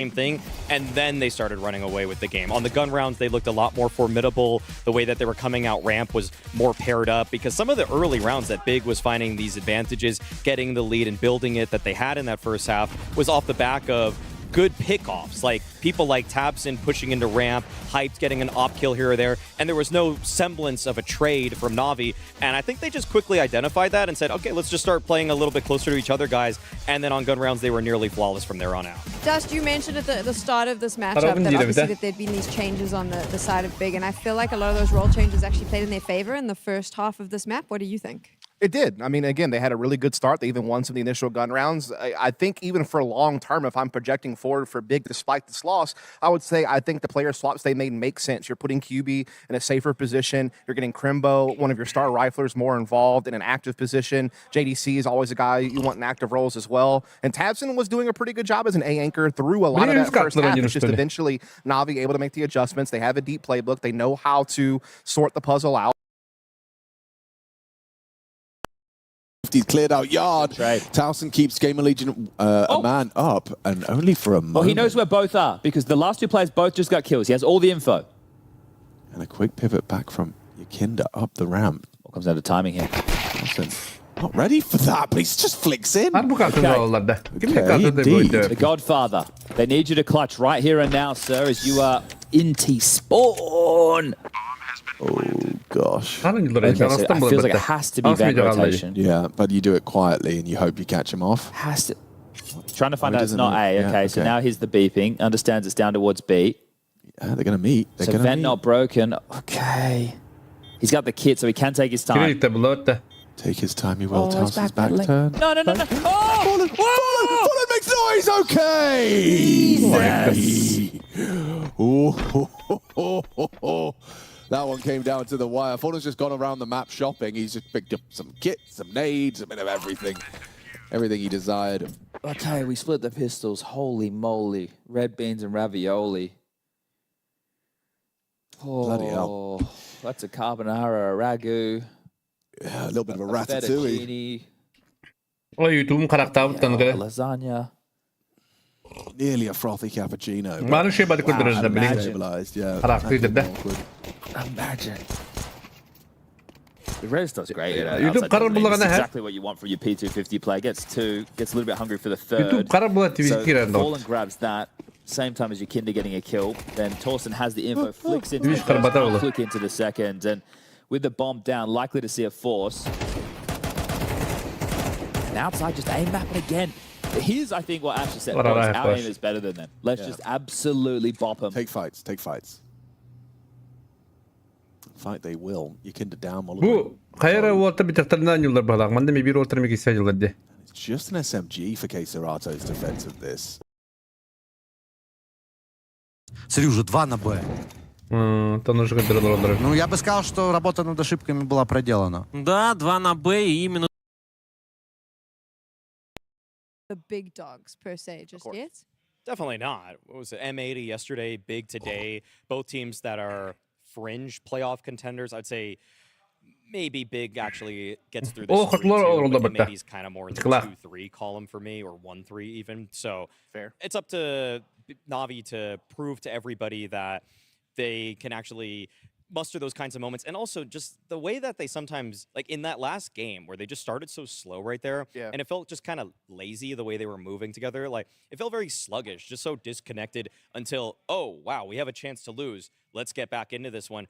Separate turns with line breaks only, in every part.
same thing, and then they started running away with the game. On the gun rounds, they looked a lot more formidable. The way that they were coming out ramp was more paired up, because some of the early rounds that Big was finding these advantages, getting the lead and building it that they had in that first half was off the back of good pickoffs, like people like Tabson pushing into ramp, Hyped getting an op kill here or there, and there was no semblance of a trade from Na'Vi. And I think they just quickly identified that and said, okay, let's just start playing a little bit closer to each other, guys. And then on gun rounds, they were nearly flawless from there on out.
Dust, you mentioned at the start of this matchup that obviously that there'd been these changes on the side of Big, and I feel like a lot of those role changes actually played in their favor in the first half of this map. What do you think?
It did. I mean, again, they had a really good start. They even won some of the initial gun rounds. I think even for long term, if I'm projecting forward for Big despite this loss, I would say I think the player swaps they made make sense. You're putting QB in a safer position. You're getting Crimbo, one of your star riflers, more involved in an active position. JDC is always a guy you want in active roles as well. And Tabson was doing a pretty good job as an A anchor through a lot of that first half. It's just eventually Na'Vi able to make the adjustments. They have a deep playbook. They know how to sort the puzzle out.
He's cleared out yard.
Right.
Towson keeps Gamer Legion a man up, and only for a moment.
Well, he knows where both are, because the last two players both just got kills. He has all the info.
And a quick pivot back from Yakinda up the ramp.
What comes down to timing here?
Towson not ready for that, but he just flicks in.
The Godfather. They need you to clutch right here and now, sir, as you are in T-spawn.
Oh, gosh.
Okay, so it feels like it has to be vent rotation.
Yeah, but you do it quietly and you hope you catch him off.
Has to. Trying to find out it's not A. Okay,
okay,
so now here's the beeping. Understands it's down towards B.
Yeah, they're going to meet. They're
So
gonna
vent
meet.
not broken. Okay. He's got the kit, so he can take his time.
Take his time, he will.
Oh, he's
Towson's back
backpedaling.
turn.
No. Oh!
Fallen makes noise! Okay! Oh. That one came down to the wire. Fallen's just gone around the map shopping. He's just picked up some kits, some nades, a bit of everything. Everything he desired.
Okay, we split the pistols. Holy moly. Red beans and ravioli. Oh,
Bloody hell.
That's a carbonara, a ragu.
Yeah, a little bit of a ratatouille.
Lasagna.
Nearly a frothy cappuccino. Stabilized, yeah.
Imagine. The red stuff's great. It's exactly what you want from your P250 player. Gets two, gets a little bit hungry for the third. So Fallen grabs that. Same time as your Kinder getting a kill. Then Torsten has the info, flicks into the first, flick into the second. And with the bomb down, likely to see a force. And outside, just aim map it again. Here's, I think, what Ash said. Our aim is better than them. Let's just absolutely bop them.
Take fights, take fights. Fight they will. Yakinda down. It's just an SMG for K-Serato's defense of this.
Смотри, уже 2 на Б. Ну, я бы сказал, что работа над ошибками была проделана.
Да, 2 на Б, и именно
The big dogs, per se, just yet?
Definitely not. What was it? M80 yesterday, Big today. Both teams that are fringe playoff contenders. I'd say maybe Big actually gets through this 3-2, but M80's kind of more in the 2-3 column for me, or 1-3 even. So fair. It's up to Na'Vi to prove to everybody that they can actually muster those kinds of moments. And also just the way that they sometimes, like in that last game where they just started so slow right there, and it felt just kind of lazy the way they were moving together. Like it felt very sluggish, just so disconnected until, oh, wow, we have a chance to lose. Let's get back into this one.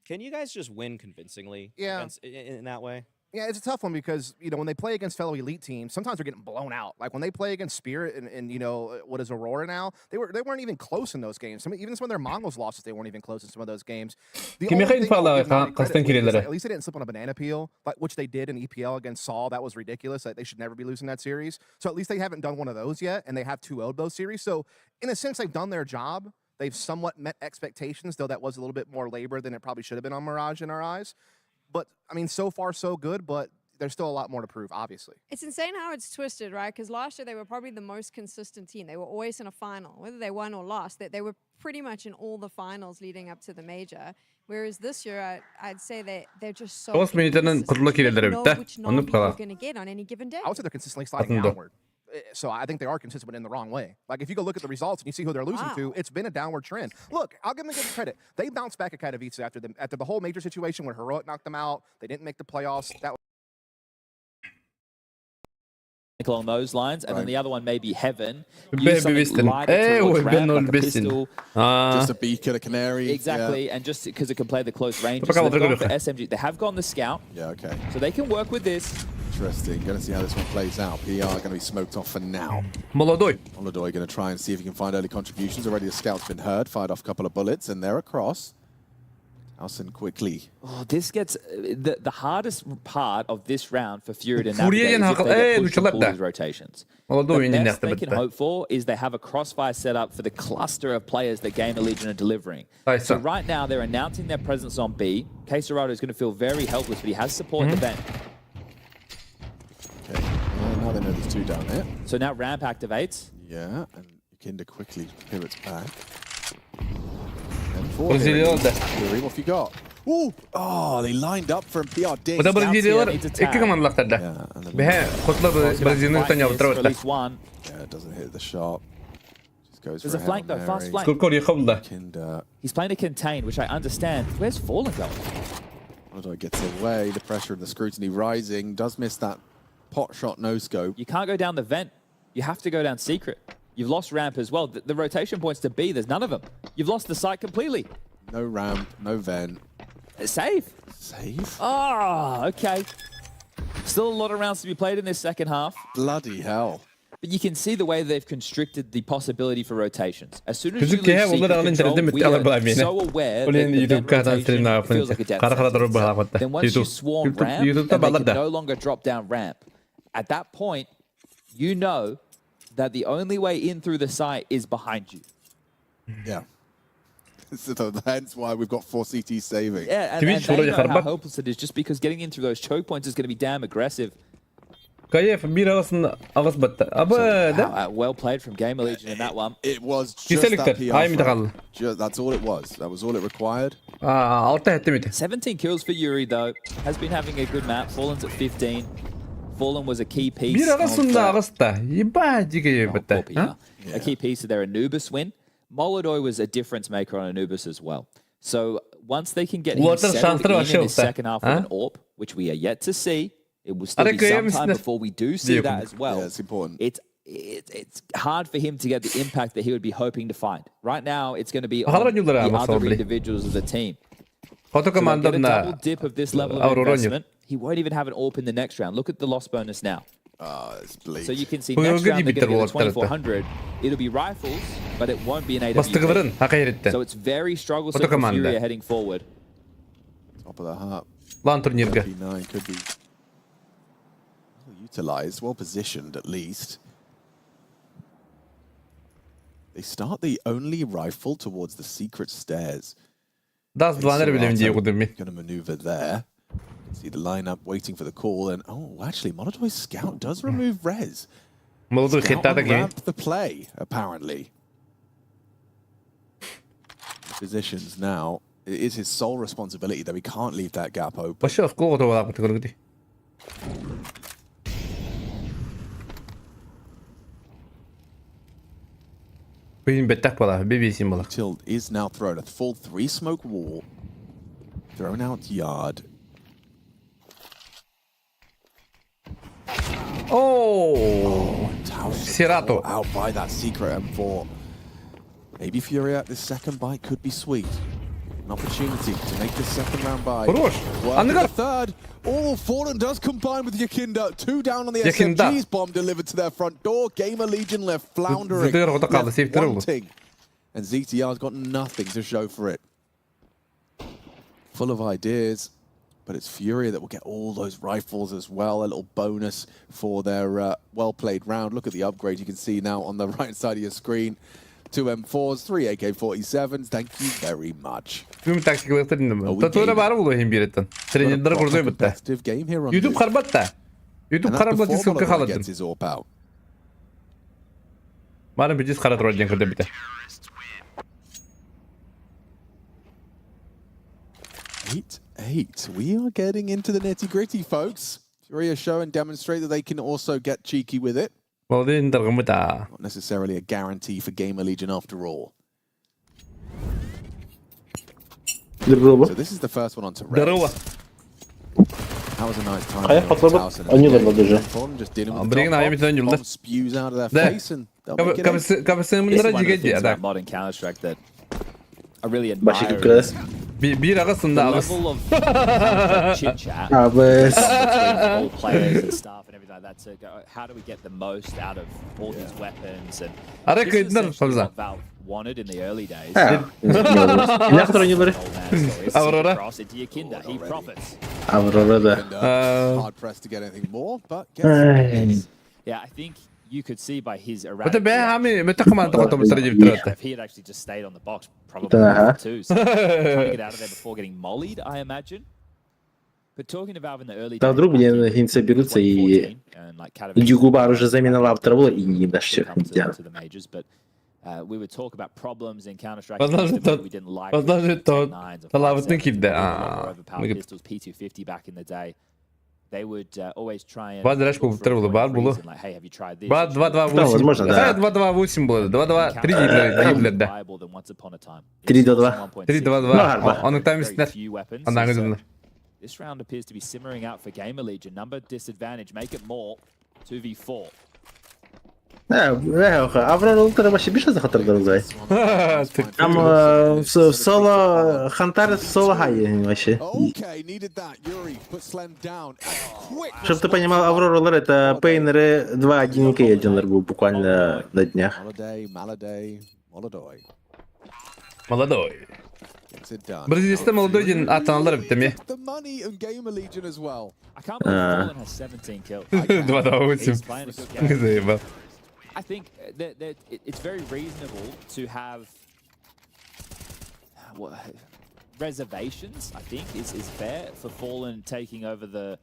Can you guys just win convincingly in that way?
Yeah, it's a tough one because, you know, when they play against fellow elite teams, sometimes they're getting blown out. Like when they play against Spirit and you know, what is Aurora now, they weren't even close in those games. I mean, even some of their Mongols losses, they weren't even close in some of those games. The only thing at least they didn't slip on a banana peel, which they did in EPL against Saul. That was ridiculous. They should never be losing that series. So at least they haven't done one of those yet, and they have 2-0'd both series. So in a sense, they've done their job. They've somewhat met expectations, though that was a little bit more labor than it probably should have been on Mirage in our eyes. But, I mean, so far so good, but there's still a lot more to prove, obviously.
It's insane how it's twisted, right? Because last year they were probably the most consistent team. They were always in a final. Whether they won or lost, they were pretty much in all the finals leading up to the major. Whereas this year, I'd say they're just so consistent. They know which Na'Vi you're going to get on any given day.
I would say they're consistently sliding downward. So I think they are consistent, but in the wrong way. Like, if you go look at the results and you see who they're losing to, it's been a downward trend. Look, I'll give them good credit. They bounced back at Katowice after the whole major situation where Heroic knocked them out. They didn't make the playoffs. That
along those lines, and then the other one may be Heaven. Use something lighter towards ramp, like a pistol.
Just a beacon, a canary.
Exactly, and just because it can play the close range. So they've gone for SMG. They have gone the scout.
Yeah, okay.
So they can work with this.
Interesting. Going to see how this one plays out. PR going to be smoked off for now.
Молодой
going to try and see if he can find early contributions. Already the scout's been heard, fired off a couple of bullets, and they're across. Alson quickly.
Oh, this gets the hardest part of this round for Fury to navigate is if they get pushed to pull these rotations. The best they can hope for is they have a crossfire set up for the cluster of players that Gamer Legion are delivering. So right now they're announcing their presence on B. Aurora is going to feel very helpless, but he has support at the vent.
Okay, now they know there's two down there.
So now ramp activates.
Yeah, and Kinda quickly pivots back.
What
have you got? Ooh! Oh, they lined up for him. PR did.
وده برازيليور إيه كمان لقطة ده بها خطلة برازيليين تانية بتروح ده.
Yeah, it doesn't hit the shot. Just goes
There's a flank though, fast flank.
سكول كوري خبل ده.
He's playing to contain, which I understand. Where's Fallen going?
Monodoy gets away. The pressure and the scrutiny rising. Does miss that pot shot, no scope.
You can't go down the vent. You have to go down secret. You've lost ramp as well. The rotation points to B, there's none of them. You've lost the site completely.
No ramp, no vent.
Safe.
Safe?
Oh, okay. Still a lot of rounds to be played in this second half.
Bloody hell.
But you can see the way they've constricted the possibility for rotations. As soon as you lose control, we are so aware that the vent rotation feels like a death sentence. Then once you swarm ramp, and they can no longer drop down ramp, at that point, you know that the only way in through the site is behind you.
Yeah. So that's why we've got 4 CTs saving.
Yeah, and they know how hopeless it is just because getting in through those choke points is going to be damn aggressive.
كيف بيراسن أغص بتة أبدا.
Well played from Gamer Legion in that one.
It was just that PR. That's all it was. That was all it required.
17 kills for Yuri though. Has been having a good map. Fallen's at 15. Fallen was a key piece of a key piece of their Anubis win. Molodoy was a difference maker on Anubis as well. So once they can get him settled in the second half with an AWP, which we are yet to see, it will still be some time before we do see that as well.
Yeah, it's important.
It's hard for him to get the impact that he would be hoping to find. Right now, it's going to be on the other individuals of the team. So get a double dip of this level of investment. He won't even have an AWP in the next round. Look at the loss bonus now.
It's bleak.
So you can see next round they're going to get a 2400. It'll be rifles, but it won't be an AWP. So it's very strugglesome for Furia heading forward.
Top of the heart.
Lan turnirga.
9 could be well utilized, well positioned at least. They start the only rifle towards the secret stairs.
That's the one that
going to maneuver there. See the lineup waiting for the call, and oh, actually, Monodoy's scout does remove res. Scout ramp the play, apparently. Positions now. It is his sole responsibility that we can't leave that gap open. Tilt is now thrown a full 3 smoke wall. Thrown out yard.
Oh,
Sirato out by that secret M4. Maybe Fury at this second bite could be sweet. An opportunity to make the second round bite. The third. Oh, Fallen does combine with Yakinda. 2 down on the SMG's bomb delivered to their front door. Gamer Legion left floundering, left wanting. And ZTR's got nothing to show for it. Full of ideas. But it's Furia that will get all those rifles as well. A little bonus for their well-played round. Look at the upgrade you can see now on the right side of your screen. 2 M4s, 3 AK-47s. Thank you very much. Competitive game here on
YouTube
gets his AWP out. 8-8. We are getting into the nitty-gritty, folks. Furia show and demonstrate that they can also get cheeky with it. Not necessarily a guarantee for Gamer Legion after all. So this is the first one onto Red. That was a nice time. Fallen just dealing with the bomb spews out of their face and they'll make it in.
This is one of the things about modern Counter-Strike that I really admire. The level of chit-chat between all players and staff and everything like that to go, how do we get the most out of all these weapons? And this is essentially what Valve wanted in the early days.
Aurora.
Cross into your kinder, he profits.
Aurora.
Hard pressed to get anything more, but
Yeah, I think you could see by his erratic
if
he had actually just stayed on the box, probably too. So trying to get out of there before getting mollied, I imagine. But talking to Valve in the early days,
вдруг мне они соберутся и Югубар уже заменил автора и не дашь всех.
We would talk about problems in Counter-Strike. We didn't like pistols, P250 back in the day. They would always try and like, hey, have you tried this?
2-2-8. Да, 2-2-8 было. 2-2-3
viable than once upon a time.
3-2.
3-2-2. Он там есть.
This round appears to be simmering out for Gamer Legion. Number disadvantage, make it more. 2v4.
Аврора треба ще більше захотів дорогой. Там в соло Хантар соло гає вообще. Щоб ти понимал, Аврора это пейнеры 2-1 кейдженер был буквально на днях.
Молодой. Бразилийский молодой день атаналар битами. 2-2-8. Заебал.
I think that it's very reasonable to have reservations. I think is fair for Fallen taking over the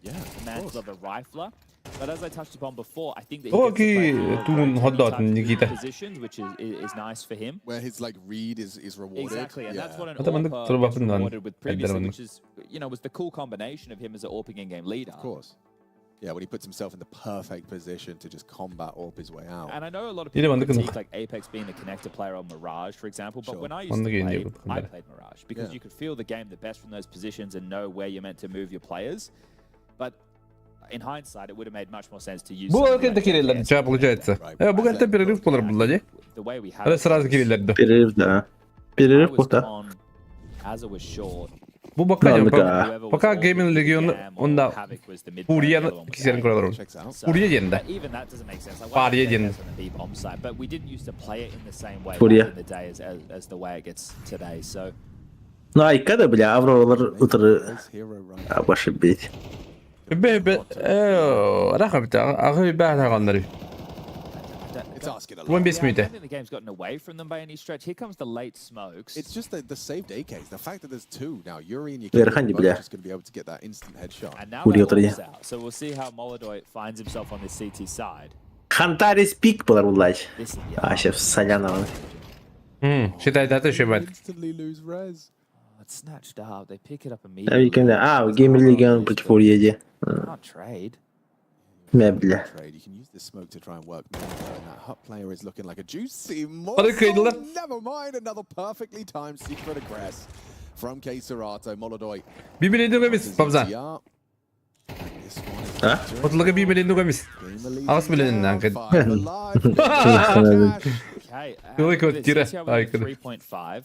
mantle of a rifler. But as I touched upon before, I think that he gets to play positions, which is nice for him.
Where his like read is rewarded.
Exactly, and that's what an AWP was rewarded with previously, which is was the cool combination of him as an AWP in-game leader.
Of course. Yeah, when he puts himself in the perfect position to just combat AWP his way out.
And I know a lot of people critique like Apex being the connector player on Mirage, for example, but when I used to play, I played Mirage because you could feel the game the best from those positions and know where you're meant to move your players. But in hindsight, it would have made much more sense to use.
Что получается? Буквально перерыв полный был, да? Это сразу кириллерді.
Перерыв, да. Перерыв пуста.
Bu bakalım пока Gaming Legion onda Furia'nın ikisini kuralım. Furia yendi. Furia yendi.
Furia. Ну ай когда бля Аврора утро ошибить.
رقم بتاع أخوي بعد هغنري. When best meter.
I think the game's gotten away from them by any stretch. Here comes the late smokes.
It's just the saved AKs. The fact that there's two now, Yuri and Yuri are just going to be able to get that instant headshot.
And now they're out. So we'll see how Molodoi finds himself on this CT side.
Хантарис пик подорвалась. А сейчас Солянова.
Считай, да ты шибает.
Instantly lose res.
It's snatched up. They pick it up immediately.
Gamer Legion против Фурии.
Not trade.
Мебля.
You can use this smoke to try and work more, and that hut player is looking like a juicy
morsel.
Never mind, another perfectly timed secret aggress from K Serato, Molodoi.
Birbirine dönemeyiz Pabza. Mutlaka birbirine dönemeyiz. Ağız bileninden kan. Kılık öttire. Aykırı.
3.5.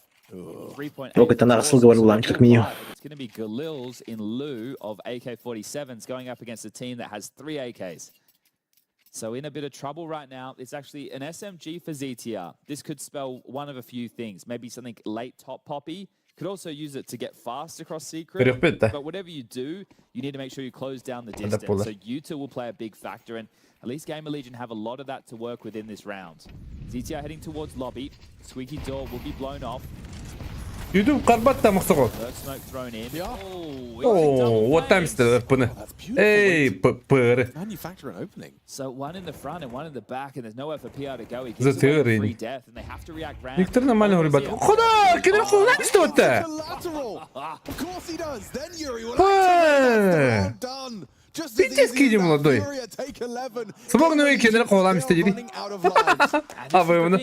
Ок, это нарасл говорил ланч как минимум.
It's going to be Galil's in lieu of AK-47s going up against a team that has 3 AKs. So in a bit of trouble right now. It's actually an SMG for ZTR. This could spell one of a few things. Maybe something late top poppy. Could also use it to get fast across secret. But whatever you do, you need to make sure you close down the distance. So U2 will play a big factor, and at least Gamer Legion have a lot of that to work with in this round. ZTR heading towards lobby. Squeaky door will be blown off.
YouTube карбатта махсагот. Oh, what time is the opening? Hey, pur.
So one in the front and one in the back, and there's nowhere for PR to go. He gets free death, and they have to react round.
Виктор нормально говорит, ребята. Куда? Куда что-то?
Of course he does. Then Yuri will done
Питерский молодой. Смогну и кенер колам стедили. А вы у нас?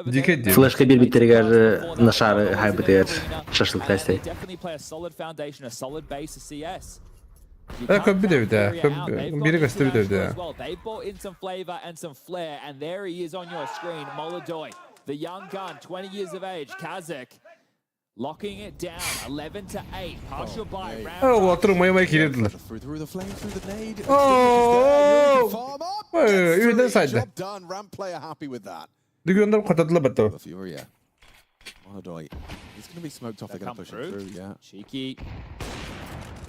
Дикеди.
Флешка бир биттерге нашары хайбытыгар шашлык тастай.
Köp bir de bir de. Biri göster bir de bir de.
The young gun, 20 years of age, Kazakh, locking it down, 11-8, partial buy, round.
Oturmaya girdiler. Üyden saydı. Düğünde katadılar battı.
He's going to be smoked off. They're going to push him through, yeah.
Cheeky.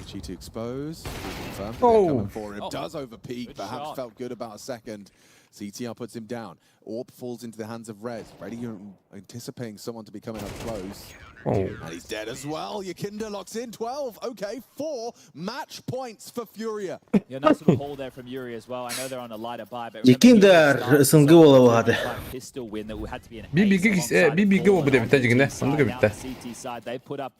Cheeky to expose. Confirmed. They're coming for him. Does over peak. Perhaps felt good about a second. CTR puts him down. Orb falls into the hands of Rez. Ready, anticipating someone to be coming up close. And he's dead as well. Yakinda locks in 12. Okay, 4 match points for Furia.
Yeah, nice little haul there from Yuri as well. I know they're on a lighter buy, but
Yakinda ısıngı ola hadi.
pistol win that had to be an
Bir bilgi o bu da bitti yine. Onu da bitti.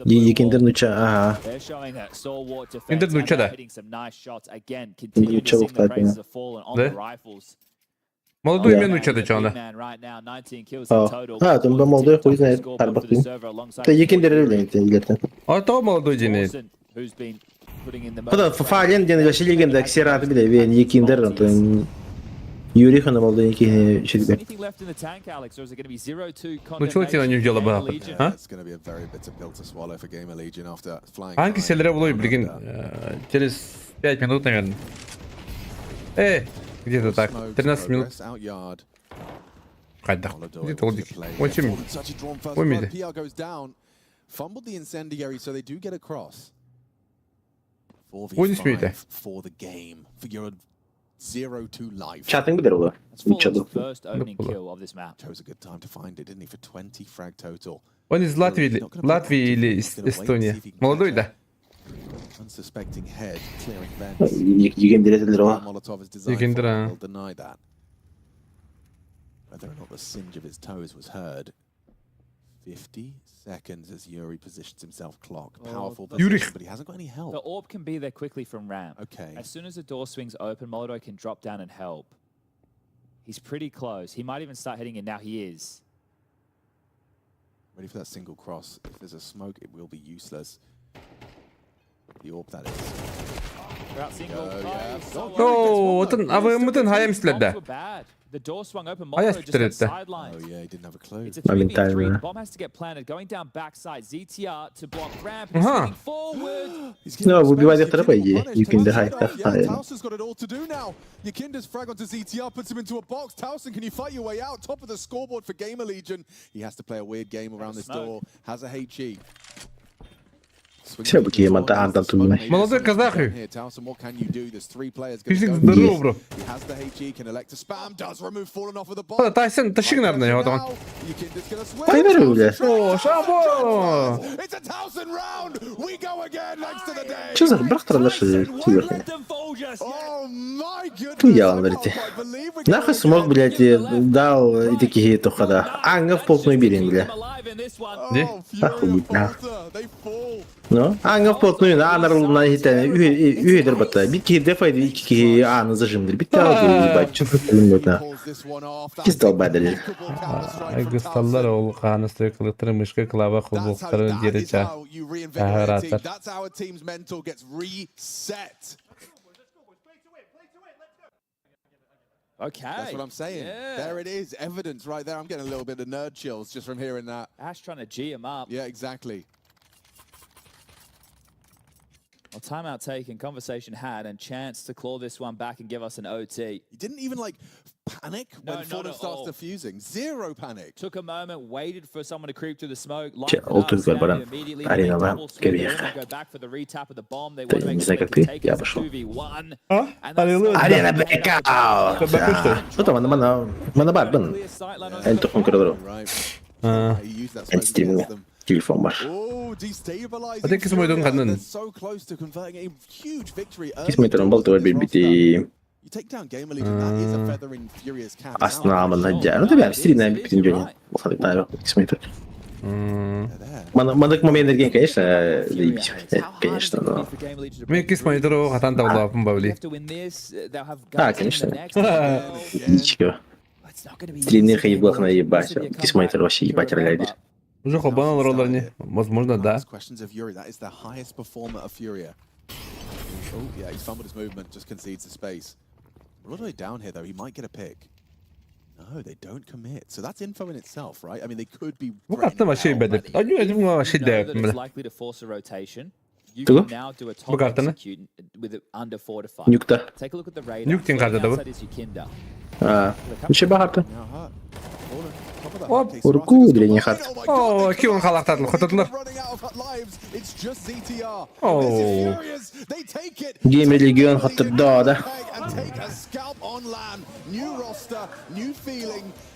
Yakinda nuça aha.
They're showing a stalwart defense.
Yakinda nuça da.
Hitting some nice shots again. Continue to sing the praises of Fallen on the rifles.
Молодой мен учады чана.
Ha, там молодой хуй знает, тарбакин. Ты Yakinda ревлен илертен.
А то молодой жіне.
Куда фаален ден веши легенда ксераты биле вен Yakinda антон Юрий хана молодой які шидбе.
Ну чего тебе не дело было? А? Hangi sellere bulayım bilgin? Через 5 минут, наверное. Где-то так, 13 минут. Хайда, где-то вот здесь. 8 минут. 8 минут.
Fumbled the incendiary, so they do get across.
13 минут.
For the game, for your 0-2 life.
Чатинг бедер ола. Ничего.
First opening kill of this map.
Chose a good time to find it, didn't he? For 20 frag total.
Он из Латвии или Эстонии. Молодой, да.
Unsuspecting head clearing vents.
Yakinda дрова.
Molotov is designed
Yakinda.
will deny that. Whether or not the singe of his toes was heard. 50 seconds as Yuri positions himself clock. Powerful position, but he hasn't got any help.
The orb can be there quickly from ramp.
Okay.
As soon as the door swings open, Molotov can drop down and help. He's pretty close. He might even start hitting it now. He is.
Ready for that single cross. If there's a smoke, it will be useless. The orb that is.
АВМ'den hayamistlerdi.
The door swung open.
Hayas
Molotov just got
bitirdi.
sidelined.
Oh yeah, he didn't have a clue.
It's a 3v3.
Моментально.
Bomb has to get planted. Going down backside. ZTR to block ramp. He's swinging forward.
Ну, выбивать второй, по идее. Yakinda хайта.
Towson's got it all to do now. Yakinda's frag onto ZTR puts him into a box. Towson, can you fight your way out? Top of the scoreboard for Gamer Legion. He has to play a weird game around this door. Has a HE.
Все быки мата антан тумной.
Молодой казах.
Towson, what can you do? There's 3 players.
Физик здорово, бро.
He has the HE, can elect to spam, does remove fallen off of the bomb.
Тайсон, тащи, наверное, его там.
Yakinda's gonna swing.
Проверю, бля.
О, шабо!
It's a Towson round. We go again next to the day.
Что за брахтра наши тюберки?
Oh my goodness.
Ту я вам говорите. Нахуй смог, блядь, дал и такие то хода. Ангов полкной берем, бля. Нахуй быть, нахуй. Ну, ангов полкной на анарул на хитане. Уйдер бата. Битки дефайд, битки аны зажимдер. Битки алды, ебать. Что ты Кистал бадали.
Гысталлар ол қанысты қылықтыры мүшкі қылаба құлбұқтыры дереча. Ағыратыр.
That's how a team's mental gets reset.
Okay.
That's what I'm saying.
Yeah.
There it is. Evidence right there. I'm getting a little bit of nerd chills just from hearing that.
Ash trying to G him up.
Yeah, exactly.
Well, timeout taken, conversation had, and chance to claw this one back and give us an OT.
He didn't even like panic when Fallen starts defusing. Zero panic.
Took a moment, waited for someone to creep through the smoke.
Че, олтук бар бара. Аренада, кебеха. Не знаю, как ты, я пошел. Арена бэкаут! Что там, мана барбан? Эн тухун крадору. Эн стриминг. Телефон бар.
어떻게 스모이던 갔는?
Кисметерон был твой бибити. Основа надя. Ну тебя стрина бибити не. Выходит на его кисметер. Мандык момент эрген, конечно, заебись. Конечно, но...
Мен кис монитору хатан тавлапын бавли.
Конечно. Ничего. Длинных еблах наебать. Кис монитор вообще ебать роляет.
Уже хобан роллерни. Возможно, да.
No, they don't commit. So that's info in itself, right? I mean, they could be.
Bu kartta вообще бедет. А не, это вообще да.
Кто?
Bu kartını.
Нюкта.
Нюктин kartı da bu.
Ничего багато.
Оп.
Урку древний хат.
О, кион халактатын хотатылар. О.
Геймер Легион хатты да.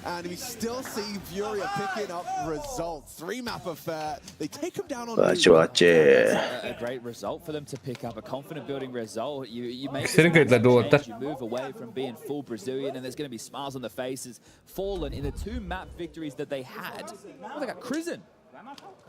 And we still see Furia picking up results. 3-map affair. They take him down on
a great result for them to pick up, a confident building result. You make this change, you move away from being full Brazilian, and there's going to be smiles on the faces. Fallen in the 2-map victories that they had. Oh, they got Crizzen.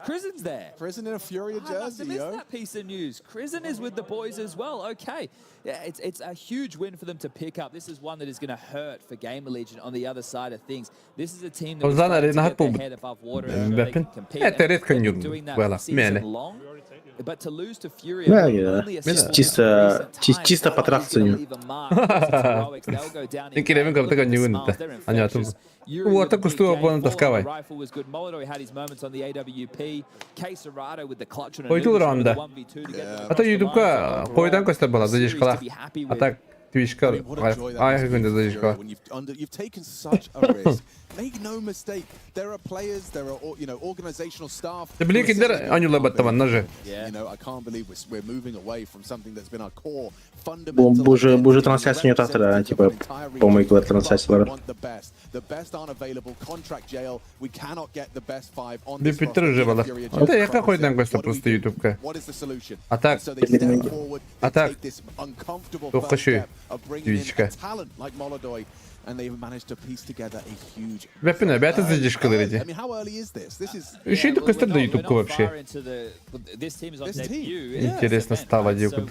Crizzen's there.
Crizzen in a Furia jersey,
I missed that piece of news. Crizzen is with the boys as well. Okay. Yeah, it's a huge win for them to pick up. This is one that is going to hurt for Gamer Legion on the other side of things. This is a team that was trying to get their head above water and they can compete.
They've been doing that all season long. But to lose to Furia,
чисто по трахцанию.
Инкелевин как такой не вынут. Они отум. Вот так устроил он таскавай. Пойду ранда. А то ютубка пойдан костер была задержкала. А так твичка. А я как задержкала.
Make no mistake, there are players, there are organizational staff.
Ты блин, кидер, они лабаттаван ножи.
I can't believe we're moving away from something that's been our core fundamental.
Боже трансляцию нет автора, типа по моей трансляции.
The best aren't available. Contract jail. We cannot get the best 5 on
this. Питер же было. Это я какой там просто просто ютубка. А так. А так. Только что. Твичка.
And they've managed to piece together a huge.
Вепина, опять задержка леди. Еще это костер до ютубка вообще. Интересно стало девку.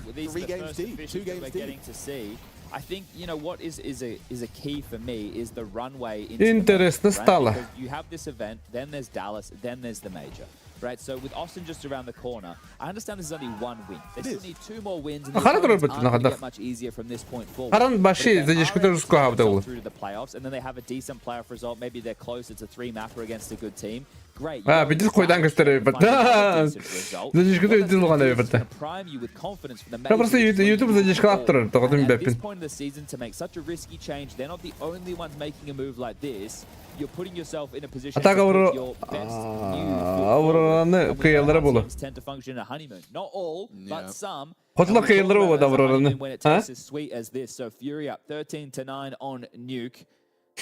I think what is a key for me is the runway.
Интересно стало.
You have this event, then there's Dallas, then there's the major. Right, so with Austin just around the corner, I understand this is only one win. They still need 2 more wins, and it's get much easier from this point forward.
Харан баши задержка тоже скоро
through to the playoffs, and then they have a decent playoff result. Maybe they're close. It's a 3-mapper against a good team. Great.
Бидис койдан костер. Да. Задержка тоже делала наверное. Просто YouTube задержка автор, то потом бепин.
At this point of the season, to make such a risky change, they're not the only ones making a move like this. You're putting yourself in a position to put your best
Aurora'nı kıyılara bulu.
tend to function in a honeymoon. Not all, but some.
Hodla kıyılara bulu Aurora'nı.
When it tastes as sweet as this. So Fury up 13-9 on Nuke.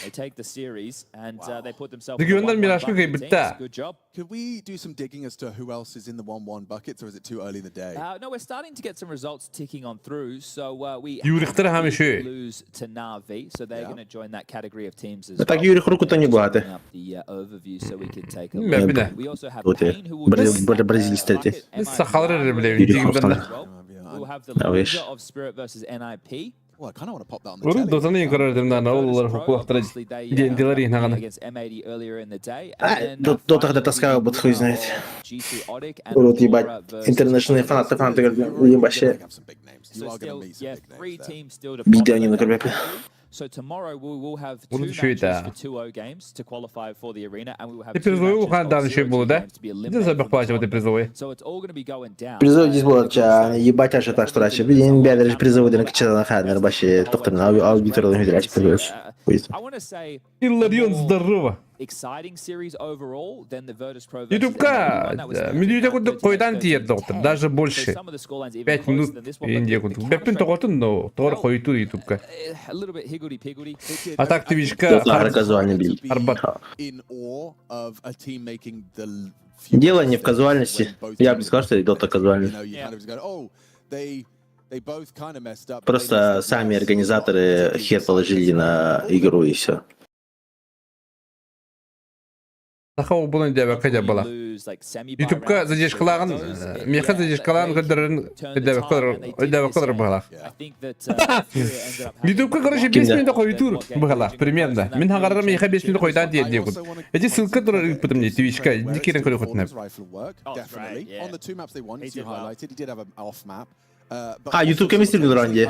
They take the series and they put themselves in the 1-1 good job.
Could we do some digging as to who else is in the 1-1 buckets, or is it too early in the day?
No, we're starting to get some results ticking on through. So we lose to Navi, so they're going to join that category of teams as well.
Так Юрих руку-то не багато.
The overview so we can take a look. We also have Payne who will
Бразильский.
Сахалры, блядь,
we'll have the loser of Spirit versus NIP.
Well, I kind of want to pop that on the
Уру дозаны карардан олар хукуактар дендилари нагана.
Against M80 earlier in the day.
До тогда таскал бы хуй знает. Урод ебать. Интернешнл фанаты ебаще. Видео не на корбепе.
So tomorrow we will have 2 matches for 2-0 games to qualify for the arena, and we will have 2 matches to be eliminated. So it's all going to be going down.
Призов здесь было, ебать аж так что раньше. Блин, бедер призовы на кичана хаднер баши тохтарна аудитору гидрать призов.
I want to say
Илларион здорово.
Exciting series overall, then the Virtus Pro versus
ютубка, медиа куда койдан тиер доктор, даже больше. 5 минут инде куда. Бепин тоготун, но тор хойту ютубка. А так твичка
казуальный бил.
Арбат.
Дело не в казуальности. Я бы сказал, что Дота казуальный. Просто сами организаторы хер положили на игру и все.
Тахау булын дәбә кәдә бала. YouTube'ка задержкалагын, меха задержкалагын дәбә калыр бала. YouTube'ка короче 5 минут койтур бала, примерно. Мен хагара меха 5 минут койдан диye гут. Эти ссылка туры потом не Twitch'ка, дикерен көрө хөтнәп.
YouTube chemistry mi duranje?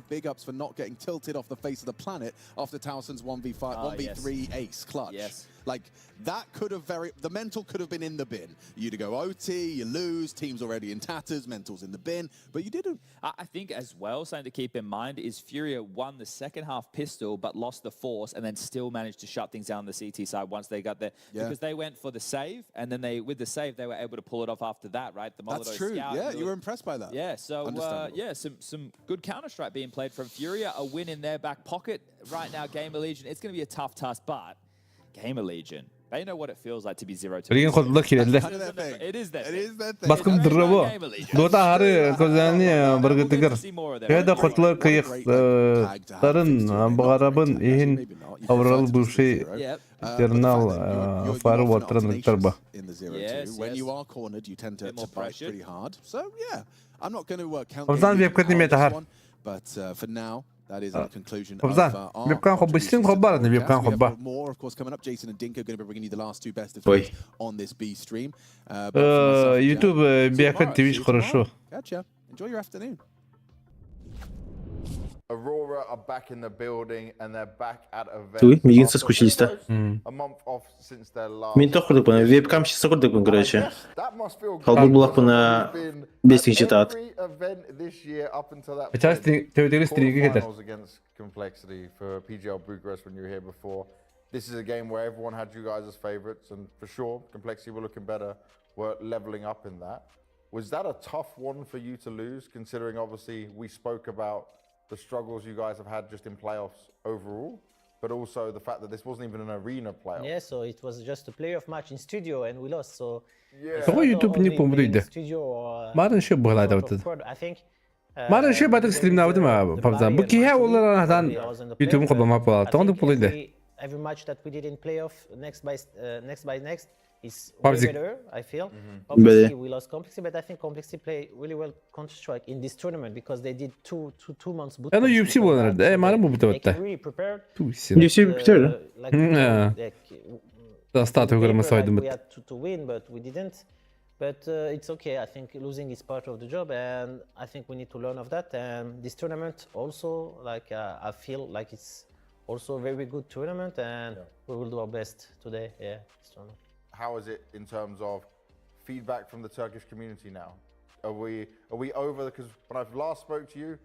Big ups for not getting tilted off the face of the planet after Towson's 1v3 ace clutch. Like that could have the mental could have been in the bin. You'd go OT, you lose, team's already in tatters, mental's in the bin, but you didn't.
I think as well, something to keep in mind is Furia won the second half pistol, but lost the force, and then still managed to shut things down on the CT side once they got there. Because they went for the save, and then with the save, they were able to pull it off after that, right? The
That's true. Yeah, you were impressed by that.
Yeah, so some good Counter-Strike being played from Furia, a win in their back pocket. Right now, Gamer Legion, it's going to be a tough task, but Gamer Legion, they know what it feels like to be 0-2. It is that thing.
Баскым дырабы. Дота ары көзәне бергәтегер. Кайда котлар кыек тарын багарабын иһин аврал бывший тернал фары ватрын тарба.
When you are cornered, you tend to fight pretty hard. So yeah, I'm not going to count. But for now, that is our conclusion.
Вебкам хоббистин хоббар, не вебкам хобба.
More, of course, coming up. Jason and Dinka are going to be bringing you the last two best of three on this B stream.
YouTube бегать Twitch хорошо.
Gotcha. Enjoy your afternoon.
Aurora are back in the building and they're back at event.
Туй, мигин соскучились то.
A month off since their last.
Мен тох курдук бана, вебкам чисто курдук бун, короче. Халбур булак бана бестин читат.
Сейчас теория стриги кетер.
Against complexity for PGL Bucharest when you were here before. This is a game where everyone had you guys as favorites, and for sure, complexity were looking better, were leveling up in that. Was that a tough one for you to lose, considering obviously we spoke about the struggles you guys have had just in playoffs overall, but also the fact that this wasn't even an arena playoff?
Yeah, so it was just a playoff match in studio and we lost. So
Кого YouTube не помрыйде? Марын ще была да вот. Марын ще батыр стримнавды ма павзан. Бу кия олардан YouTube кабама па. Тондук булыйды.
Every match that we did in playoff next by next is way better, I feel. Obviously, we lost Complexity, but I think Complexity played really well Counter-Strike in this tournament because they did two months boot camp.
UFC буланыр. Марым бу бутатта.
Really prepared.
UFC bitirdi.
Стату грамасойдым.
We had to win, but we didn't. But it's okay. I think losing is part of the job, and I think we need to learn of that. And this tournament also, like I feel like it's also a very good tournament, and we will do our best today. Yeah, this tournament.
How is it in terms of feedback from the Turkish community now? Are we over? Because when I last spoke to you,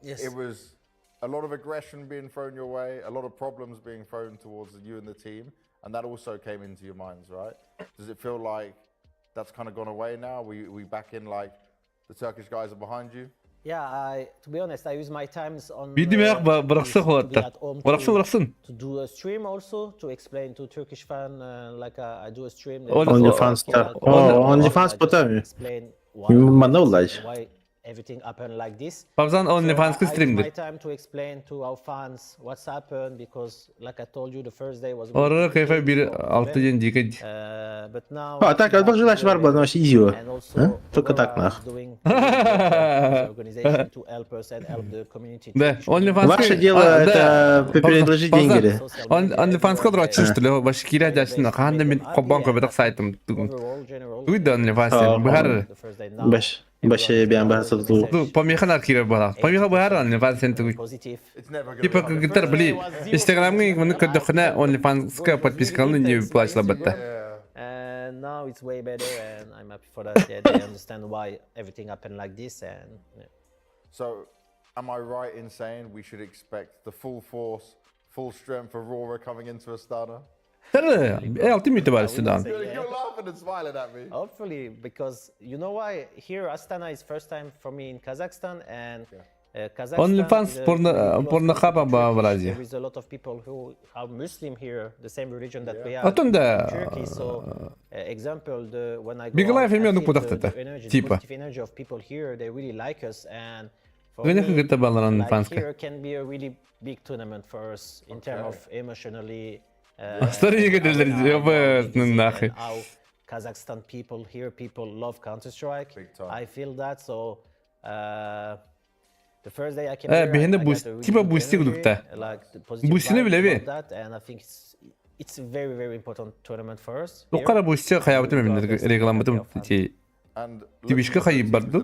it was a lot of aggression being thrown your way, a lot of problems being thrown towards you and the team, and that also came into your minds, right? Does it feel like that's kind of gone away now? We back in, like the Turkish guys are behind you?
Yeah, to be honest, I use my times on
to
do a stream also to explain to Turkish fan like I do a stream.
OnlyFans потом.
Explain why everything happened like this.
Pavzan OnlyFans
I use
stream'di.
my time to explain to our fans what's happened because, like I told you, the first day was.
Aurora kayfa 1.6 дикать.
But now.
Так, желаешь бар было, вообще easy.
And also,
Только так нах.
doing organization to help us and help the community.
Да, OnlyFans.
Ваше дело это предложить деньги.
OnlyFans кадр что ли, баш киря дашна, ханда мен кобанка бедак сайтым. Уйда OnlyFans. Бухар.
Баше бян баса ту.
Помеханар киря бала. Помеха бухар OnlyFans сентуй. Типа гитар бли. Инстаграмга мны кадахна OnlyFans ка подписканы не плачла бата.
And now it's way better, and I'm happy for that. Yeah, they understand why everything happened like this, and. Yeah.
So, am I right in saying we should expect the full force, full strength Aurora coming into Astana?
Ultimate var Sudan.
You're laughing and smiling at me.
Hopefully, because you know why? Here, Astana is first time for me in Kazakhstan, and Kazakhstan.
OnlyFans porno хапа ба Бразия.
There is a lot of people who are Muslim here, the same religion that we have.
Атонда.
Turkey, so example, when I go
Big life именно
the energy, the
типа.
positive energy of people here, they really like us, and for
Гэнэ
me,
гэта баларан
like
фанска.
here can be a really big tournament for us in terms of emotionally
Старые игры нахуй.
How Kazakhstan people here, people love Counter-Strike. I feel that, so the first day I came here,
бихенде
I got a really
типа
good
бусти
energy,
гудукта.
like the positive
Бустины
vibes
биле бе?
about that, and I think it's a very, very important tournament for us.
Укара бусти хаябытым мен регламентым ти. Тибишке хайып барды.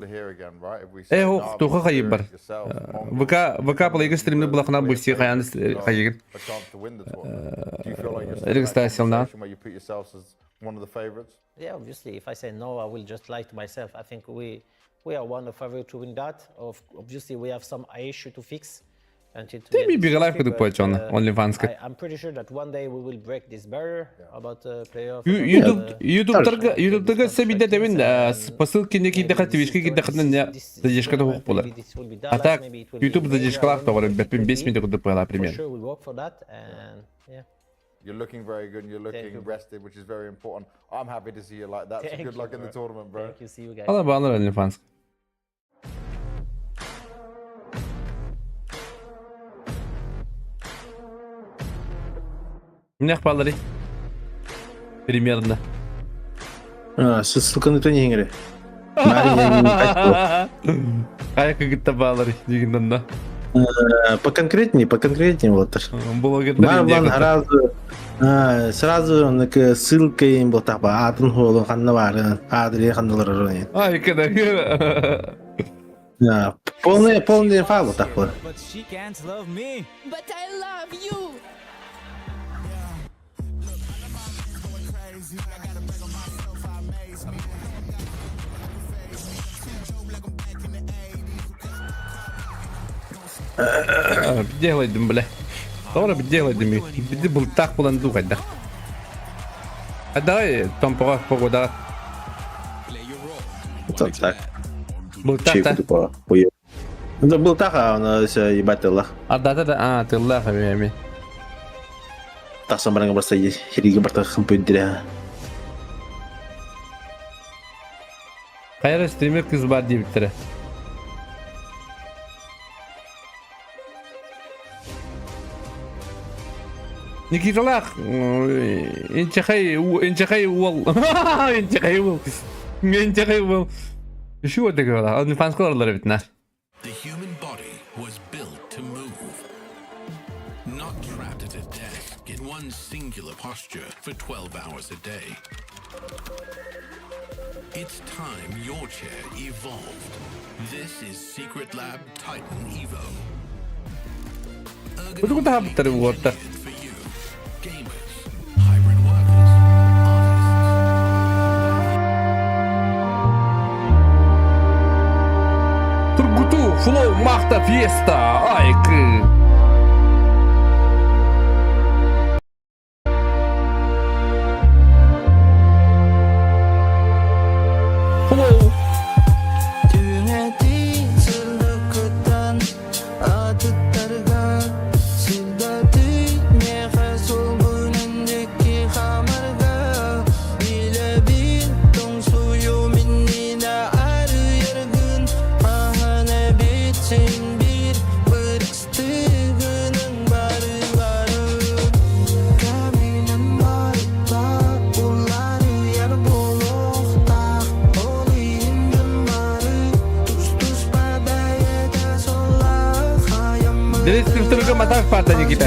Ох, туха хайып бар. ВК плейга стримны булахна бусти хаяны хайыгын. Регистрациялна.
Yeah, obviously, if I say no, I will just lie to myself. I think we are one of favorite to win that. Obviously, we have some issue to fix until to
Ти ми бига лайф кыдык
but,
почона, OnlyFans-ка.
I'm pretty sure that one day we will break this barrier about playoff.
YouTube'дага себиде девин по ссылке неки дахат твичке ки дахатны не задержкада хук болар. А так YouTube задержкалар тогора 5 минут куда пала пример.
Sure, we work for that, and yeah.
You're looking very good. You're looking rested, which is very important. I'm happy to see you like that. So good luck in the tournament, bro.
Thank you. See you guys.
Ала банлар OnlyFans. Мне хпалари. Примерно.
Ссылка на то не игры.
Ая как-то балари, дигнанна.
Поконкретнее вот.
Благодарю.
Сразу ссылка им вот так атон холо ханнавар адре ханналар.
Ай когда.
Полный инфа вот так вот.
But she can't love me. But I love you.
Делайдым, бля. Doğru bir делайдым. Биди бул так булан дугайда. А давай там погода.
Вот так.
Бул так.
Это был так, а он ебать Allah.
Да, ты Allah хавеми.
Так самбарanga barsa хириге барта компьютера.
Кайра стример кыз бар диптире. Никиталах, انت خي ول انت خي ول شو بدك والله انا فانس كور ضربتنا.
The human body was built to move, not trapped at a desk in one singular posture for 12 hours a day. It's time your chair evolved. This is Secret Lab Titan Evo.
Kudu kudu haptar vuotta.
Gamers, hybrid workers, artists.
Turgutu Flow Mahta Fiesta. Ay kı. Flow. Jadi struktur mata partanya kita.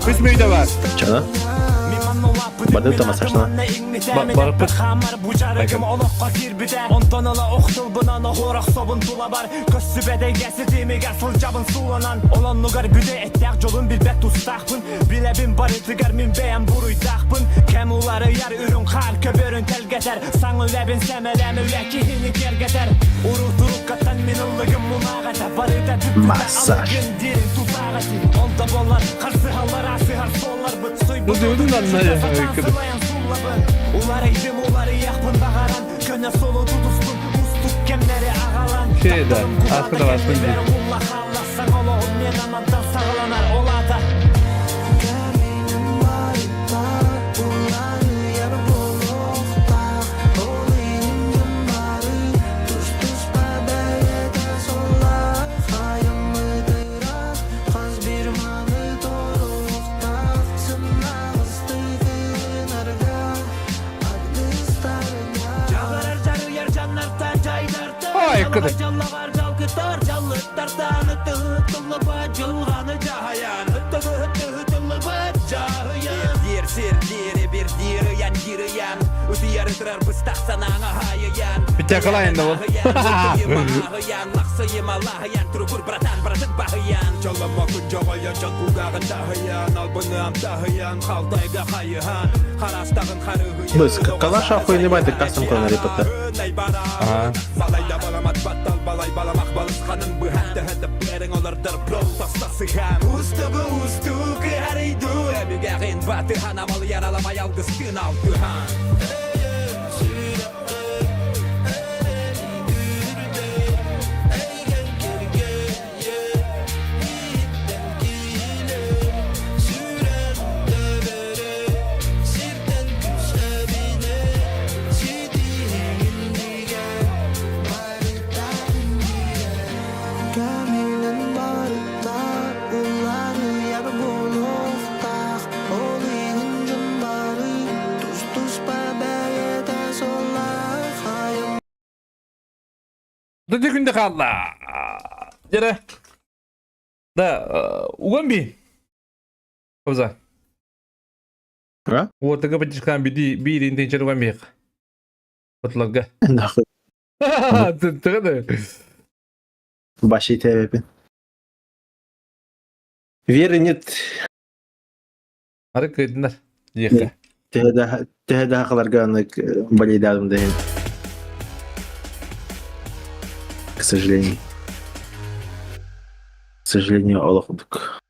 Bismillah давай.
Чё? Бады там страшно.
Барып.
Массаж.
Bu diyordu lan ne ya? Şeyde, arkada var şimdi. Ayıkkıdır. Bir takalayın da bu.
Быс, калаш охуенный байтик кастом кылган репорта.
Dördü günde kaldı. Jere. Da ugan bi. Oza.
Ha?
Ortaga bir çıkan bir intention ugan bi. Otlarga.
Nahı.
Tıkıdı.
Başı TVP. Веры нет.
Harika edinler. Yeka.
Tehde hakalarga anlık болейдадым дейін. К сожалению, олохудук.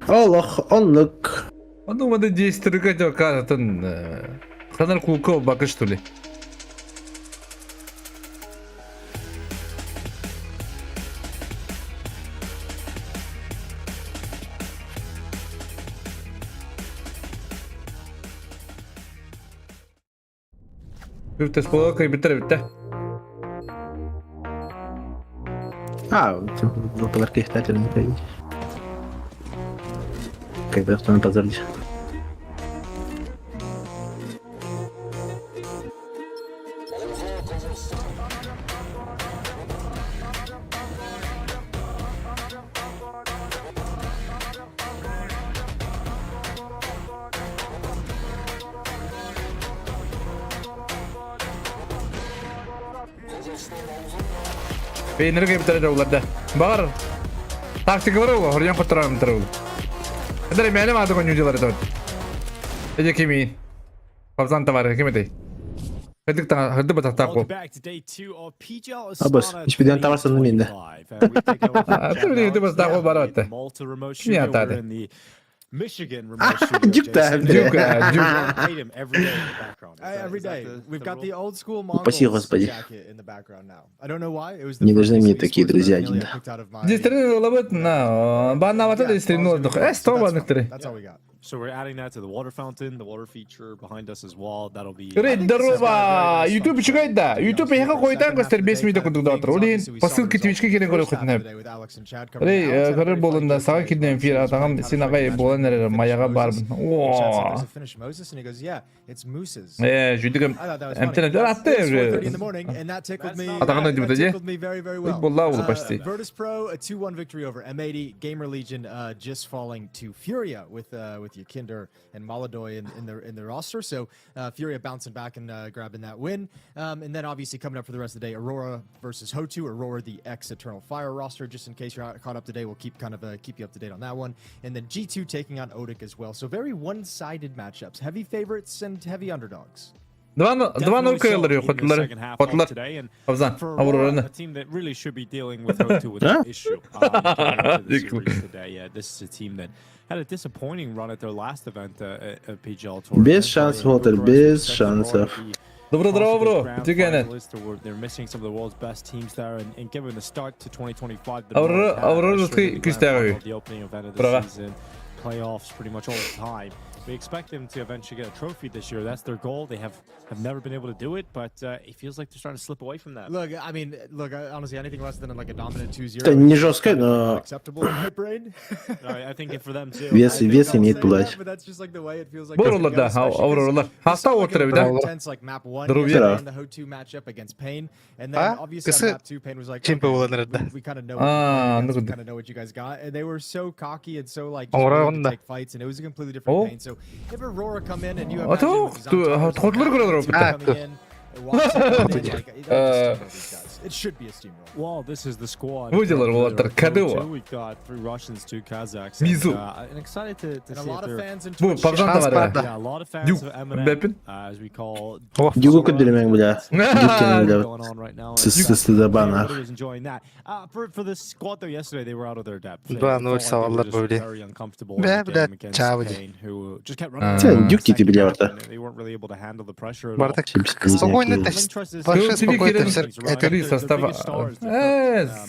Олох, онлук.
Он думает, действие как кажется, канал Кулков бака что ли? Bitti spola kaybettiler bitti.
Ну, подарки кстати, не приедешь. Когда что на позоришь.
Peyniri kaybettiler ularda. Bakar. Taktik var o, horiyan kurtaran tarafı. Kadar emeğine vardı oyuncuları da. Ece kimin? Fazlanta var, kim edey? Hırdı batak takı.
Abas, hiçbir den tavarsan mıydı?
Tabii hırdı batak takı var hatta. Kim yatadı?
Michigan remote shooter.
Duke that.
Duke. Played him every day in the background.
Every day. We've got the old school Mongols
Спасибо, Господи.
jacket in the background now. I don't know why. It was the
Не
first
должны мне
piece of
такие
sports
друзья,
memorabilia
Динда.
I picked out of my-
Дистрин лабат на банавата дистрин отдых. Сто баныктыры.
That's all we got.
So we're adding that to the water fountain, the water feature behind us as well. That'll be.
Здорово! YouTube чекает да. YouTube яка койдан göster 5 минут кудук датыр. Олин посылка Twitch'ке керек көрө көтүнөп. Рей көрөр болунда сага киден эфир атагам сен агай болан эрер маяга барбын. Оо. Жүдүгөм эмтен атты. Атаган өйдү же. Болла ул почти.
Virtus Pro, a 2-1 victory over M80. Gamer Legion just falling to Furia with Yakinder and Maladoy in the roster. So Furia bouncing back and grabbing that win. And then obviously coming up for the rest of the day, Aurora versus HOTU. Aurora, the ex-Eternal Fire roster. Just in case you're not caught up today, we'll keep you up to date on that one. And then G2 taking on Odic as well. So very one-sided matchups. Heavy favorites and heavy underdogs.
Два нолка ялları хотlar. Хотlar. Абзан. Aurora'nı.
A team that really should be dealing with HOTU with that issue. Today, yeah, this is a team that had a disappointing run at their last event at PGL Tour.
Без шансов, Волтер, без шансов.
Добро. Тигенен.
They're missing some of the world's best teams there, and given the start to 2025,
Aurora küstəği.
the opening event of the season, playoffs pretty much all the time. We expect them to eventually get a trophy this year. That's their goal. They have never been able to do it, but it feels like they're starting to slip away from that.
Look, I mean, honestly, anything less than like a dominant 2-0
Это не жесткая, но
acceptable in my brain.
I think for them too.
вес имеет плащ.
But that's just like the way it feels like.
Borullar da, Aurora. Hasta oturuyor bir de.
Intense like map 1
Друзья.
and the HOTU matchup against Pain, and then obviously on map 2 Pain was like, okay, we kind of know what you guys got, and they were so cocky and so like just willing to take fights, and it was a completely different Pain. So if Aurora come in and you have it should be a steamroll.
Well, this is the squad.
Выделил УОЛАТТАР КДУ.
We've got 3 Russians, 2 Kazakhs.
Мизу.
And excited to see
a lot of fans in
Bu
Twitch.
Pavzan da var
Yeah,
ya.
a lot of fans of Eminem, as we call.
Дюгу кудырмен, бля. Дюгкин,
Going on right now.
забана.
Everybody was enjoying that. For the squad though, yesterday they were out of their depth. They
2-0
felt like they
sağlarlar
were just
böyle.
very uncomfortable
Be,
in the game
bля,
against
çabuk.
Kane, who just kept running
Sen
around.
Duke tipi bile orada.
They weren't really able to handle the pressure at
Bu
all.
arada спокойно вообще спокойно все.
Три состава.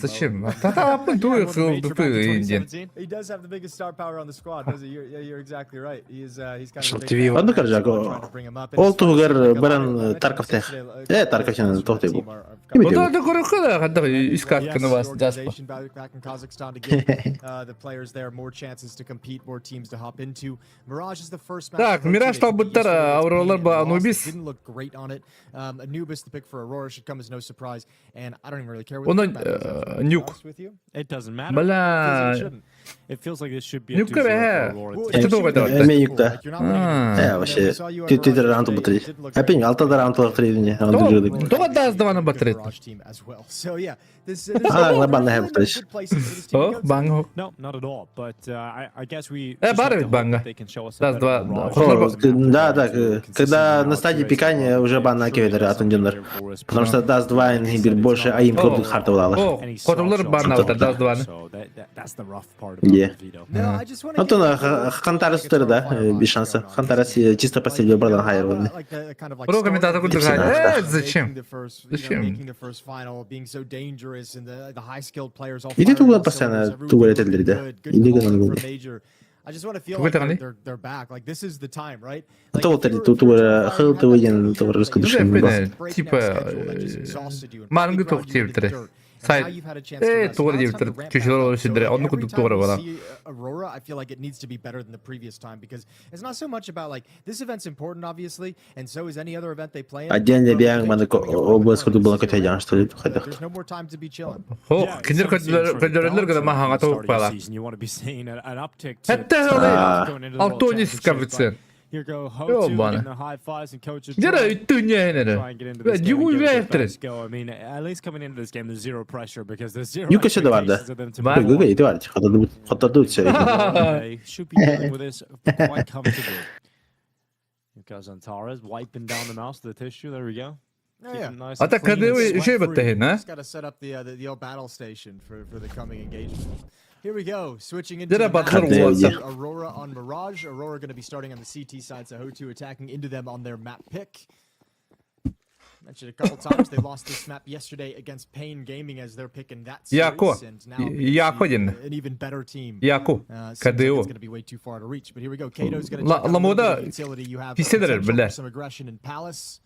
Зачем?
He does have the biggest star power on the squad, does he? You're exactly right. He's kind of
TV var. Onu kıracak o. Oltuğer beren Tarkov'ta. Tarkov'ın tohtu bu.
O da korkuyor kadar iskakını bas jaspa.
Back in Kazakhstan to give the players there more chances to compete, more teams to hop into. Mirage is the first match.
Так, Mirage табыттар Auroralar ба Anubis.
Didn't look great on it. Anubis, the pick for Aurora, should come as no surprise. And I don't even really care what
Nuke.
It doesn't matter.
Бля.
It feels like this should be a 2-0
Nuke be.
for Aurora.
Это долго это.
Emeği yükle. Вообще. Twitter раунд batırıyor. Yapayım 6'da round batırıyor yine.
Долго да сдавана батарея.
А, банна хеп batırıyor.
О, банга.
No, not at all. But I guess we.
Барвит банга. Раз, два.
Да, когда на стадии пикания уже бан накидывали от Ундинер. Потому что Dust 2 ингибит больше аим код харта вылала.
О, котовлар банна вот Dust 2.
Вот он Хантарас утыр, да, без шанса. Хантарас чисто последний брал хайр.
Про комментатор куда зачем? Зачем?
Иди туда постоянно туда это для да. Иди гонку.
I just want to feel like they're back. Like this is the time, right?
Это вот это тут хэл ты воен это раскрутишь.
Типа манга тохтевтер. Сайт. Тугар девтер. Чучелор сидре. Он куда тугар вала.
Aurora, I feel like it needs to be better than the previous time because it's not so much about like this event's important obviously, and so is any other event they play in.
Отдельно биан мана область ходу было какая дян что ли хотя.
There's no more time to be chilling.
О, киндер кодерлер когда маханга то пала. Это Алтонис кавицен.
Here go HOTU getting the high fives and coaches try and get into this game. I mean, at least coming into this game, there's zero pressure because there's zero expectations of them to They should be dealing with this quite comfortably. Because Antares wiping down the mouse to the tissue. There we go.
Yeah.
А так когда еще баттахи, на?
Just got to set up the old battle station for the coming engagement. Here we go, switching into the map. Aurora on Mirage. Aurora going to be starting on the CT side, so HOTU attacking into them on their map pick. Mentioned a couple times they lost this map yesterday against Pain Gaming as they're picking that series, and now an even better team. It's going to be way too far to reach, but here we go. Kato's going to check out the utility. You have some aggression in Palace.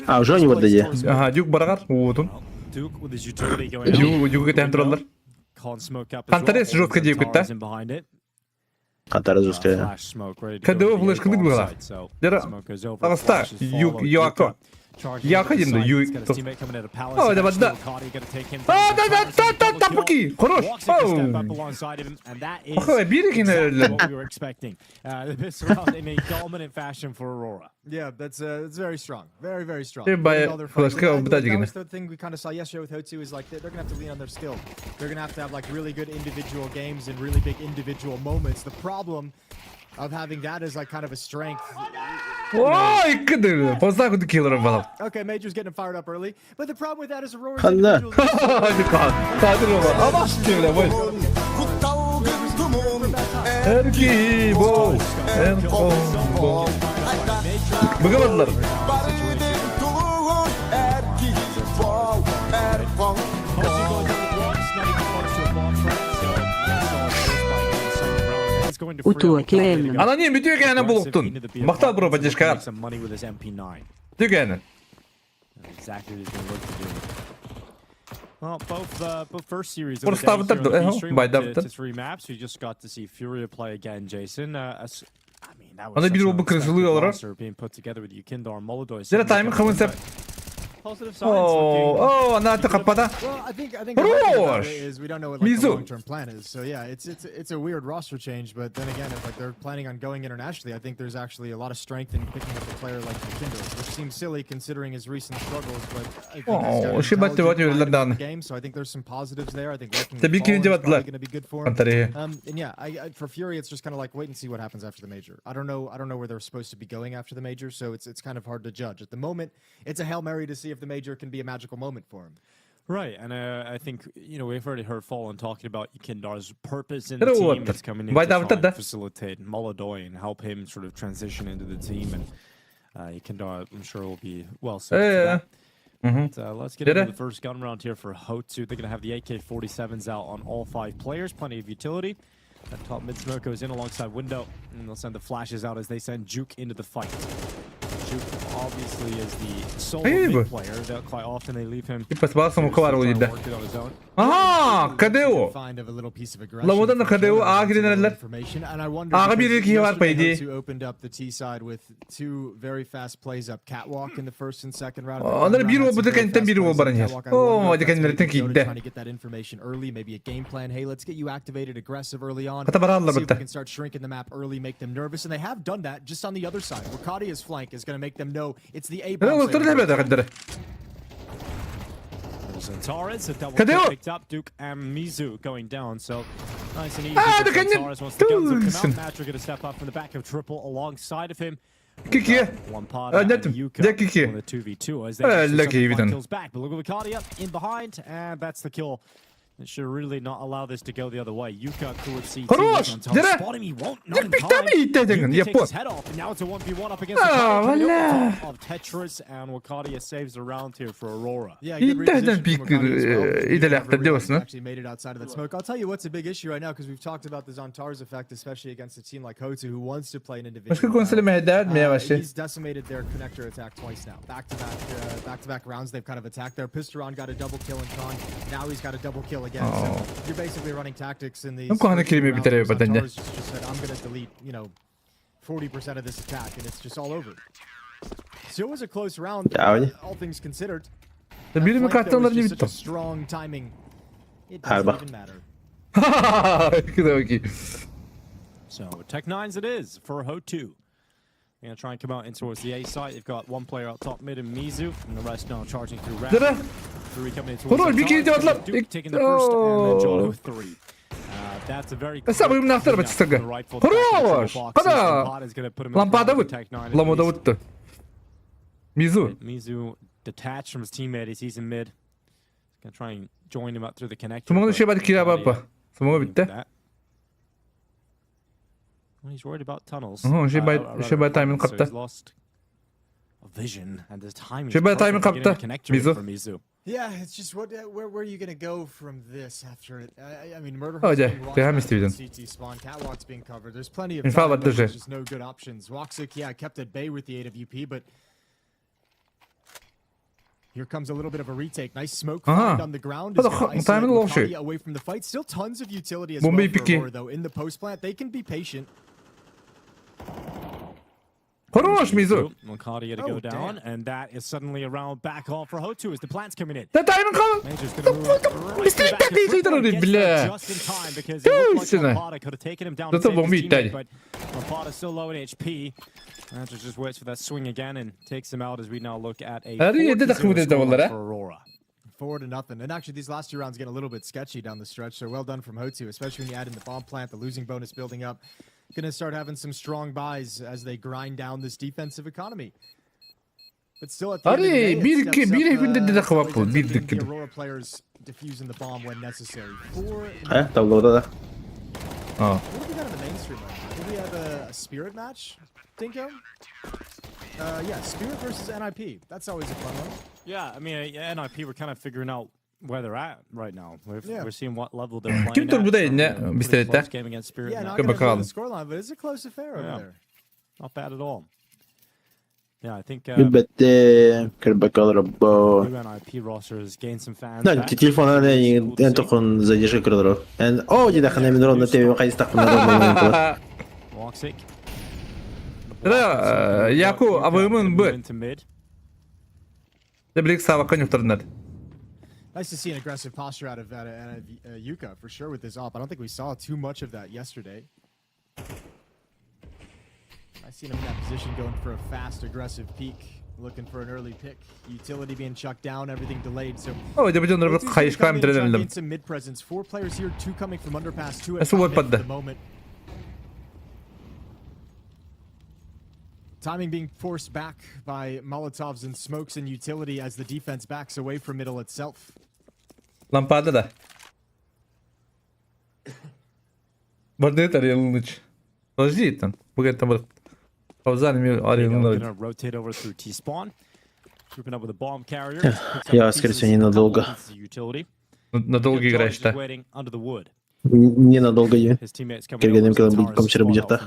А уже не вот дадим.
Ага, Дюк барагар. Вот он.
Duke with his utility going on.
Дюк это контроллер.
Can't smoke up.
Хантарес жестко девка-то.
Хантарес жестко.
КДО флешка дыгла. Дера. Алста. Юако. Я ходим до Юй. О, да вода. А, да, тапуки. Хорош. Ой, береги, наверное.
Yeah, that's very strong. Very, very strong.
Another
thing we kind of saw yesterday with HOTU is like they're going to have to lean on their skill. They're going to have like really good individual games and really big individual moments. The problem of having that is like kind of a strength.
Ой, кыды. Поздно куда киллером балал.
Okay, Major's getting fired up early, but the problem with that is Aurora.
Быгамадылар.
Going going to free up Wakari to go
Ana niye müthiş yani
aggressive
buluktun?
into the B
Maktal bro
apartments and look to
bacışkar.
make some money with his MP9.
Tüy yani.
Exactly what he's going to look to do. Well, both first series of
Burası
the day
da
here on the
bitirdi.
B stream
Bayda
went to
bitirdi.
3 maps. We just got to see Furia play again, Jason. I mean, that was
Ana
such
bir
an
bu
unexpected
kırılıyor olarak.
roster being put together with Yukindar and Molodoy.
Zira timing kavun
Positive signs
Oh,
looking.
ana atı kapada.
Well, I think the hard thing about
Rosh.
it is we don't know what like, the
Mizu.
long-term plan is. So yeah, it's a weird roster change. But then again, if like they're planning on going internationally, I think there's actually a lot of strength in picking up a player like Kindle, which seems silly considering his recent struggles. But I think he's got an
şey battı
intelligent
var
mind
diyorlar
about the game. So I think there's some positives there. I think working
Tabii
with
ki
Fallen is
battılar.
probably going to be good for him.
Tarihi.
And yeah, for Fury, it's just kind of like wait and see what happens after the major. I don't know where they're supposed to be going after the major, so it's kind of hard to judge at the moment. It's a Hail Mary to see if the major can be a magical moment for him.
Right, and I think, you know, we've already heard Fallen talking about Yukindar's purpose in
Hello,
the team.
what?
It's coming in
Why
to try
that-
and
that-
facilitate Molodoy and help him sort of transition into the team. And Yukindar, I'm sure, will be well suited for that. But, let's get into the first gun round here for HOTU. They're going to have the AK-47s out on all 5 players. Plenty of utility. That top mid smoke goes in alongside window, and they'll send the flashes out as they send Juke into the fight. Juke obviously is the solo mid player. Quite often they leave him
Типа спасом у кого
working
cidden.
on his own.
Aha, KDO.
Find of a little piece of aggression.
Lamadan na KDO ağa girenler.
Information, and I wonder
Ağa bir
because
iki var
yesterday
paydi.
HOTU opened up the T side with 2 very fast plays up catwalk in the first and second round.
Onları bir o bu da kentten biri o barın yer. Oh, hadi kendileri tek gitti.
Trying to get that information early, maybe a game plan. Hey, let's get you activated, aggressive early on.
Kata baralla
See if we
bitti.
can start shrinking the map early, make them nervous, and they have done that just on the other side. Wakadia's flank is going to make them know it's the A
Ne
bomb.
oldu ne bedel kadere.
Antares, a double
KDO.
kill picked up. Duke and Mizu going down, so nice and easy.
Ah,
for
the Kenyan
Antares once the guns have come
Dawson.
out. Match are going to step up from the back of triple alongside of him.
Kikiye.
Lampada and
Nettim.
Yuka
De Kikiye.
on the 2v2 as they actually
Lucky
send
eviden.
kills back. But look at Vicaria in behind, and that's the kill. It should really not allow this to go the other way. Yuka could see
Хорош, Dere.
spotting he won't, not in
Bitti
time.
mi ittedin?
Yuka
Yapı.
takes his head off, and now it's a 1v1 up against
Ah,
Wakadia. Coming
valla.
over top of Tetris, and Wakadia saves the round here for Aurora.
Yeah, good
İtteden
reposition
bir
from Wakadi as well.
idelekte diyorsun ha.
Actually made it outside of that smoke. I'll tell you what's a big issue right now because we've talked about the Zontar's effect, especially against a team like HOTU who wants to play an individual.
Başka konsolime eder mi yavaş?
He's decimated their connector attack twice now. Back-to-back rounds they've kind of attacked there. Pisteron got a double kill in Khan. Now he's got a double kill again. So you're basically running tactics in these.
Nunca kelime
rounds
bitirebilir
where
bence.
Zontar's just said, I'm going to delete, 40% of this attack, and it's just all over. So it was a close round, all things considered.
Biri mi
That flank there was
kartlarını
just such a
bitti.
strong timing. It
Harbi.
doesn't even matter.
Okey.
So Tech 9s it is for HOTU. They're going to try and come out in towards the A site. They've got one player out top mid and Mizu, and the rest now charging through ramp.
Dere.
Three coming in towards
Хорош,
the
bir kere
top.
atlar.
Duke taking the first, and then John
Oh.
with 3. That's a very
Hesabı
quick
bunun aktarı
cleanup
batıstı.
from the rightful track of the
Хорош.
triple boxes.
Kada.
Lampada's gonna put him in
Lampada
the
vut.
Tech 9 at
Lamoda
least.
vuttu. Mizu.
Mizu detached from his teammate. He's in mid. He's gonna try and join him up through the connector.
Sumonun
but
şey bari kira
Wakadia
bappa. Sumonun
waiting
bitti.
for that. Well, he's worried about tunnels.
Şey bay timing
So
kaptı.
he's lost a vision and his timing.
Şey bay timing kaptı. Mizu.
Mizu.
Yeah, it's just where are you gonna go from this after it? I mean, murder.
Hadi,
being walked
devam
out
istedim.
from CT spawn, catwalk's being covered. There's plenty of
İnfal
time,
battı
but
şey.
there's just no good options. Woxic, yeah, kept at bay with the AWP, but here comes a little bit of a retake. Nice smoke find on the ground.
Hadi,
Is gonna isolate
timing oldu şey.
Wakadi away from the fight. Still tons of utility as
Bombayı
well for
piki.
Aurora, though. In the post plant, they can be patient.
Хорош, Mizu.
Wakadia to go down, and that is suddenly a round back off for HOTU as the plant's coming in.
Da timing kal.
Major's gonna move right to the back of
Mistakes
Triple and
idrarı
gets
bile.
there just in time because it looked like
Üstüne.
Lampada could have taken him down
Zaten
and saved
bombayı
his teammate,
iptal.
but Lampada's still low in HP. Major just waits for that swing again and takes him out as we now look at a
Hadi, 7 dakika
4-0
dedi onlara.
scoreline for Aurora.
4-0. And actually, these last 2 rounds get a little bit sketchy down the stretch. So well done from HOTU, especially when you add in the bomb plant, the losing bonus building up. Gonna start having some strong buys as they grind down this defensive economy. But still at the end of the day,
Hadi,
it
bir
steps
iki, bir
up,
evinde de
always
kapı.
ends up
Bir
being
dakika.
the Aurora players defusing the bomb when necessary.
Ha, tabloda da.
Aa.
What do we got in the mainstream right now? Do we have a spirit match, Dinko? Yeah, spirit versus NIP. That's always a fun one.
Yeah, I mean, NIP were kind of figuring out where they're at right now. We're seeing what level they're playing.
Kim tur bu da yine bistette.
Game against Spirit.
Yeah,
now.
not gonna know the scoreline, but it's a close affair over there.
Not bad at all. Yeah, I think
البته كربكال ربو
UNIP roster has gained some fans.
لا التليفون هذا انت تكون زي شكل ضرب and oh جدا خلينا من رون نتبي وقاعد يستقبل رون
Woxic.
لا ياكو ابومن بو تبليك سوا كان يفترض
Nice to see an aggressive posture out of Yuka for sure with this op. I don't think we saw too much of that yesterday. I seen him in that position going for a fast, aggressive peek, looking for an early pick. Utility being chucked down, everything delayed. So
gain
some mid presence. 4 players here, 2 coming from underpass, 2
at the
moment. Timing being forced back by Molotovs and smokes and utility as the defense backs away from middle itself.
Lampada da. Bardet arayalınç. Cidden. Bugün tam
gonna rotate over through T-spawn. Grouping up with a bomb carrier.
Я, скорее всего, ненадолго.
Надолго играешь, да?
Ненадолго я. Киргенем комчера бьёта.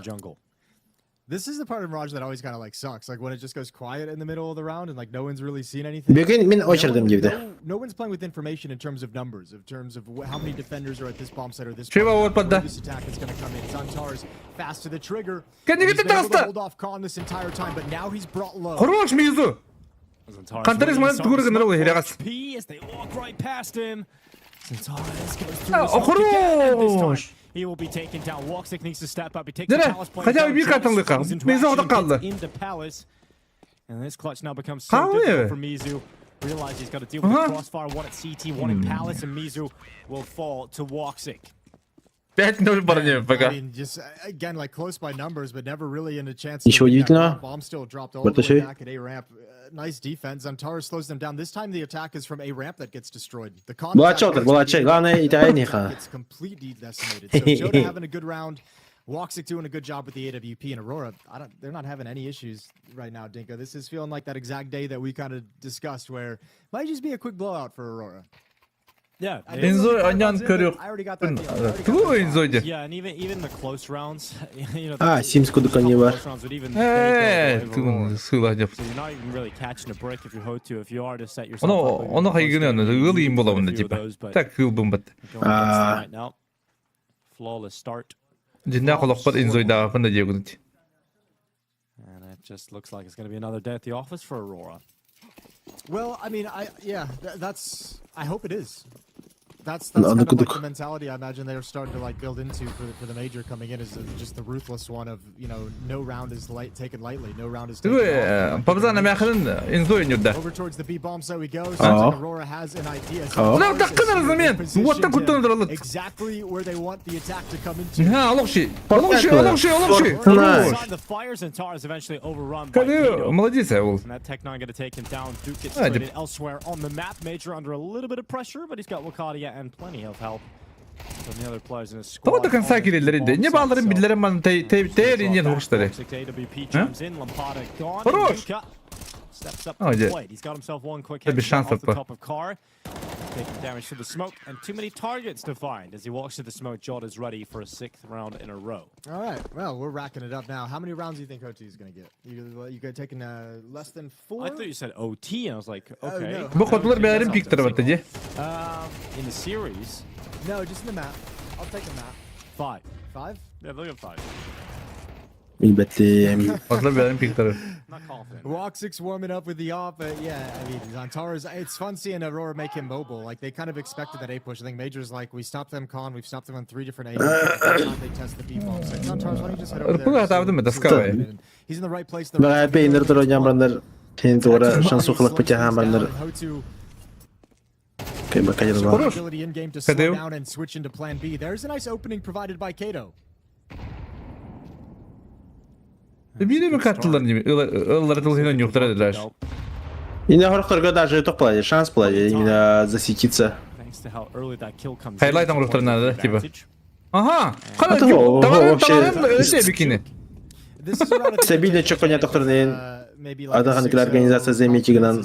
This is the part of Mirage that always kind of like sucks. Like when it just goes quiet in the middle of the round and like no one's really seen anything.
No
one's playing with information in terms of numbers, in terms of how many defenders are at this bomb site or this attack is going to come in. Zantar's fast to the trigger. He's been able to hold off Khan this entire time, but now he's brought low.
Хорош Мизу. Кантерис может гурген ровно херагас.
As they walk right past him. Zantar's goes through
Хорош.
He will be taken down. Woxic needs to step up. He takes the Palace point down. Into Palace. And this clutch now becomes so difficult for Mizu. Realize he's got to deal with the crossfire. One at CT, one in Palace, and Mizu will fall to Woxic.
I mean, just again, like close by numbers, but never really in a chance. Bomb still dropped all the way back at A ramp. Nice defense. Zantar slows them down. This time the attack is from A ramp that gets destroyed. The gets completely decimated. So Joda having a good round. Woxic doing a good job with the AWP, and Aurora, they're not having any issues right now, Dinko. This is feeling like that exact day that we kind of discussed where it might just be a quick blowout for Aurora.
Yeah,
Enjoy anyan körüyor. Tuğ enjoy'du.
Yeah, and even the close rounds, you know.
Sims kodukani var.
Tuğ sığla yap.
So you're not even really catching a break if you're HOTU. If you are to set yourself up.
Onu haygınıyor. Really iyi bulamında tipa. Tak kıldım bat.
Flawless start.
Cinna kulakpat enjoy da yapın da diyor.
And it just looks like it's going to be another day at the office for Aurora.
Well, I mean, I hope it is. That's kind of like the mentality I imagine they're starting to like build into for the major coming in is just the ruthless one of, you know, no round is taken lightly, no round is taken lightly. Over towards the B bomb site we go. Sounds like Aurora has an idea. Exactly where they want the attack to come into.
The fires and Tar is eventually overrun by Vito. And that Tech-9 going to take him down. Duke gets traded elsewhere on the map. Major under a little bit of pressure, but he's got Wakadia and plenty of help from the other players in his squad.
Tamam da kan sakinlerinde. Ne bağlarım billerim ben teğerin hoşları.
AWP jumps in. Lampada gone. Steps up to the plate. He's got himself one quick hit off the top of car. Taking damage to the smoke and too many targets to find. As he walks to the smoke, Jot is ready for a 6th round in a row.
All right, well, we're racking it up now. How many rounds do you think HOTU is going to get? You got taking less than 4?
I thought you said OT, and I was like, okay.
No.
In the series?
No, just in the map. I'll take the map.
5.
5?
Yeah, look at 5.
Not confident. Woxic's warming up with the op, but yeah, I mean, Zantar's, it's fun seeing Aurora make him mobile. Like, they kind of expected that A push. I think Major's like, we stopped them con, we've stopped them on 3 different A. They test the B bombs. Like, Zantar's, why don't you just head over there? He's in the right place. The right ability in game to slow down and switch into plan B. There's a nice opening provided by Kato.
Biri mi kattılar gibi? Ilları тылхинен юқтар эдилер.
Yine horuklarga даже тоқпалады, шанс болады именно засветиться.
Хайлайтан урухтар надо, типа. Ага! Товарым öyle bikini.
Стабильно чоконя тоқтарнен
maybe like
Adağındakiler organizasiya zemiyçiginden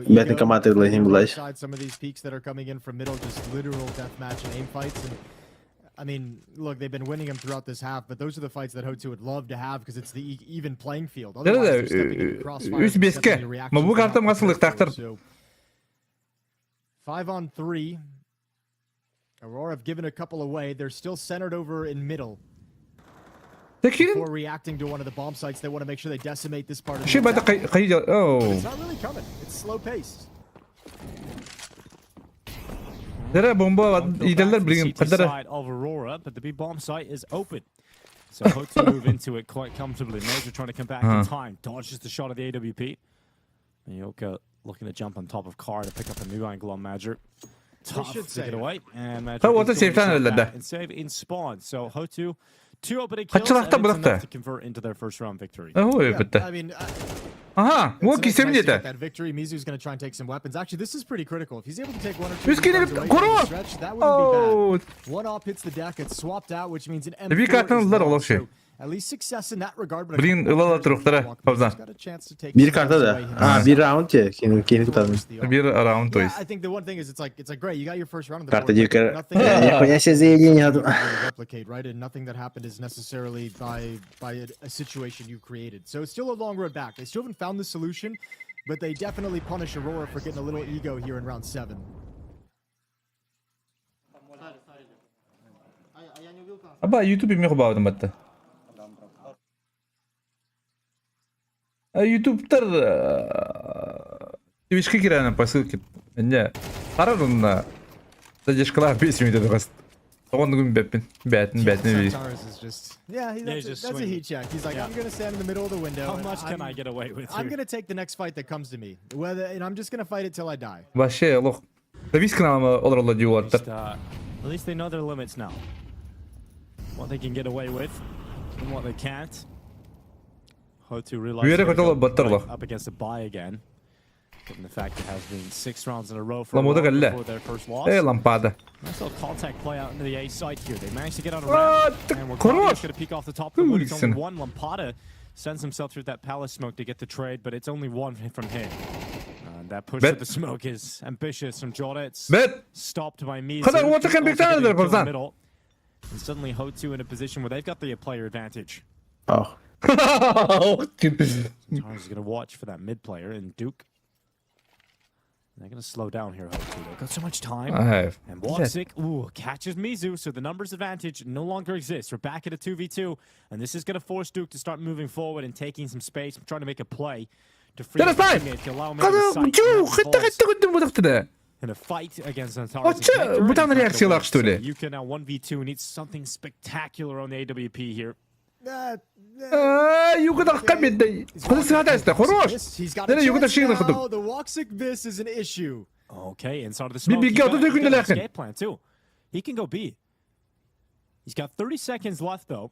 betin kamatırlayın bulaş.
some of these peaks that are coming in from middle, just literal deathmatch and aim fights. And I mean, look, they've been winning them throughout this half, but those are the fights that HOTU would love to have because it's the even playing field. Otherwise, they're stepping into crossfire. So 5-on-3. Aurora have given a couple away. They're still centered over in middle. Before reacting to one of the bomb sites, they want to make sure they decimate this part of the attack. It's not really coming. It's slow paced.
Side of Aurora, but the B bomb site is open. So HOTU move into it quite comfortably. Major trying to come back in time. Dodges the shot of the AWP. Yoka looking to jump on top of car to pick up a new angle on Major. Tough to get away. And Major and save in spawn. So HOTU 2 opening kills and it's enough to convert into their first round victory.
I mean, that victory, Mizu's going to try and take some weapons. Actually, this is pretty critical. If he's able to take 1 or 2 weapons away from the stretch, that wouldn't be bad. 1 op hits the deck, it's swapped out, which means an M4 is lost. So at least success in that regard. But
Bir karta da. Bir round ya. Kendi tutalım.
Bir round
yeah, I think the one thing is it's like great, you got your first round of the
Karta
board.
jikar.
Nothing replicate, right? And nothing that happened is necessarily by a situation you created. So it's still a long road back. They still haven't found the solution, but they definitely punish Aurora for getting a little ego here in round 7.
Aba YouTube mi хубавдым батта. YouTube-тар Twitch-ке кирәне по ссылке. Менә карарынна задержкалар 5 минут дигәс. Тогон күн бәппин. Бәтин
Yeah, that's a heat check. He's like, I'm going to stand in the middle of the window.
How much can I get away with here?
I'm going to take the next fight that comes to me. And I'm just going to fight it till I die.
Вообще, лох. Twitch каналыма олорлар диюлар.
At least they know their limits now. What they can get away with and what they can't. HOTU realizes they're going up against a buy again. Given the fact it has been 6 rounds in a row for their first loss. Nice little contact play out into the A side here. They managed to get out around. And we're going to peek off the top. It's only 1. Lampada sends himself through that palace smoke to get the trade, but it's only 1 from him. That push to the smoke is ambitious from Jota. It's stopped by Mizu. And suddenly HOTU in a position where they've got the player advantage.
Oh.
Tars is going to watch for that mid player and Duke. They're going to slow down here, HOTU. They've got so much time. And Woxic, catches Mizu, so the numbers advantage no longer exists. We're back at a 2v2, and this is going to force Duke to start moving forward and taking some space, trying to make a play to free his teammate to allow him in a fight against Tars. Yuka now 1v2 needs something spectacular on the AWP here.
Yuka da kaybetdi. Kızı hadiste. Хорош. Nereye Yuka da şeyini kırdım.
The Woxic miss is an issue.
Okay, inside of the smoke. He got an escape plan too. He can go B. He's got 30 seconds left though.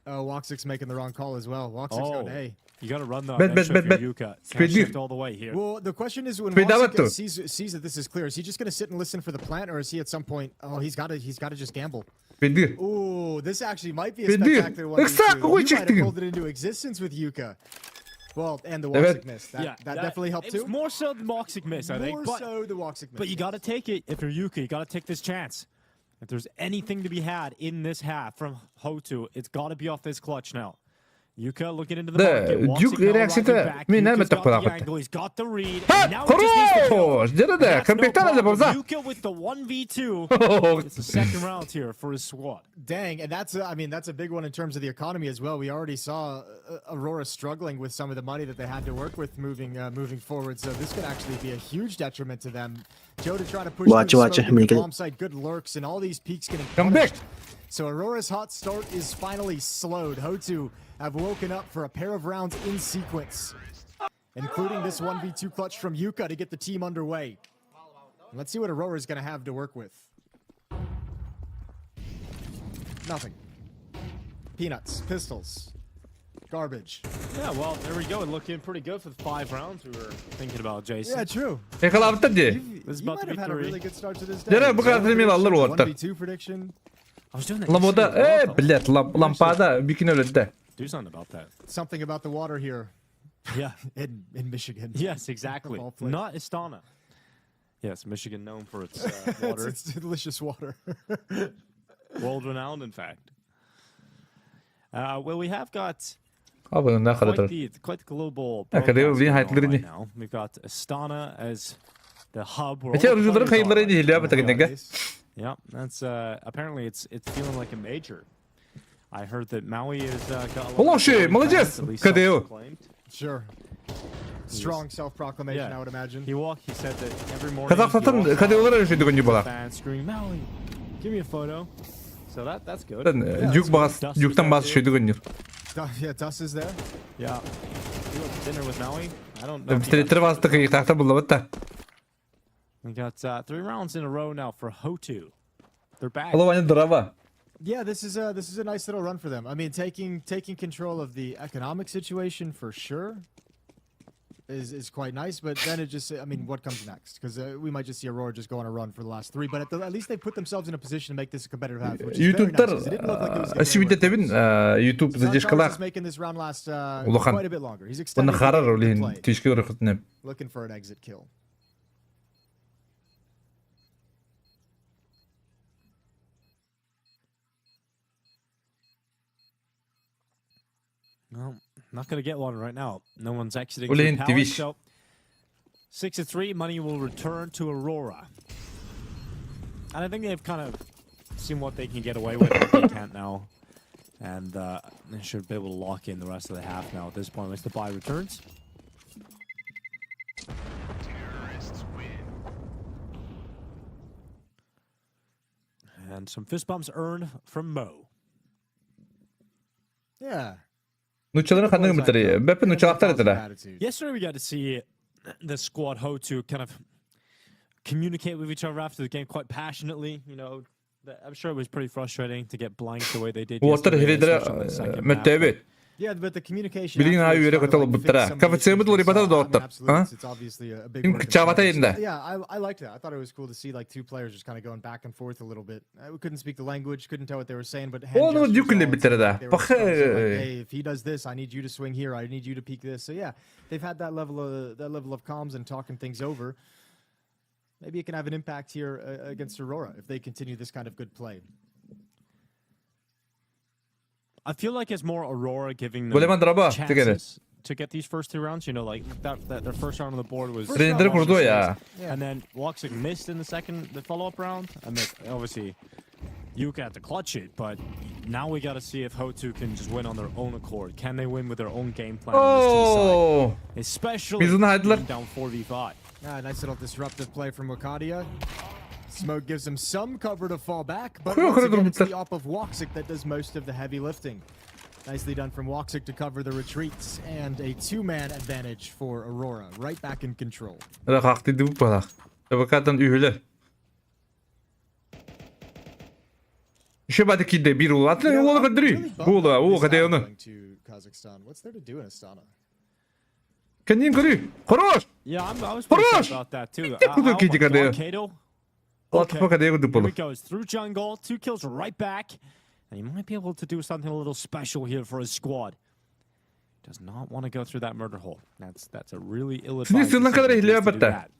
Oh, Woxic's making the wrong call as well. Woxic's going A.
You got to run though. Yuka. Shift all the way here.
Well, the question is when Woxic sees that this is clear, is he just going to sit and listen for the plant, or is he at some point? Oh, he's got to just gamble. Ooh, this actually might be a spectacular one. You might have pulled it into existence with Yuka. Well, and the Woxic miss. That definitely helped too.
It's more so the Woxic miss, I think.
More so the Woxic miss.
But you got to take it. If you're Yuka, you got to take this chance. If there's anything to be had in this half from HOTU, it's got to be off this clutch now. Yuka looking into the market.
Duke reaksiyete min nämet
angle. He's got the read. Now he just needs to kill. Yuka with the 1v2. It's the second round here for his squad.
Dang, and that's a big one in terms of the economy as well. We already saw Aurora struggling with some of the money that they had to work with moving forward. So this could actually be a huge detriment to them. Joe to try to push the bomb site, good lurks, and all these peaks getting punished. So Aurora's hot start is finally slowed. HOTU have woken up for a pair of rounds in sequence, including this 1v2 clutch from Yuka to get the team underway. And let's see what Aurora is going to have to work with. Nothing. Peanuts, pistols, garbage.
Yeah, well, there we go. Looking pretty good for the 5 rounds we were thinking about, Jason.
Yeah, true.
This is about to be
had a really good start to this day.
1v2
prediction.
I was doing that.
Блядь, лампада бикине өлді.
Do something about that.
Something about the water here.
Yeah.
in Michigan.
Yes, exactly. Not Astana. Yes, Michigan known for its water.
It's delicious water.
World-renowned, in fact. Well, we have got quite the global broadcast right now. We've got Astana as the hub. Yeah, that's apparently it's feeling like a major. I heard that Maui is got a lot of self-proclaimed.
Sure. Strong self-proclamation, I would imagine.
He said that every morning fans scream, Maui, give me a photo. So that's good.
Yeah, Dust is there.
Yeah. You went to dinner with Maui? I don't know. We got 3 rounds in a row now for HOTU. They're back.
Yeah, this is a nice little run for them. I mean, taking control of the economic situation for sure is quite nice, but then it just, I mean, what comes next? Because we might just see Aurora just go on a run for the last 3, but at least they put themselves in a position to make this a competitive half, which is very nice. It didn't look like it was Santaros is making this round last quite a bit longer. He's extending the play. Looking for an exit kill.
Well, not going to get one right now. No one's exiting through power, so 6-3, money will return to Aurora. And I think they've kind of seen what they can get away with, what they can't now. And they should be able to lock in the rest of the half now at this point once the buy returns. And some fist bumps earned from Mo.
Yeah.
Yesterday we got to see the squad HOTU kind of communicate with each other after the game quite passionately. You know, I'm sure it was pretty frustrating to get blanked the way they did yesterday.
Yeah, but the communication. It's obviously a big work. Yeah, I liked that. I thought it was cool to see like 2 players just kind of going back and forth a little bit. We couldn't speak the language, couldn't tell what they were saying, but hey, if he does this, I need you to swing here. I need you to peek this. So yeah, they've had that level of comms and talking things over. Maybe it can have an impact here against Aurora if they continue this kind of good play.
I feel like it's more Aurora giving them chances to get these first 2 rounds. You know, like that their first round on the board was. And then Woxic missed in the follow-up round. I mean, obviously, Yuka had to clutch it, but now we got to see if HOTU can just win on their own accord. Can they win with their own game plan on this team side? Especially down 4v5.
Yeah, nice little disruptive play from Wakadia. Smoke gives him some cover to fall back, but once again, it's the op of Woxic that does most of the heavy lifting. Nicely done from Woxic to cover the retreats, and a 2-man advantage for Aurora, right back in control. Kazakhstan. What's there to do in Astana?
Yeah, I was pretty about that too. Here he goes through jungle, 2 kills right back, and he might be able to do something a little special here for his squad. Does not want to go through that murder hole. That's a really ill-advised decision to do that.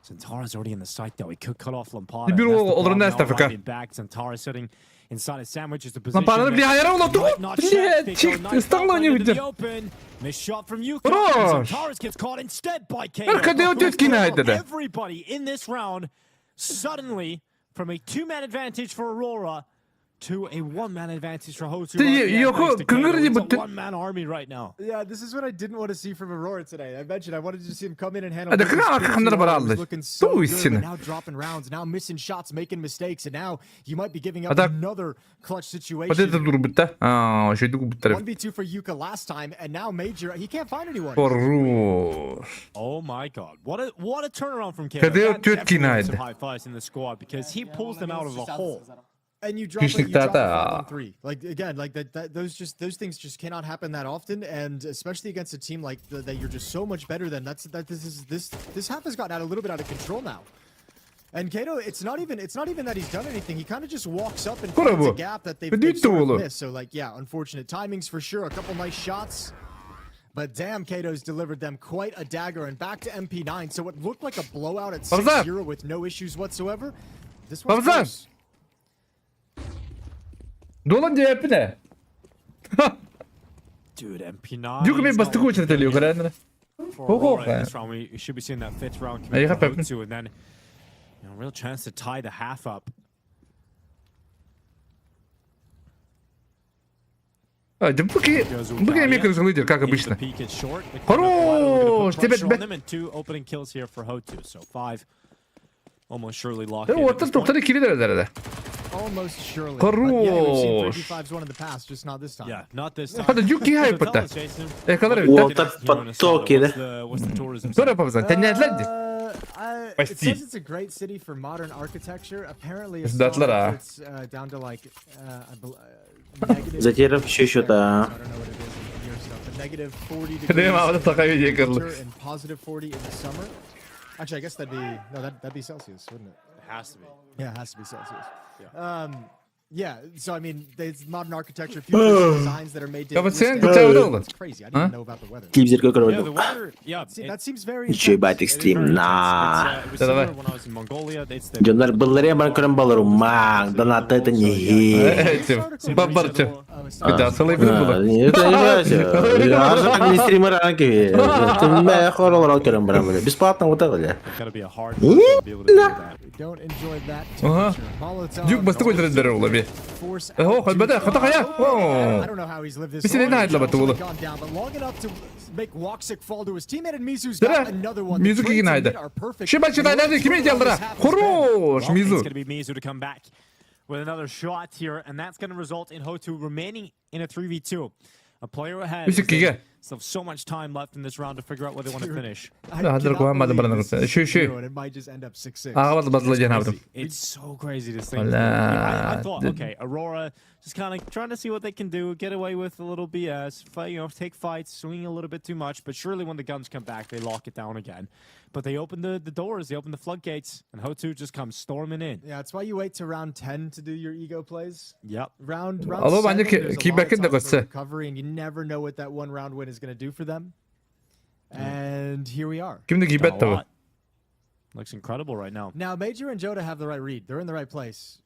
Zantara's already in the site though. He could cut off Lampada. Back. Zantara sitting inside a sandwich is the position. The open. Missed shot from Yuka. Zantara gets caught instead by KO. Everybody in this round suddenly from a 2-man advantage for Aurora to a 1-man advantage for HOTU. It's a 1-man army right now.
Yeah, this is what I didn't want to see from Aurora today. I mentioned I wanted to see him come in and handle it. Looking so good, now dropping rounds, now missing shots, making mistakes, and now you might be giving up another clutch situation. 1v2 for Yuka last time, and now Major, he can't find anyone.
Oh my god. What a turnaround from KO. Definitely some high fives in the squad because he pulls them out of a hole.
And you drop it 5-on-3. Like again, like those things just cannot happen that often, and especially against a team like that you're just so much better than. This half has gotten a little bit out of control now. And Kato, it's not even that he's done anything. He kind of just walks up and finds a gap that they've sort of missed. So like, yeah, unfortunate timings for sure. A couple nice shots. But damn, Kato's delivered them quite a dagger and back to MP9. So it looked like a blowout at 6-0 with no issues whatsoever. This one's close.
Dolan cevap ne?
Dude, MP9.
Digo que bastante coisa até ali, o cara, né?
This round, we should be seeing that 5th round commit to HOTU, and then real chance to tie the half up.
Букин имеет лидер, как обычно. Хорош!
And 2 opening kills here for HOTU, so 5 almost surely locked in.
Вот это тоқтады килли дәрді.
Almost surely.
Хорош!
Yeah, not this time.
Hadi Duke hayır pata. Kadar
Уолтар потоки, да?
Sonra yapamazsan. Sen ne edildi?
It says it's a great city for modern architecture. Apparently it's down to like
Затеряв еще что-то.
Negative 40 degrees and positive 40 in the summer. Actually, I guess that'd be Celsius, wouldn't it?
It has to be.
Yeah, it has to be Celsius. Yeah. Yeah, so I mean, it's modern architecture, future designs that are made to It's crazy. I didn't even know about the weather.
Yeah, the weather,
See, that seems very
Еще ебать экстрим. На.
It was similar when I was in Mongolia.
Джонар балларе маркером баллару маг. Донат это не ги.
Бабарча. Да, целый блин было.
Это не важно. Я же как не стример ранки. Ты меня хорол рокером брали. Бесплатно вот это ли?
Ага. Дюк бastante coisa de lobby. Oh, خد بدأ خطأ يا. Oh. بس اللي نهاية لعبة والله. ترى ميزو كي نهاية. شباب شباب هذا كمية جلرة. خروج ميزو.
With another shot here, and that's going to result in HOTU remaining in a 3v2. A player ahead. Still have so much time left in this round to figure out where they want to finish.
It might just end up 6-6.
It's so crazy to think. I thought, okay, Aurora just kind of trying to see what they can do, get away with a little BS, fight, take fights, swing a little bit too much, but surely when the guns come back, they lock it down again. But they open the doors, they open the floodgates, and HOTU just comes storming in.
Yeah, that's why you wait to round 10 to do your ego plays.
Yep.
Round 7, there's a lot of time for recovery, and you never know what that one round win is going to do for them. And here we are.
Looks incredible right now.
Now, Major and Joda have the right read. They're in the right place.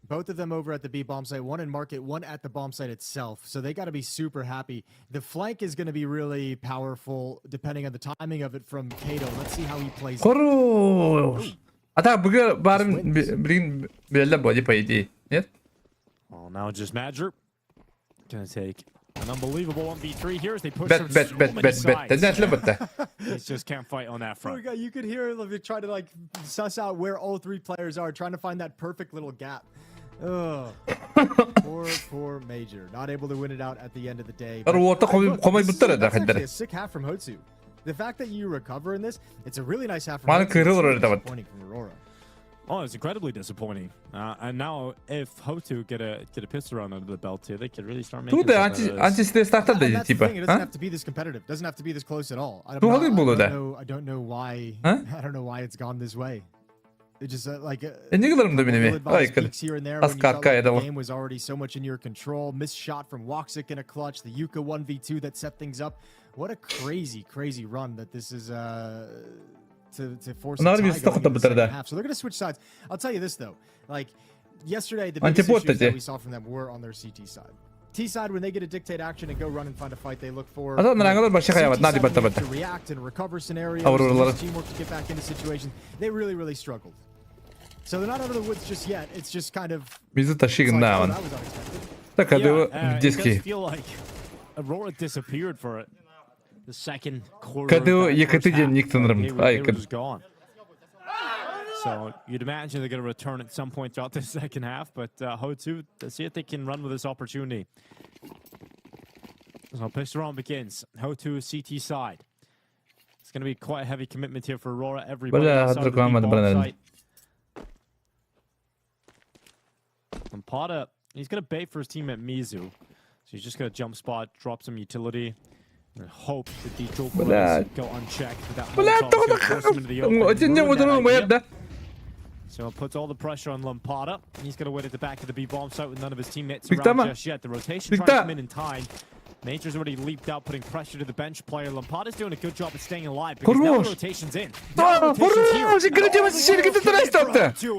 Both of them over at the B bomb site, one in market, one at the bomb site itself. So they got to be super happy. The flank is going to be really powerful depending on the timing of it from Kato. Let's see how he plays.
Oh, now just Madger. Gonna take an unbelievable 1v3 here as they push from so many sides. He just can't fight on that front.
You could hear him try to suss out where all three players are, trying to find that perfect little gap. Oh, poor Major, not able to win it out at the end of the day. That's actually a sick half from HOTU. The fact that you recover in this, it's a really nice half from HOTU. It's disappointing from Aurora.
Oh, it's incredibly disappointing. And now, if HOTU get a pistol round under the belt here, they could really start making.
That's the thing. It doesn't have to be this competitive. It doesn't have to be this close at all. I don't know why. I don't know why it's gone this way. It just
Ne kadar mı da benim?
Az kalkaya da. The game was already so much in your control. Missed shot from Woxic in a clutch. The Yuka 1v2 that set things up. What a crazy run that this is. To force a tie going into the second half. So they're going to switch sides. I'll tell you this though, yesterday the biggest issues that we saw from them were on their CT side. T side, when they get a dictate action and go run and find a fight, they look for CT side to react and recover scenarios, teamwork to get back into situations. They really struggled. So they're not out of the woods just yet. It's just kind of.
That was
unexpected. It does feel like Aurora disappeared for it. The second quarter. They were just gone. So you'd imagine they're going to return at some point throughout the second half, but HOTU, let's see if they can run with this opportunity. So pistol round begins. HOTU CT side. It's going to be quite a heavy commitment here for Aurora. Everybody outside of the bomb site. And Pada, he's going to bait for his teammate Mizu. So he's just going to jump spot, drop some utility. And hope that the DeepCool doesn't go unchecked with that Molotov force him into the open. So it puts all the pressure on Lampada. He's going to wait at the back of the B bomb site with none of his teammates around just yet. The rotation trying to come in time. Major's already leaped out, putting pressure to the bench player. Lampada's doing a good job of staying alive because now the rotation's in. Now the rotation's here.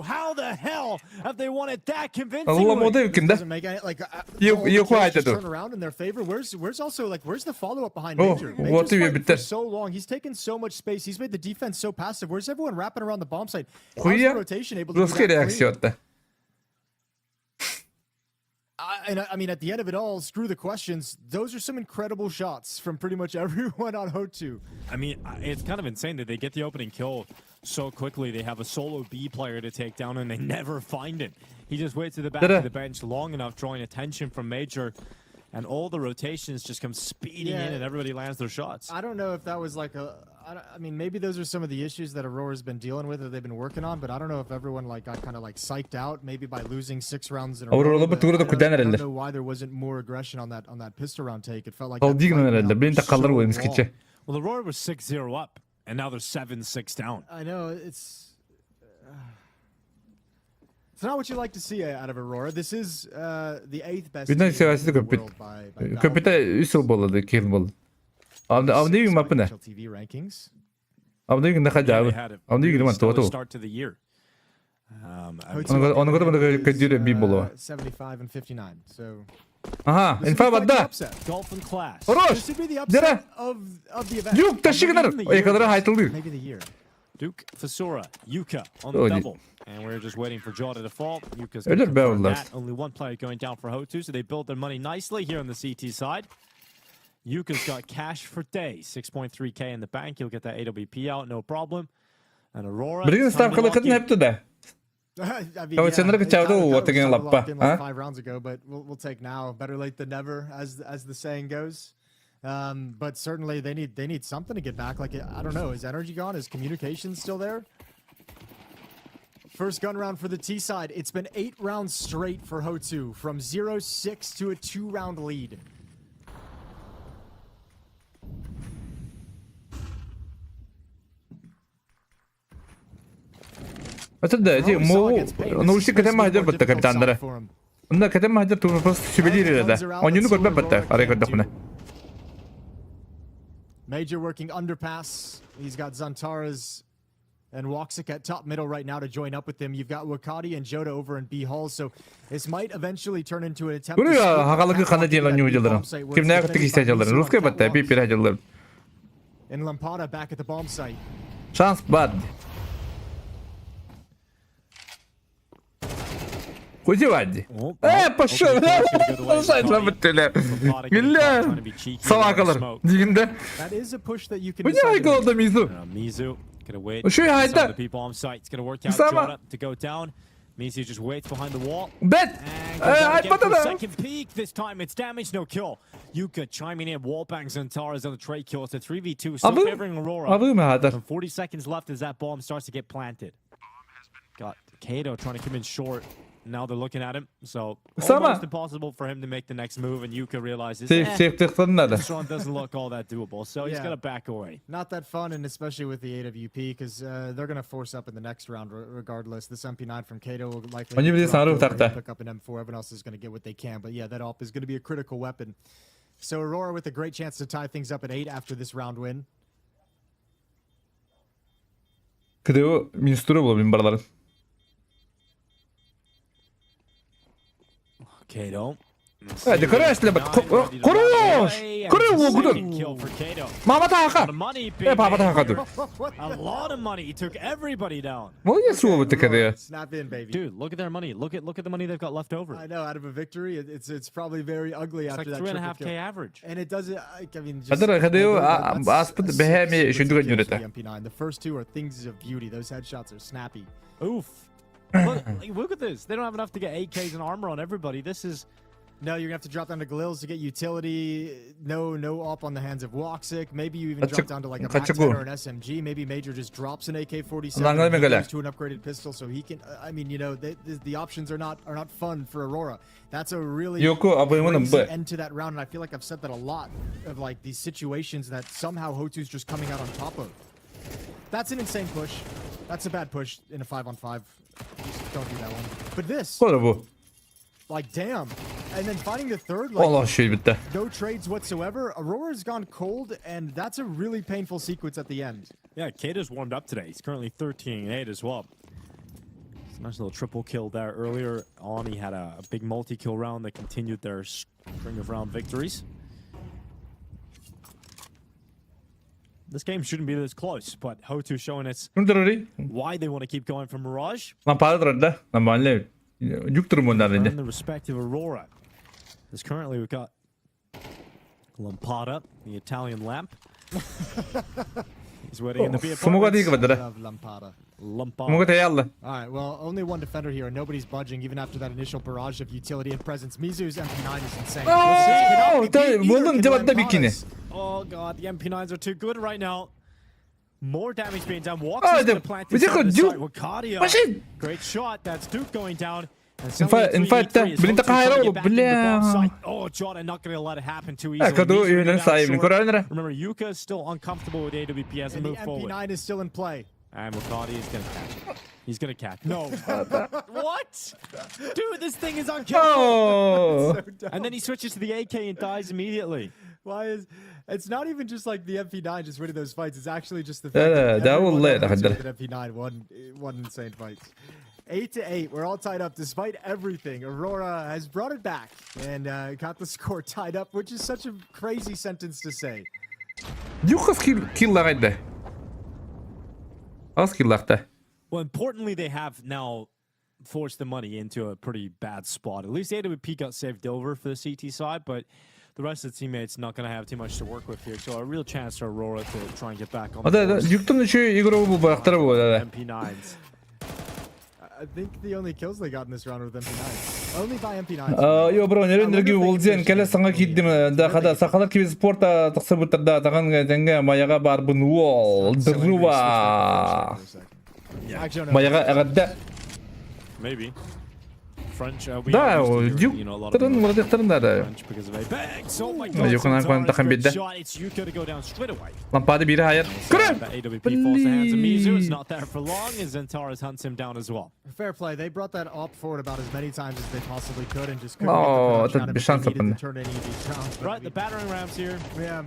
How the hell have they won it that convincingly?
Doesn't make any, like, turn around in their favor. Where's also, like, where's the follow-up behind Major? Major's fighting for so long. He's taken so much space. He's made the defense so passive. Where's everyone wrapping around the bomb site? How's the rotation able to do that? I mean, at the end of it all, screw the questions. Those are some incredible shots from pretty much everyone on HOTU.
I mean, it's kind of insane that they get the opening kill so quickly. They have a solo B player to take down, and they never find it. He just waits at the back of the bench long enough, drawing attention from Major, and all the rotations just come speeding in, and everybody lands their shots.
I don't know if that was like I mean, maybe those are some of the issues that Aurora's been dealing with or they've been working on, but I don't know if everyone like got kind of like psyched out maybe by losing 6 rounds in a row. I don't know why there wasn't more aggression on that pistol round take. It felt like
Well, Aurora was 6-0 up, and now they're 7-6 down.
I know it's not what you like to see out of Aurora. This is the 8th best team in the world by TV rankings.
Start to the year.
75 and 59. So
in fact, what that?
Golf and class.
This would be the upset of the event. Maybe the year.
Duke, Fasura, Yuka on the double. And we're just waiting for Jaw to default. Yuka's going to confirm that. Only one player going down for HOTU, so they built their money nicely here on the CT side. Yuka's got cash for days, 6.3k in the bank. He'll get that AWP out, no problem. And Aurora.
I mean, 5
rounds ago, but we'll take now. Better late than never, as the saying goes. But certainly they need something to get back. Like, I don't know, is energy gone? Is communication still there? First gun round for the T side. It's been 8 rounds straight for HOTU, from 0-6 to a 2-round lead. Major working underpass. He's got Zantaras and Woxic at top middle right now to join up with him. You've got Wakati and Joda over in B Hall, so this might eventually turn into an attempt to and Lampada back at the bomb site.
Chance bad. Пошел!
That is a push that you can decide.
Mizu gonna wait. The people on site. It's gonna work out. Jota to go down. Mizu just waits behind the wall. Second peek. This time it's damage, no kill. Yuka chiming in, wallbangs and Tara's on the trade kill. It's a 3v2, still favoring Aurora. And 40 seconds left as that bomb starts to get planted. Got Kato trying to come in short. Now they're looking at him, so almost impossible for him to make the next move, and Yuka realizes this one doesn't look all that doable, so he's going to back away.
Not that fun, and especially with the AWP, because they're going to force up in the next round regardless. This MP9 from Kato will likely pick up an M4. Everyone else is going to get what they can, but yeah, that AWP is going to be a critical weapon. So Aurora with a great chance to tie things up at 8 after this round win.
Kato.
Hadi kırıyorsun bak. Koruş. Koruş gudun. Mama da haka. Papa da haka dur.
A lot of money. He took everybody down.
What is wrong with the career?
Snap in, baby.
Dude, look at their money. Look at the money they've got left over.
I know. Out of a victory, it's probably very ugly
it's
after
like
that.
3.5k average.
And it doesn't. I mean, just. The first 2 are things of beauty. Those headshots are snappy.
Oof. Look at this. They don't have enough to get AKs and armor on everybody. This is...
No, you're going to have to drop down to Galils to get utility. No op on the hands of Woxic. Maybe you even drop down to like a Mac-10 or an SMG. Maybe Major just drops an AK-47 to an upgraded pistol so he can... I mean, you know, the options are not fun for Aurora. That's a really crazy end to that round, and I feel like I've said that a lot of like these situations that somehow HOTU's just coming out on top of. That's an insane push. That's a bad push in a 5-on-5. Just don't do that one. But this, like, damn. and then finding the third, like, no trades whatsoever. Aurora's gone cold, and that's a really painful sequence at the end.
Yeah, Kata's warmed up today. He's currently 13-8 as well. Nice little triple kill there earlier on. He had a big multi-kill round that continued their string of round victories. This game shouldn't be this close, but HOTU showing us why they want to keep going for Mirage. And the respective Aurora. Because currently we've got Lampada, the Italian lamp. He's waiting in the B apartments.
Lampada. Alright, well, only one defender here, and nobody's budging even after that initial barrage of utility and presence. Mizu's MP9 is insane.
Oh god, the MP9s are too good right now. More damage being done. Walks is going to plant this on the side. Wakadia. Great shot. That's Duke going down. And in fact, oh, Jordan not going to let it happen too easily. Remember, Yuka is still uncomfortable with AWP as a move forward.
The MP9 is still in play.
And Wakadia is going to catch it. He's going to catch it. No. What? Dude, this thing is unkillable. Oh. So and then he switches to the AK and dies immediately.
Why is... It's not even just like the MP9 just winning those fights. It's actually just the fact that MP9 won insane fights. 8-8. We're all tied up despite everything. Aurora has brought it back and got the score tied up, which is such a crazy sentence to say.
Well, importantly, they have now forced the money into a pretty bad spot. At least AWP got saved over for the CT side, but the rest of the teammates not going to have too much to work with here. So a real chance for Aurora to try and get back on the MP9s.
I think the only kills they got in this round were with MP9s. Only by MP9s.
Yo bro, нерендерге олзен келе саңа киддим. Да хада сакалар киби спорта тыксы бутырда таган тенге маяга барбын УОЛАТТАРБЫТЫГАР. Маяга агадда.
Maybe. French,
да, Дюк тырын молодецтеринде да. Юкунан кон такан бидде. Лампады бири хайыр.
Fair play. They brought that op forward about as many times as they possibly could and just couldn't turn any of these rounds.
Right, the battering rams here.
Yeah.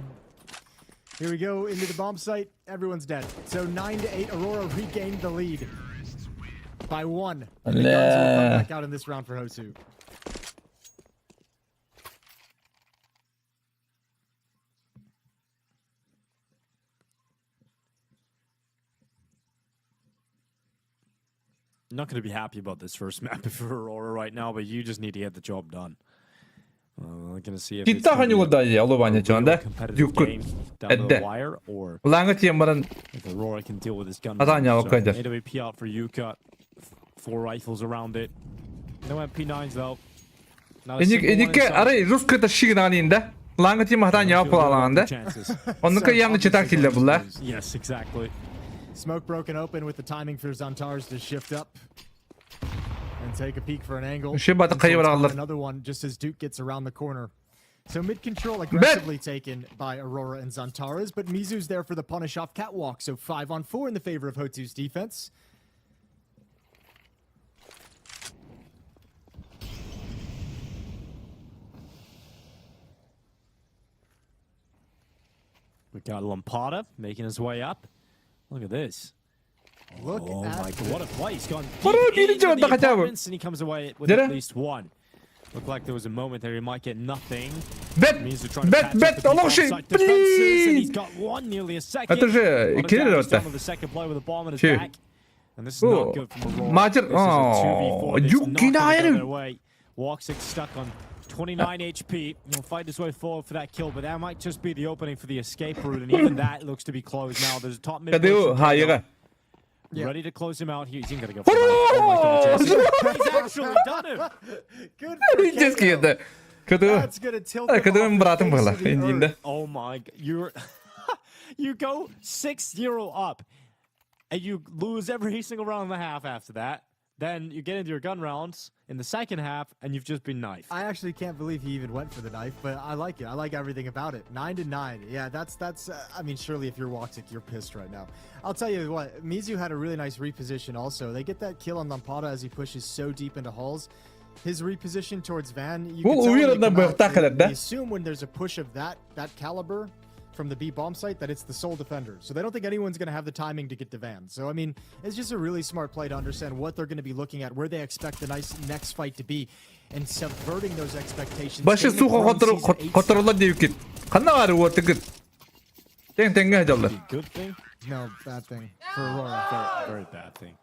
Here we go into the bomb site. Everyone's dead. So 9-8. Aurora regained the lead by 1. And the guns will come back out in this round for HOTU.
I'm not going to be happy about this first map for Aurora right now, but you just need to get the job done. We're going to see if it's going to be a competitive game down the wire, or if Aurora can deal with this gun. So, AWP out for Yuka. 4 rifles around it. No MP9s though.
Эдике арай русская тащиг наанинда. Ланга тима хатан яап кылаланда. Оннука яңы читак килле булла.
Yes, exactly.
Smoke broken open with the timing for Xantars to shift up and take a peek for an angle. Another one just as Duke gets around the corner. So mid control aggressively taken by Aurora and Xantaras, but Mizu's there for the punish off catwalk. So 5-on-4 in the favor of HOTU's defense.
We got Lampada making his way up. Look at this.
Look
oh my god, what a play. He's gone
deep
into the apartments and he comes away with at least 1. Looked like there was a moment there he might get nothing.
Bet!
And he's got 1 nearly a second. The second play with a bomb in his back. And this is not good from Aurora. This is a 2v4 that's not going to go their way. Walksick stuck on 29 HP. He'll fight his way forward for that kill, but that might just be the opening for the escape route, and even that looks to be closed now. There's a top mid. Ready to close him out. He's going to go for oh my god, he's actually done him.
Good for KO. That's going to tilt him.
Oh my god. You go 6-0 up, and you lose every single round and a half after that. Then you get into your gun rounds in the second half, and you've just been knifed.
I actually can't believe he even went for the knife, but I like it. I like everything about it. 9-9. Yeah, that's. I mean, surely if you're Walksick, you're pissed right now. I'll tell you what. Mizu had a really nice reposition. Also, they get that kill on Lampada as he pushes so deep into hulls. his reposition towards Van. You
Well,
can
we're
tell
not
they
that.
assume when there's a push of that caliber from the B bomb site that it's the sole defender. So they don't think anyone's going to have the timing to get to Van. So, I mean, it's just a really smart play to understand what they're going to be looking at, where they expect the next fight to be, and subverting those expectations.
Başı suğa kontroller diye yükit. Kanna var o tıkıt. Tenge hacallar.
Good thing?
No, bad thing for Aurora.
Very bad thing.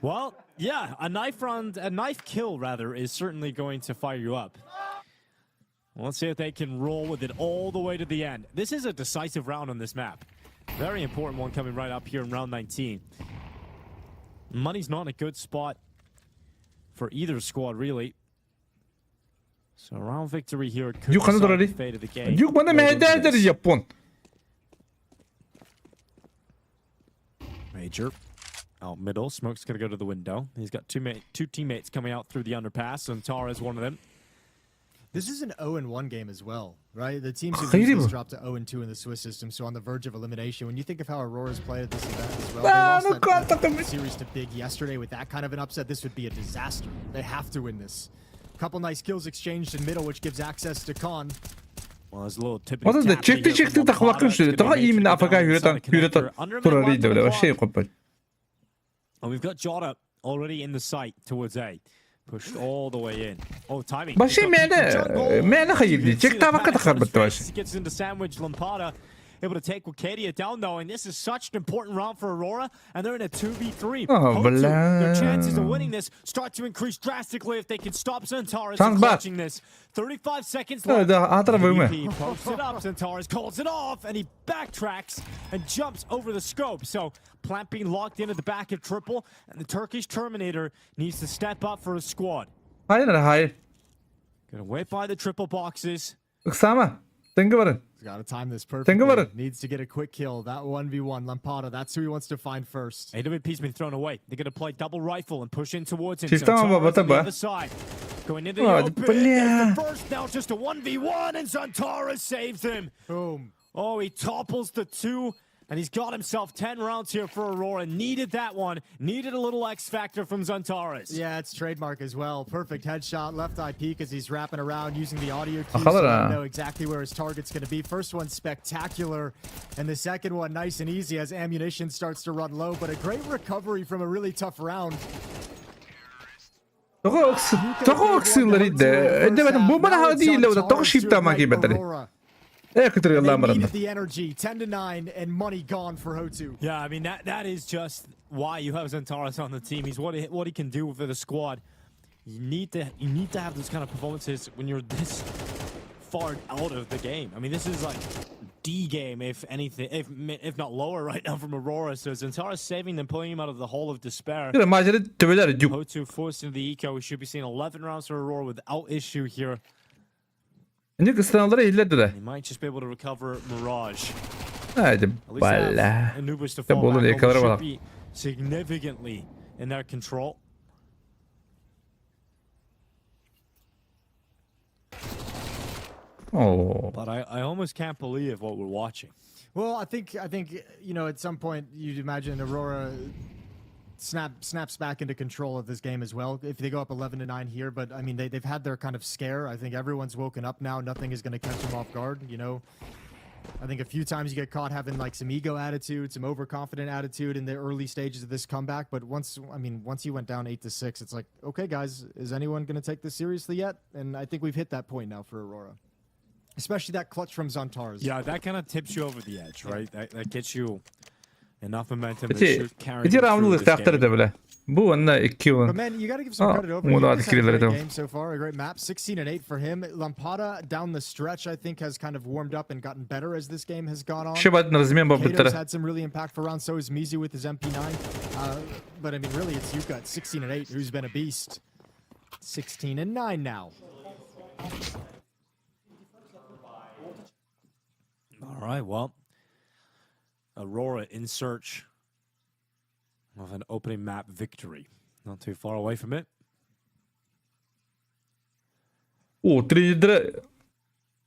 Well, yeah, a knife kill rather, is certainly going to fire you up. Let's see if they can roll with it all the way to the end. This is a decisive round on this map. Very important one coming right up here in round 19. Money's not in a good spot for either squad, really. So round victory here could decide the fate of the game.
Yuk bana mehder Japon.
Major. Out middle. Smoke's going to go to the window. He's got two teammates coming out through the underpass. Zantara is one of them.
This is an 0-1 game as well, right? The teams who lose dropped to 0-2 in the Swiss system, so on the verge of elimination. When you think of how Aurora's played at this event as well, they lost that series to Big yesterday with that kind of an upset. This would be a disaster. They have to win this. Couple nice kills exchanged in middle, which gives access to Khan.
Well, there's a little tip.
O da çekti takmakın şöyle. Daha iyi mi Afrika yüreten turarıydı öyle. O şey yapar.
And we've got Jota already in the sight towards A. Pushed all the way in. Oh, timing.
Başı mene hayırlı. Çek tabaka takar başı.
He gets into sandwich. Lampada able to take Wicadia down though, and this is such an important round for Aurora, and they're in a 2v3. HOTU, their chances of winning this start to increase drastically if they can stop Zantara from clutching this. 35 seconds left. MVP pokes it up. Zantara calls it off, and he backtracks and jumps over the scope. So plant being locked into the back of triple, and the Turkish Terminator needs to step up for his squad.
Hayır.
Gonna wait by the triple boxes.
Iksama. Think about it.
He's got to time this perfectly. Needs to get a quick kill. That 1v1. Lampada, that's who he wants to find first.
AWP's been thrown away. They're going to play double rifle and push in towards him.
Zantara's
on the other side. Going into the open. The first now just a 1v1, and Zantara saves him.
Boom.
Oh, he topples the two. And he's got himself 10 rounds here for Aurora. Needed that one. Needed a little X factor from Zantara's.
Yeah, it's trademark as well. Perfect headshot, left eye peek as he's wrapping around using the audio cue so you know exactly where his target's going to be. First one spectacular, and the second one nice and easy as ammunition starts to run low. But a great recovery from a really tough round.
Toho aksiyonlarıydı. Bu bana hadi değil. Toho shift'a maki bedeli.
Needed the energy, 10-9, and money gone for HOTU.
Yeah, I mean that is just why you have Zantara on the team. He's what he can do for the squad. You need to have those kind of performances when you're this far out of the game. I mean, this is like D game, if anything, if not lower right now from Aurora. So Zantara's saving them, pulling him out of the hole of despair. HOTU forced into the eco. We should be seeing 11 rounds for Aurora without issue here.
He
might just be able to recover Mirage.
Hadi bala.
Anubis to fall back should be significantly in their control.
Oh.
But I almost can't believe what we're watching.
Well, I think you know, at some point you'd imagine Aurora snaps back into control of this game as well if they go up 11-9 here. But I mean, they've had their kind of scare. I think everyone's woken up now. Nothing is going to catch them off guard. You know, I think a few times you get caught having like some ego attitude, some overconfident attitude in the early stages of this comeback. But once you went down 8-6, it's like, okay, guys, is anyone going to take this seriously yet? And I think we've hit that point now for Aurora, especially that clutch from Zantara's.
Yeah, that kind of tips you over the edge, right? That gets you enough momentum that should carry you through this game.
But man, you got to give some credit over. He's had a great game so far, a great map. 16-8 for him. Lampada down the stretch, I think, has kind of warmed up and gotten better as this game has gone on. Kato's had some really impactful rounds. So is Mizu with his MP9. But I mean, really, it's Yuka at 16-8, who's been a beast. 16-9 now.
All right, well, Aurora in search of an opening map victory. Not too far away from it.
Oh, 3-3.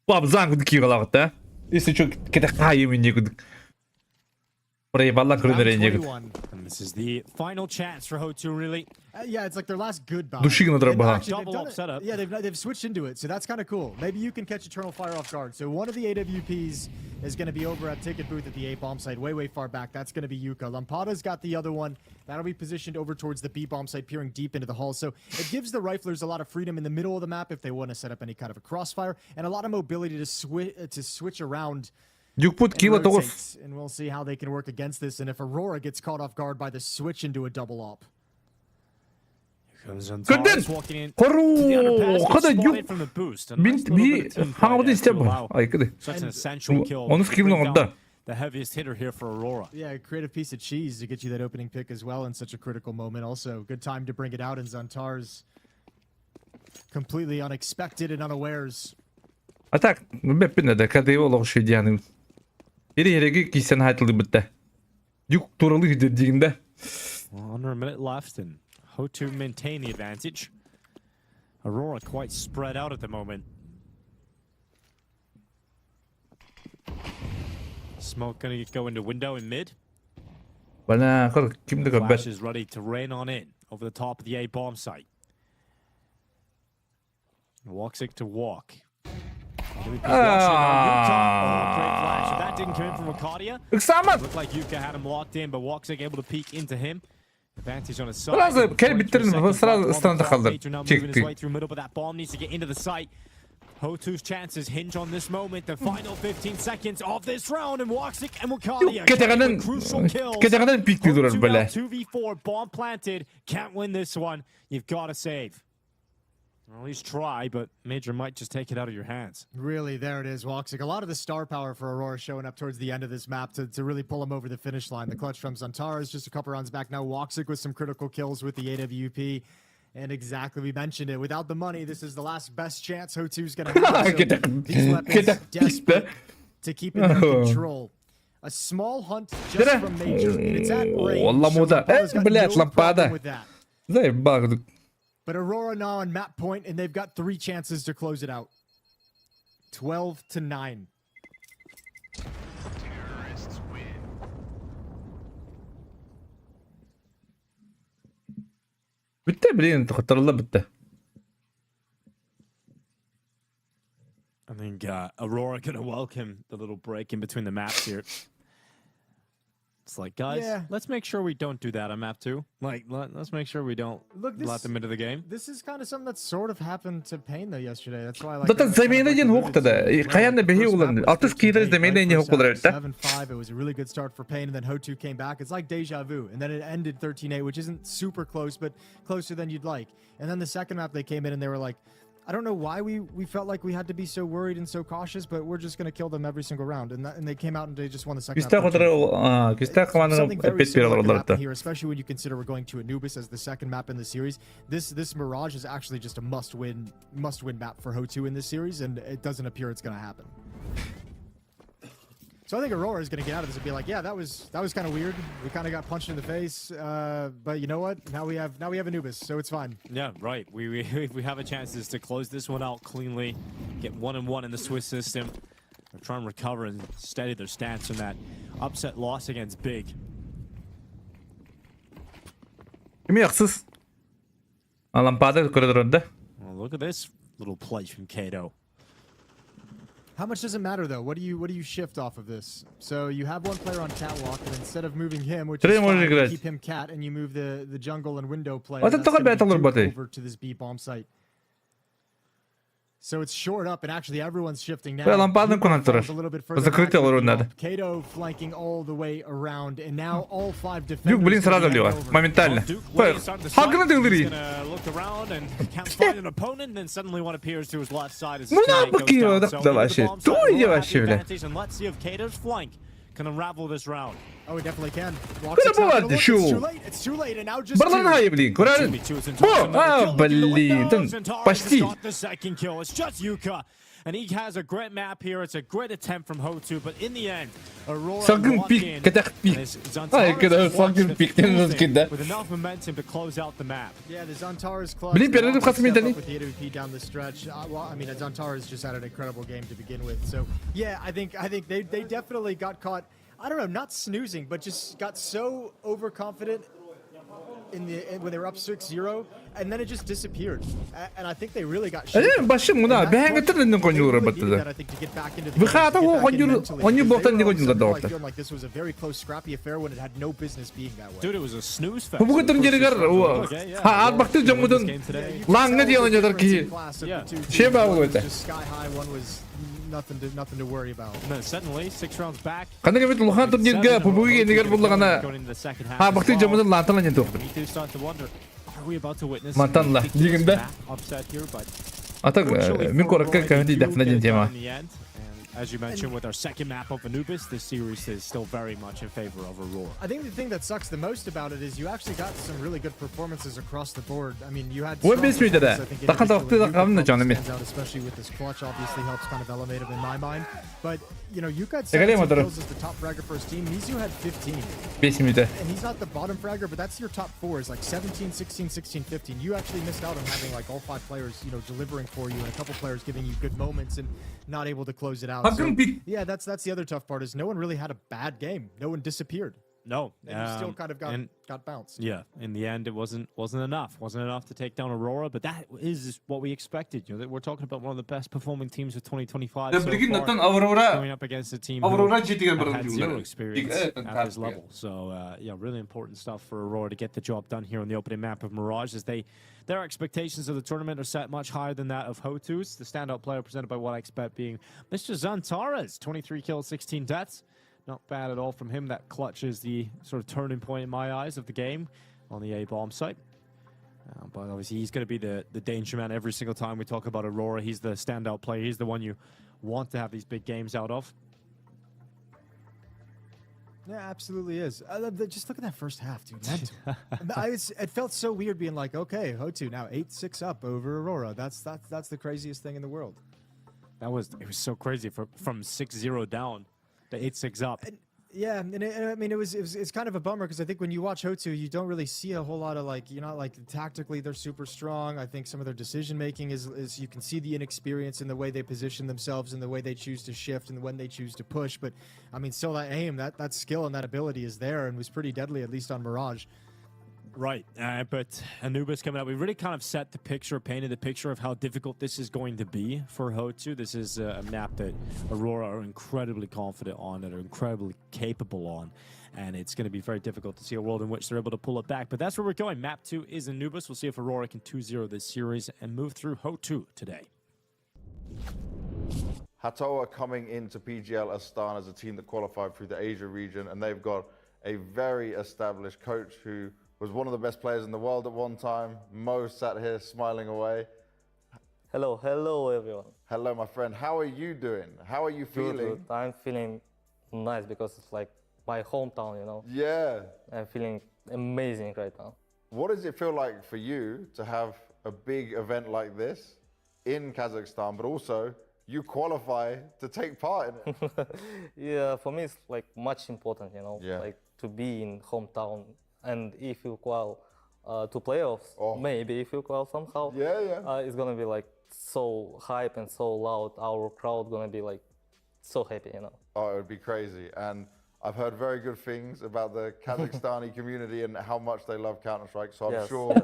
Bab zangu dikiyor lagta. Isi çok kete kayı minni guduk. Проебала крылья.
And this is the final chance for HOTU, really.
Yeah, it's like their last good buy.
Души надо было.
Double up setup.
Yeah, they've switched into it, so that's kind of cool. Maybe you can catch Eternal Fire off guard. So one of the AWPs is going to be over at Ticket Booth at the A bomb site, way far back. That's going to be Yuka. Lampada's got the other one. That'll be positioned over towards the B bomb site, peering deep into the hull. So it gives the riflers a lot of freedom in the middle of the map if they want to set up any kind of a crossfire, and a lot of mobility to switch around. And we'll see how they can work against this, and if Aurora gets caught off guard by the switch into a double op.
Kadın! Koru! Kada yok. Hangi işte bu? Ay kıdı. Onu skill'ın orada.
The heaviest hitter here for Aurora.
Yeah, a creative piece of cheese to get you that opening pick as well in such a critical moment. Also, good time to bring it out, and Zantar's completely unexpected and unawares.
Atak, beppinde de kadıyı olur şey diyenim. Yeri kişisen hayatlı bitti. Yük turalı gidirdiğinde.
Under a minute left and HOTU maintain the advantage. Aurora quite spread out at the moment. Smoke gonna go into window in mid.
Bana kim de
Flash is ready to rain on in over the top of the A bomb site. Woxic to walk. Great flash. If that didn't come in from Arcadia, looked like Yuka had him locked in, but Woxic able to peek into him. Advantage on his side.
Lazım kere bitirin sıra standa kaldır. Çekti.
Through middle, but that bomb needs to get into the site. HOTU's chances hinge on this moment, the final 15 seconds of this round, and Woxic and Arcadia get crucial kills.
Keçen pikli durur böyle.
2v4 bomb planted. Can't win this one. You've got to save. Or at least try, but Major might just take it out of your hands.
Really, there it is, Woxic. A lot of the star power for Aurora showing up towards the end of this map to really pull him over the finish line. The clutch from Zantar is just a couple rounds back now. Woxic with some critical kills with the AWP. And exactly, we mentioned it. Without the money, this is the last best chance HOTU's going to have. So these weapons desperate to keep in their control. A small hunt just from Major. And it's at range. So Lampada's got no problem with that. But Aurora now on map point, and they've got 3 chances to close it out. 12-9.
Terrorists win.
Bitti bilin hatırla bitti.
I think Aurora gonna welcome the little break in between the maps here. It's like, guys, let's make sure we don't do that on map 2. Like, let's make sure we don't let them into the game.
This is kind of something that sort of happened to Pain though yesterday. That's why I like.
Zaten zemine hukta da. Kayanla behi ulan. 60 kilo zemine hukta da.
7-5. It was a really good start for Pain, and then HOTU came back. It's like deja vu, and then it ended 13-8, which isn't super close, but closer than you'd like. And then the second map they came in and they were like, I don't know why we felt like we had to be so worried and so cautious, but we're just going to kill them every single round. And they came out and they just won the second round. Something very similar can happen here, especially when you consider we're going to Anubis as the second map in the series. This Mirage is actually just a must-win map for HOTU in this series, and it doesn't appear it's going to happen. So I think Aurora is going to get out of this and be like, yeah, that was kind of weird. We kind of got punched in the face, but you know what? Now we have Anubis, so it's fine.
Yeah, right. We have a chance to close this one out cleanly, get 1-1 in the Swiss system. They're trying to recover and steady their stance from that upset loss against Big.
Kimi haksız? Lampada koridorunda.
Well, look at this little play from Kato.
How much does it matter though? What do you shift off of this? So you have one player on catwalk, and instead of moving him, which is fine, you keep him cat, and you move the jungle and window player over to this B bomb site. So it's short up, and actually everyone's shifting now. A little bit further. Kato flanking all the way around, and now all 5 defenders.
Моментально.
He's gonna look around and can't find an opponent, and then suddenly one appears to his left side as his teammate goes down. So advantage, and let's see if Kato's flank can unravel this round.
Oh, he definitely can. It's too late, and now just
почти.
The second kill. It's just Yuka. And he has a great map here. It's a great attempt from HOTU, but in the end, Aurora locked in. With enough momentum to close out the map.
Yeah, the Zantar's clutch. With the AWP down the stretch. Well, I mean, Zantar has just had an incredible game to begin with. So, yeah, I think they definitely got caught I don't know, not snoozing, but just got so overconfident when they were up 6-0, and then it just disappeared. And I think they really got shaken.
başımına ben getirdim konjura battı. Bu hata o konjur boktan ne konjura da orta.
Like this was a very close scrappy affair when it had no business being that way.
Dude, it was a snooze fest.
Bu kadar geri gar o. Ha al baktı camudun. Lan ne diyor oynuyorlar ki? Şey bağlı
Sky high one was nothing to worry about.
And then suddenly 6 rounds back.
Kanka evet luhan turniga pubugi negar bullagana. Ha baktı camudun lantan lan yento. Mantan la diginde. Atak min korakka kahdi defne jentema.
As you mentioned, with our second map of Anubis, this series is still very much in favor of Aurora.
I think the thing that sucks the most about it is you actually got some really good performances across the board. I mean, you had
Bu besmi de. Takan taktı da kamna canım.
Especially with this clutch, obviously helps kind of elevate him in my mind. But you know, you got 17 kills as the top fragger for his team. Mizu had 15.
Besmi de.
And he's not the bottom fragger, but that's your top 4 is like 17, 16, 16, 15. You actually missed out on having like all 5 players, you know, delivering for you, and a couple players giving you good moments and not able to close it out. So, yeah, that's the other tough part is no one really had a bad game. No one disappeared.
No,
and you still kind of got bounced.
Yeah, in the end, it wasn't enough. Wasn't enough to take down Aurora, but that is what we expected. You know, we're talking about one of the best performing teams of 2025 so far, going up against a team who had 0 experience at this level. So, yeah, really important stuff for Aurora to get the job done here on the opening map of Mirage, as their expectations of the tournament are set much higher than that of HOTU's. The standout player presented by what I expect being Mr. Zantares, 23 kills, 16 deaths. Not bad at all from him. That clutch is the sort of turning point in my eyes of the game on the A-bomb site. But obviously he's going to be the danger man every single time we talk about Aurora. He's the standout player. He's the one you want to have these big games out of.
Yeah, absolutely is. Just look at that first half, dude. It felt so weird being like, okay, HOTU now 8-6 up over Aurora. That's the craziest thing in the world.
It was so crazy from 6-0 down. 8-6 up.
Yeah, and I mean, it's kind of a bummer because I think when you watch HOTU, you don't really see a whole lot of like, you're not like tactically they're super strong. I think some of their decision making is you can see the inexperience in the way they position themselves and the way they choose to shift and when they choose to push. But I mean, still that aim, that skill and that ability is there and was pretty deadly, at least on Mirage.
Right, but Anubis coming up, we really kind of set the picture, painted the picture of how difficult this is going to be for HOTU. This is a map that Aurora are incredibly confident on, that are incredibly capable on, and it's going to be very difficult to see a world in which they're able to pull it back. But that's where we're going. Map 2 is Anubis. We'll see if Aurora can 2-0 this series and move through HOTU today.
HOTU are coming into PGL Astana as a team that qualified through the Asia region, and they've got a very established coach who was one of the best players in the world at one time. Mo sat here smiling away.
Hello everyone.
Hello, my friend. How are you doing? How are you feeling?
Good. I'm feeling nice because it's like my hometown, you know.
Yeah.
I'm feeling amazing right now.
What does it feel like for you to have a big event like this in Kazakhstan, but also you qualify to take part in it?
Yeah, for me it's like much important, you know, like to be in hometown. And if you qual to playoffs, maybe if you qual somehow, it's gonna be like so hype and so loud. Our crowd gonna be like so happy, you know.
Oh, it would be crazy. And I've heard very good things about the Kazakhstani community and how much they love Counter-Strike. So I'm sure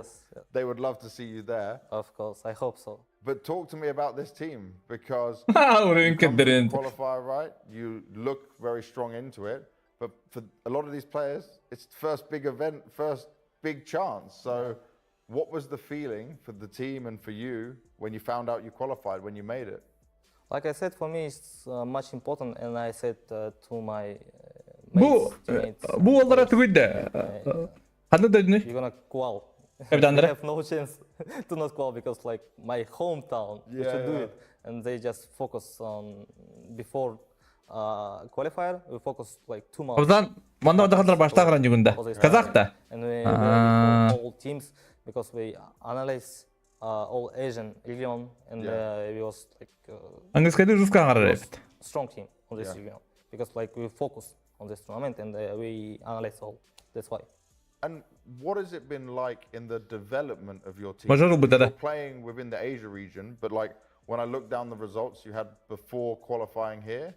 they would love to see you there.
Of course, I hope so.
But talk to me about this team because you come to the qualifier, right? You look very strong into it. But for a lot of these players, it's the first big event, first big chance. So what was the feeling for the team and for you when you found out you qualified, when you made it?
Like I said, for me, it's much important. And I said to my mates, teammates,
you're
gonna qual. You have no chance to not qual because like my hometown, you should do it. And they just focus on before qualifier, we focus like 2 months.
Казахта.
And we all teams because we analyze all Asian region and we was like strong team on this region because like we focus on this tournament and we analyze all. That's why.
And what has it been like in the development of your team? You're playing within the Asia region, but like when I look down the results you had before qualifying here,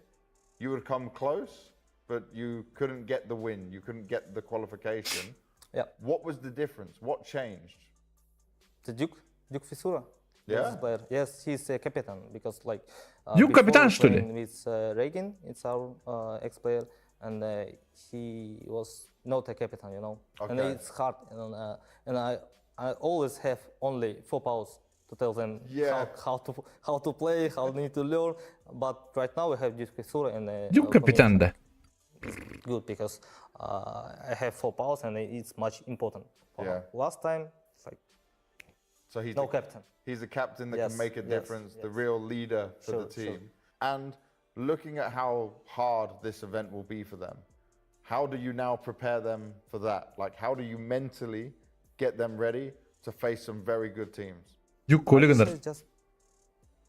you would come close, but you couldn't get the win. You couldn't get the qualification.
Yeah.
What was the difference? What changed?
The Duke Fissura.
Yeah.
Player. Yes, he's a captain because like.
Duke captain, что ли?
With Reagan, it's our ex-player, and he was not a captain, you know.
Okay.
And it's hard, and I always have only 4 powers to tell them how to play, how need to learn. But right now we have Duke Fissura and
Duke captain da.
It's good because I have 4 powers and it's much important. Last time, it's like
so he's
no captain.
He's a captain that can make a difference, the real leader for the team. And looking at how hard this event will be for them, how do you now prepare them for that? Like, how do you mentally get them ready to face some very good teams?
Just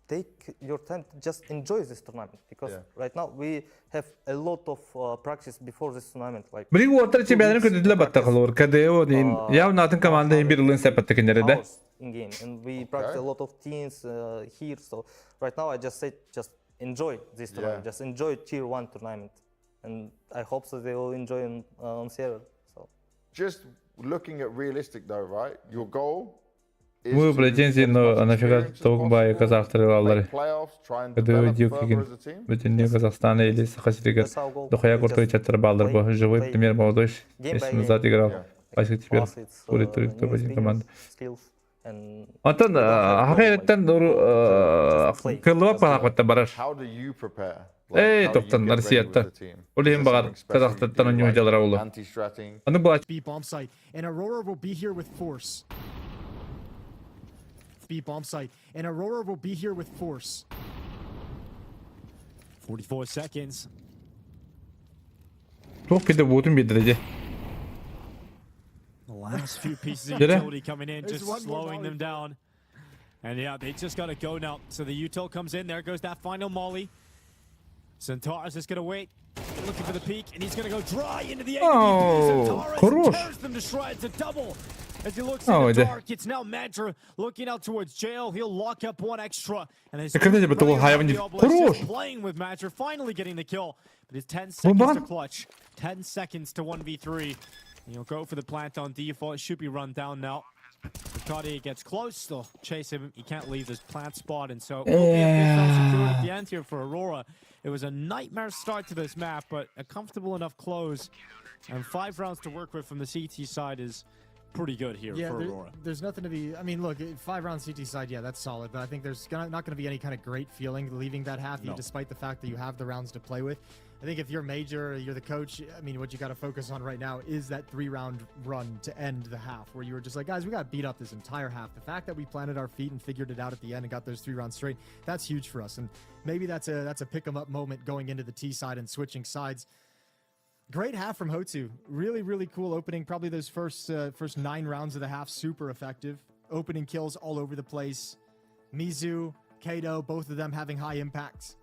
take your time, just enjoy this tournament because right now we have a lot of practice before this tournament. Like in game, and we practice a lot of teams here. So right now I just say just enjoy this tournament, just enjoy Tier 1 tournament, and I hope so they will enjoy on server. So
just looking at realistic though, right? Your goal.
Мы претензии на нафига толкбай казахстары аллары. Когда Дюк кеген бүтүнү Казахстана или Сахасиригер дохая кортой чаттар балдар бу. Живой пример молодой. Если назад играл. Басик теперь будет топ-1 команда. Антон, хакыйраттан кылып калакта барар. Эй, токтон Россиятта. Улем багар Казахстан университетлер болду. Аны бу
bomb site and Aurora will be here with force. Bomb site and Aurora will be here with force.
44 seconds.
Çok bir boot'un bir derece.
The last few pieces of utility coming in, just slowing them down. And yeah, they just got to go now. So the util comes in. There goes that final molly. Centaurus is going to wait, looking for the peak, and he's going to go dry into the ADD. Centaurus tears them to shreds. A double. As he looks in the dark, it's now Mantra looking out towards jail. He'll lock up one extra. And he's just playing with Mantra, finally getting the kill. But it's 10 seconds to clutch. 10 seconds to 1v3. He'll go for the plant on default. It should be run down now. Riccardi gets close. They'll chase him. He can't leave this plant spot. And so secured at the end here for Aurora. It was a nightmare start to this map, but a comfortable enough close. And 5 rounds to work with from the CT side is pretty good here for Aurora.
There's nothing to be. I mean, look, 5 round CT side, yeah, that's solid. But I think there's not going to be any kind of great feeling leaving that half, despite the fact that you have the rounds to play with. I think if you're Major, you're the coach, I mean, what you got to focus on right now is that 3-round run to end the half, where you were just like, guys, we got beat up this entire half. The fact that we planted our feet and figured it out at the end and got those 3 rounds straight, that's huge for us. And maybe that's a pick 'em up moment going into the T side and switching sides. Great half from HOTU. Really, really cool opening. Probably those first 9 rounds of the half, super effective. Opening kills all over the place. Mizu, Kato, both of them having high impacts.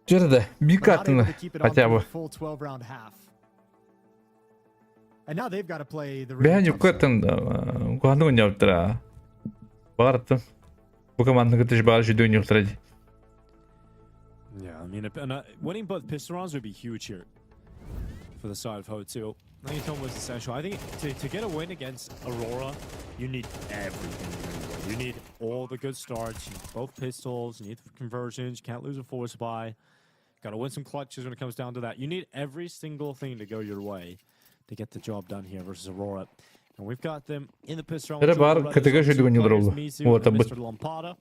Что-то бик атны хотя бы.
Full 12-round half. And now they've got to play the
Бяни көтен гуанды ойнап барды. Бу команданы көтөж бар жүдө ойнап турат.
Yeah, I mean, winning both pistol rounds would be huge here for the side of HOTU. I think it was essential. I think to get a win against Aurora, you need everything. You need all the good starts. You need both pistols. You need the conversions. You can't lose a force buy. Got to win some clutches when it comes down to that. You need every single thing to go your way to get the job done here versus Aurora. And we've got them in the pistol round. Mr. Lampada.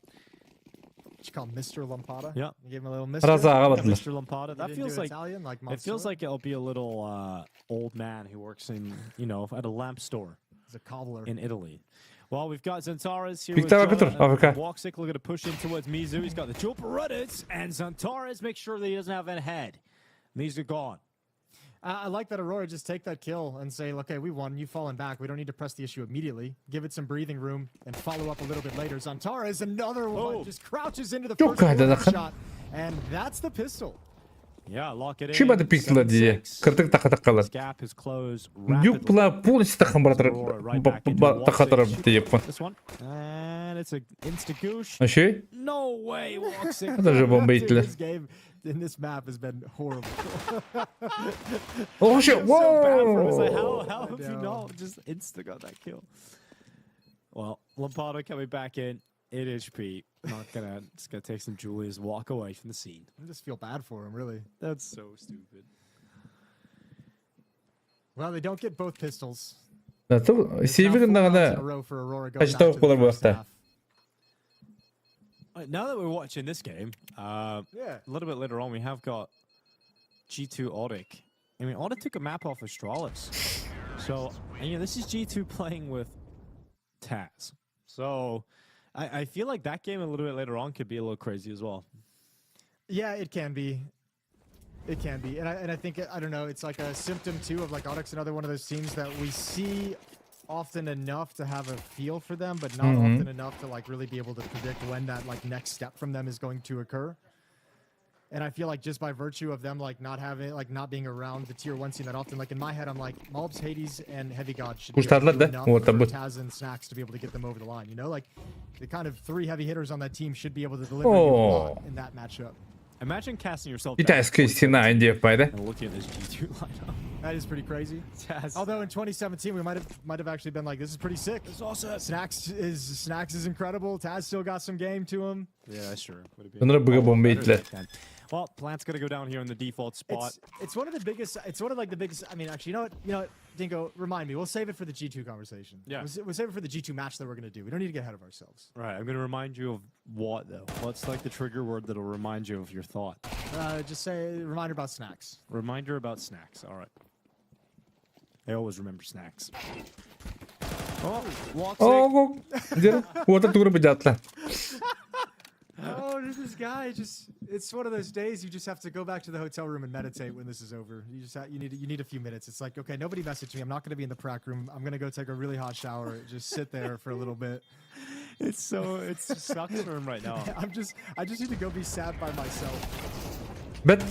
You call Mr. Lampada?
Yeah.
You give him a little Mr.
Lampada. That feels like Italian, like it feels like it'll be a little old man who works in, at a lamp store.
He's a cobbler
in Italy. Well, we've got Zantares here.
Walksick
looking to push in towards Mizu. He's got the dual Berettas, and Zantares makes sure that he doesn't have a head. Mizu gone.
I like that Aurora just take that kill and say, okay, we won. You've fallen back. We don't need to press the issue immediately. Give it some breathing room and follow up a little bit later. Zantares, another one, just crouches into the first shot. And that's the pistol.
Yeah, lock it in.
Чиба пиксела диye. Кыртык такалар.
Gap is closed.
Юпла полностью такан братар. Такатар диепон.
This one. And it's a insta-goosh.
Ошей?
No way, Walksick.
Это же бомбейтля.
in this map has been horrible.
Oh shit! Whoa!
So bad for him. It's like, how have you not just insta got that kill? Well, Lampada coming back in. 8 HP. Just gonna take some Julius, walk away from the scene.
I just feel bad for him, really.
That's so stupid.
Well, they don't get both pistols.
That's all. Silver'ın da kaçta okular bu hafta.
Now that we're watching this game, a little bit later on, we have got G2 Auric. I mean, Auric took a map off Astralis. So, and, you know, this is G2 playing with Taz. So, I feel like that game a little bit later on could be a little crazy as well.
Yeah, it can be. It can be. And I think, I don't know, it's like a symptom, too, of like Auric's another one of those teams that we see often enough to have a feel for them, but not often enough to like really be able to predict when that like next step from them is going to occur. And I feel like just by virtue of them like not having, like not being around the tier 1 scene that often, like in my head I'm like Mobs, Hades, and Heavy God should be able to do enough for Taz and Snacks to be able to get them over the line. You know, like the kind of 3 heavy hitters on that team should be able to deliver you a lot in that matchup.
Imagine casting yourself
Bir tanesi Christina aynı yapaydı.
and looking at this G2 lineup.
That is pretty crazy.
Taz.
Although in 2017 we might have actually been like, this is pretty sick.
It's awesome.
Snacks is incredible. Taz still got some game to him.
Yeah, sure.
Onlara bıga bomba ittiler.
Well, Plant's gonna go down here in the default spot.
It's one of the biggest. It's one of like the biggest. I mean, actually, you know what, Dingo, remind me. We'll save it for the G2 conversation.
Yeah.
We'll save it for the G2 match that we're gonna do. We don't need to get ahead of ourselves.
Right, I'm gonna remind you of what though? What's like the trigger word that'll remind you of your thought?
Just say a reminder about Snacks.
Reminder about Snacks. All right. I always remember Snacks. Oh, walks
Oh, what a tour bejatla.
Oh, this guy just—it's one of those days you just have to go back to the hotel room and meditate when this is over. You need a few minutes. It's like, okay, nobody message me. I'm not going to be in the prac room. I'm going to go take a really hot shower. Just sit there for a little bit.
It sucks for him right now.
I just need to go be sad by myself.
But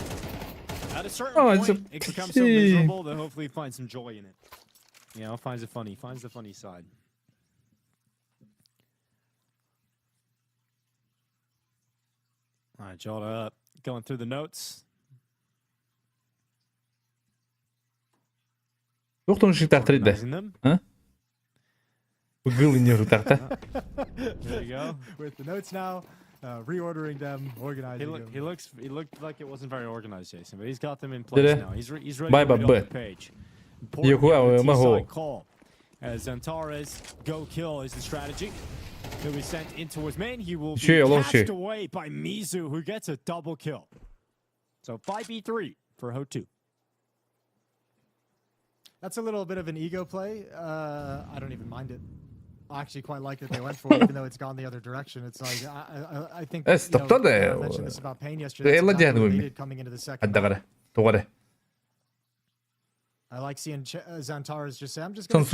at a certain point, it becomes so miserable that hopefully he finds some joy in it. You know, finds the funny side. All right, jot up. Going through the notes.
Yok da onu şirktahtırıydı. Ha? Bu gıl iniyor şirktahtı.
There you go.
With the notes now, reordering them, organizing them.
He looked like it wasn't very organized, Jason, but he's got them in place now. He's ready to read off the page. Important T-side call. As Antares, go kill is the strategy. He'll be sent in towards main. He will be catched away by Mizu, who gets a double kill. So 5v3 for HOTU.
That's a little bit of an ego play. I don't even mind it. I actually quite like that they went for it, even though it's gone the other direction. It's like I think I mentioned this about Pain yesterday. Coming into the second. I like seeing Xantares just say, "I'm just going to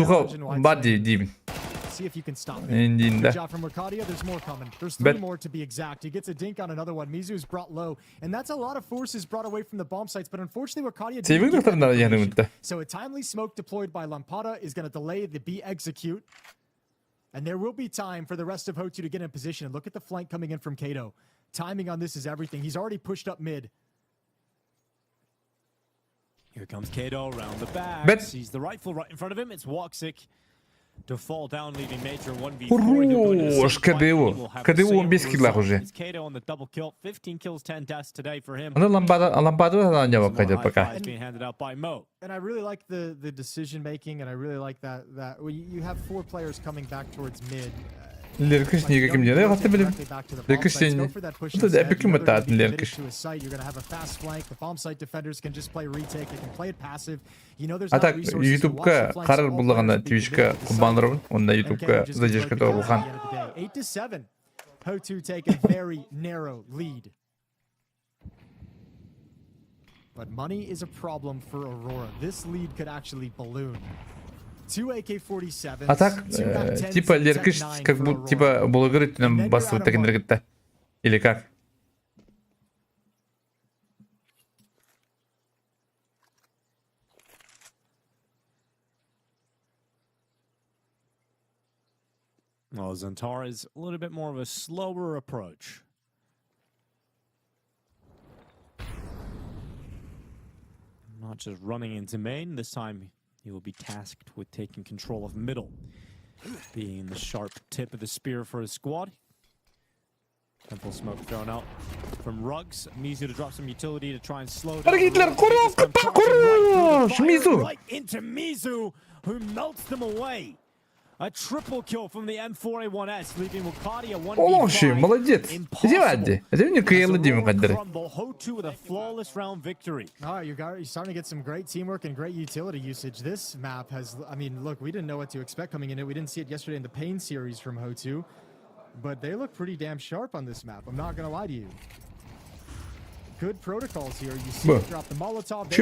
see if you can stop me." Good job from Mercadia. There's more coming. There's 3 more to be exact. He gets a dink on another one. Mizu's brought low, and that's a lot of forces brought away from the bomb sites. But unfortunately, Mercadia didn't get that information. So a timely smoke deployed by Lampada is going to delay the B execute, and there will be time for the rest of HOTU to get in position. And look at the flank coming in from Kato. Timing on this is everything. He's already pushed up mid.
Here comes Kato around the back. Sees the rifle right in front of him. It's Woxic to fall down, leaving Major 1v4.
Хорош, КДУ 15 киллах уже.
It's Kato on the double kill. 15 kills, 10 deaths today for him.
Она лампаду на него пойдет пока.
Being handed out by Mo.
And I really like the decision making, and I really like that when you have 4 players coming back towards mid.
Леркиш никаким не дает, блин. Леркиш не. Это да, эпиклим это от Леркиш. А так, YouTube'ка қарар бұлығанда Twitch'ка құбандырып, онда YouTube'ка задержка тоғы бұлған.
8-7. HOTU take a very narrow lead. But money is a problem for Aurora. This lead could actually balloon.
А так, типа Леркиш, как будто, типа, блогеры нам басывают так энергетта. Или как?
Well, Xantar is a little bit more of a slower approach. not just running into main. This time he will be tasked with taking control of middle, being the sharp tip of the spear for his squad. Temple smoke thrown out from Ruggs. Mizu to drop some utility to try and slow down. Right into Mizu, who melts them away. A triple kill from the M4A1S, leaving Wakati a 1v5.
Молодец. Иди, Вадди. Это не Кейла Дима кадри.
HOTU with a flawless round victory.
All right, you're starting to get some great teamwork and great utility usage. This map has, I mean, look, we didn't know what to expect coming in it. We didn't see it yesterday in the Pain series from HOTU, but they look pretty damn sharp on this map. I'm not going to lie to you. Good protocols here. You see it drop the Molotov.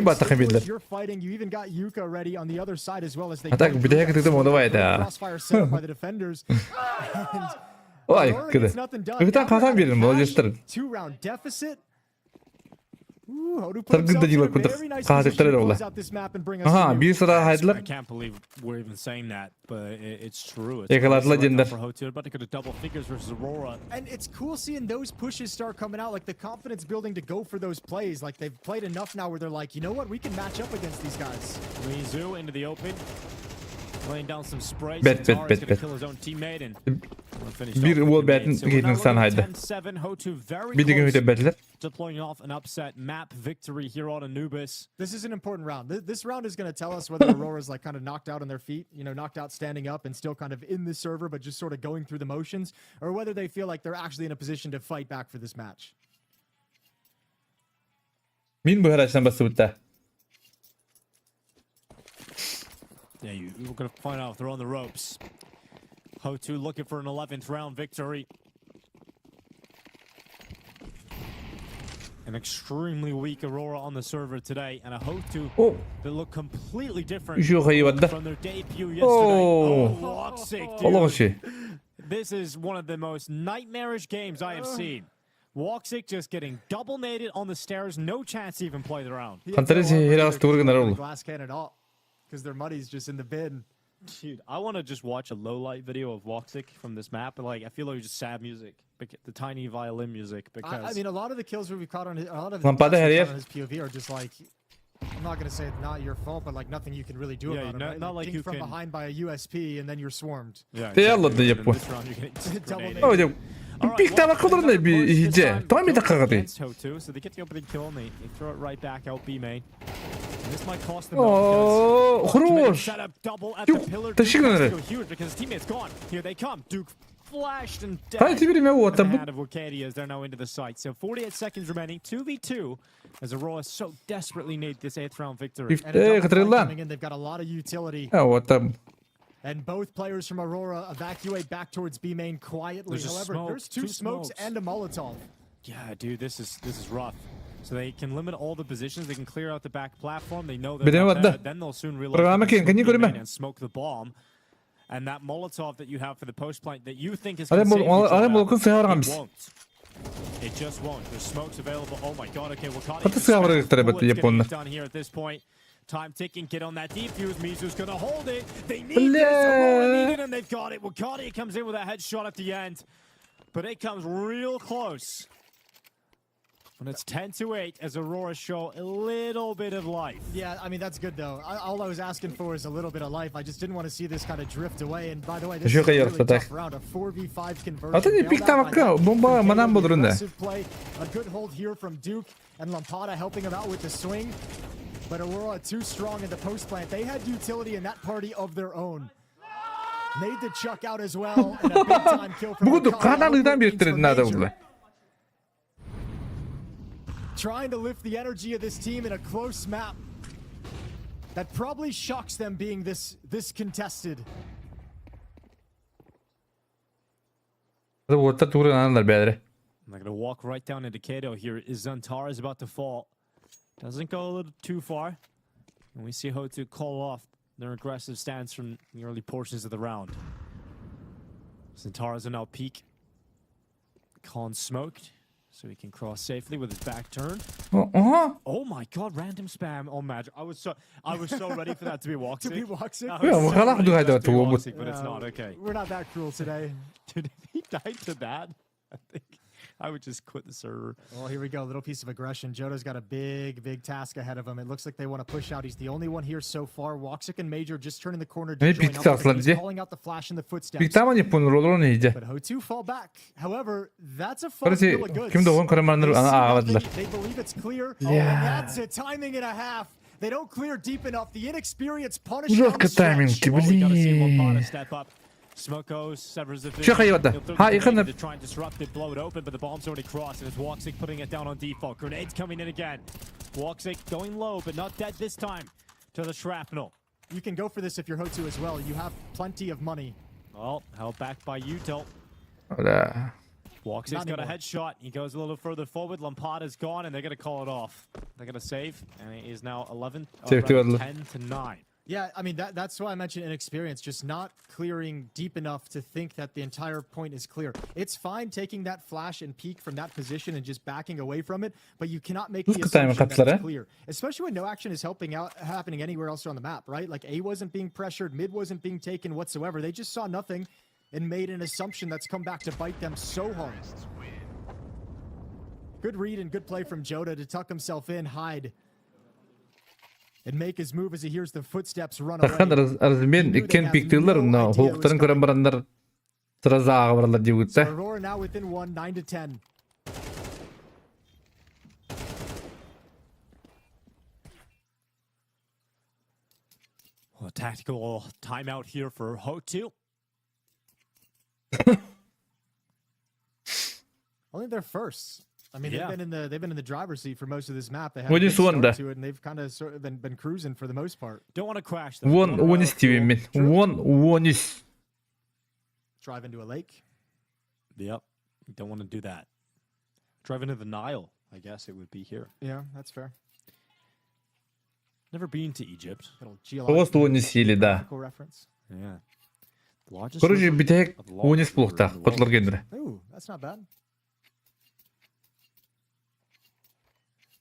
You're fighting. You even got Yuka ready on the other side as well as they crossfire set up by the defenders.
Ой, кыды. Кыдан касан бердим, молодецтер.
2-round deficit.
Таргында дилер кудыр. Казыктырыр ола. Ага, bir sıra haydılar.
I can't believe we're even saying that, but it's true.
Yakaladılar Jender.
About to go to double figures versus Aurora.
And it's cool seeing those pushes start coming out, like the confidence building to go for those plays. Like they've played enough now where they're like, you know what, we can match up against these guys.
Mizu into the open. Laying down some spray.
Bet.
Kill his own teammate and
Bir wall bet'in gitmekten haydi. Bir de günü betler.
Deploying off an upset map victory here on Anubis.
This is an important round. This round is going to tell us whether Aurora's like kind of knocked out on their feet, you know, knocked out standing up and still kind of in the server, but just sort of going through the motions, or whether they feel like they're actually in a position to fight back for this match.
Min bu haraçtan basıp da.
Yeah, we're going to find out if they're on the ropes. HOTU looking for an 11th round victory. An extremely weak Aurora on the server today, and a HOTU that look completely different from their debut yesterday. Woxic, dude. This is one of the most nightmarish games I have seen. Woxic just getting double naded on the stairs, no chance to even play the round.
Glass can at all. Because their money's just in the bin.
Dude, I want to just watch a low-light video of Woxic from this map. Like, I feel like it's just sad music, the tiny violin music. Because
I mean, a lot of the kills we've caught on his, POV are just like, I'm not gonna say it's not your fault, but like nothing you can really do about it. Right?
Not like you
from
can
behind by a USP and then you're swarmed.
Yeah. Exactly.
Bir tane kalırına bir iyice. Tam bir dakika kadar.
So they get the opening kill and they throw it right back out B main. This might cost them.
Oh, хорош. Teşekkür ederim.
Because his teammate's gone. Here they come. Duke flashed and dead.
Haydi bir mi o tabu?
Hand of Wakati as they're now into the site. So 48 seconds remaining. 2v2 as Aurora so desperately need this 8th round victory.
They've got a lot of utility.
Ha o tabu.
And both players from Aurora evacuate back towards B main quietly. However, there's two smokes and a Molotov.
Yeah, dude, this is rough. So they can limit all the positions. They can clear out the back platform. They know that. Then they'll soon realize and smoke the bomb. And that Molotov that you have for the post plant that you think is going to save you, it won't. It just won't. There's smokes available. Oh my God. Okay, Wakati done here at this point. Time ticking, get on that defuse. Mizu's gonna hold it. They need this. Aurora need it, and they've got it. Wakati comes in with a headshot at the end, but it comes real close. When it's 10-8 as Aurora show a little bit of life.
Yeah, I mean, that's good though. All I was asking for is a little bit of life. I just didn't want to see this kind of drift away. And by the way, this is a really tough round. A 4v5 conversion. Play. A good hold here from Duke and Lampada helping him out with the swing. But Aurora too strong in the post plant. They had utility in that party of their own. Made the chuck out as well. And a big time kill from trying to lift the energy of this team in a close map. That probably shocks them being this contested.
I'm not gonna walk right down into Kato here. Zantar is about to fall. Doesn't go a little too far. And we see HOTU call off their aggressive stance from the early portions of the round. Zantara's now peak. Khan smoked, so he can cross safely with his back turn. Oh my God, random spam on Magic. I was so ready for that to be Woxic.
To be Woxic?
But it's not, okay.
We're not that cruel today.
Dude, if he died to that, I think I would just quit the server.
Well, here we go. A little piece of aggression. Jodo's got a big task ahead of him. It looks like they want to push out. He's the only one here so far. Woxic and Major just turning the corner. He's calling out the flash in the footsteps. But HOTU fall back. However, that's a fun bill of goods. They believe it's clear. Oh, and that's a timing and a half. They don't clear deep enough. The inexperience punished on the stretch.
Step up. Smoko severs the vision. He'll to try and disrupt it, blow it open, but the bomb's already crossed, and it's Woxic putting it down on default. Grenades coming in again. Woxic going low, but not dead this time. To the shrapnel.
You can go for this if you're HOTU as well. You have plenty of money.
Well, held back by Util. Woxic's got a headshot. He goes a little further forward. Lampada's gone, and they're going to call it off. They're going to save, and it is now 10-9.
Yeah, I mean, that's why I mentioned inexperience, just not clearing deep enough to think that the entire point is clear. It's fine taking that flash and peek from that position and just backing away from it, but you cannot make the assumption that it's clear, especially when no action is happening anywhere else on the map, right? Like A wasn't being pressured, mid wasn't being taken whatsoever. They just saw nothing and made an assumption that's come back to bite them so hard. Good read and good play from Joda to tuck himself in, hide, and make his move as he hears the footsteps run away. So Aurora now within 1, 9-10.
Well, a tactical timeout here for HOTU.
Only their first. I mean, they've been in the driver's seat for most of this map. They
haven't
started to it, and they've kind of sort of been cruising for the most part.
Don't want to crash.
Drive
into a lake.
Yep. Don't want to do that. Drive into the Nile, I guess it would be here.
Yeah, that's fair.
Never been to Egypt.
Reference.
Yeah.
Ooh, that's not bad.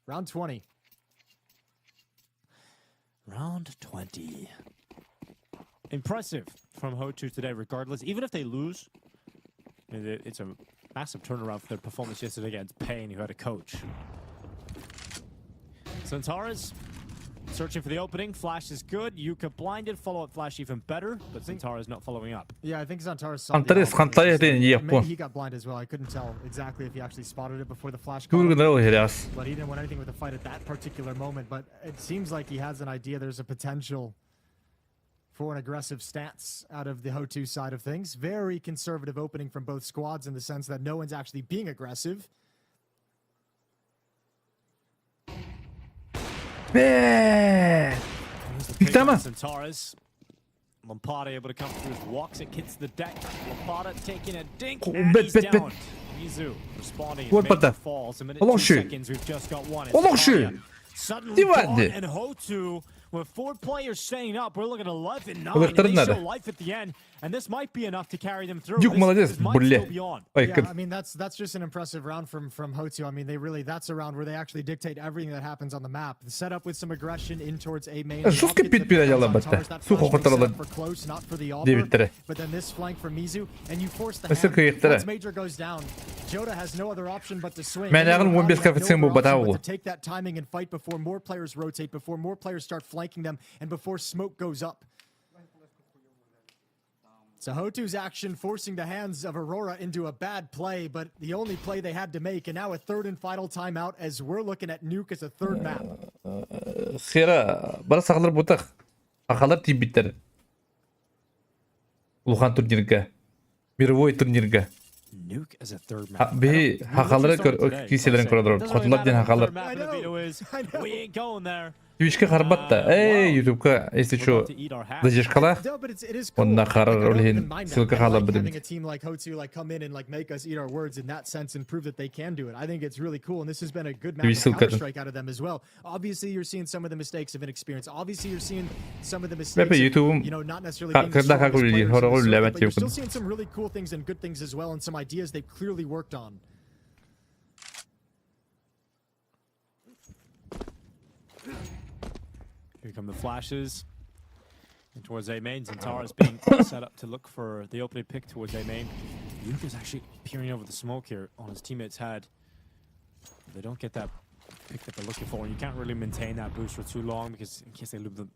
Round 20.
Round 20. Impressive from HOTU today, regardless. Even if they lose, it's a massive turnaround for their performance yesterday against Payne, who had a coach. Centaurus searching for the opening. Flash is good. Yuka blinded. Follow-up flash even better, but Centaurus not following up.
Yeah, I think Centaurus saw maybe he got blind as well. I couldn't tell exactly if he actually spotted it before the flash caught him. But he didn't want anything with the fight at that particular moment. But it seems like he has an idea there's a potential for an aggressive stance out of the HOTU side of things. Very conservative opening from both squads in the sense that no one's actually being aggressive.
Centaurus. Lampada able to come through his walks. It hits the deck. Lampada taking a dink. And he's down. Mizu responding. Falls. A minute 2 seconds. We've just got one. Suddenly gone, and HOTU with 4 players staying up. We're looking at 11-9. They show life at the end, and this might be enough to carry them through. This might still be on.
Yeah, I mean that's just an impressive round from HOTU. I mean that's a round where they actually dictate everything that happens on the map. Set up with some aggression in towards A main. For close, not for the offer. But then this flank from Mizu, and you force the hand. Once Major goes down, Joda has no other option but to swing. To take that timing and fight before more players rotate, before more players start flanking them, and before smoke goes up. So HOTU's action forcing the hands of Aurora into a bad play, but the only play they had to make, and now a third and final timeout as we're looking at Nuke as a third map.
Nuke as a third map. We ain't going there.
Twitch'ga qarbatda. YouTube'ga если что, зажешкала. Онда qaror o'lhin. Ссылка qala
having a team like HOTU like come in and like make us eat our words in that sense and prove that they can do it. I think it's really cool, and this has been a good match strike out of them as well. Obviously, you're seeing some of the mistakes of inexperience. Obviously, you're seeing some of the mistakes, not necessarily being the strongest players, but you're still seeing some really cool things and good things as well, and some ideas they've clearly worked on.
Here come the flashes. And towards A main, Zantara's being set up to look for the opening pick towards A main. Yuka's actually peering over the smoke here on his teammate's head. They don't get that pick that they're looking for, and you can't really maintain that boost for too long because in case they lose the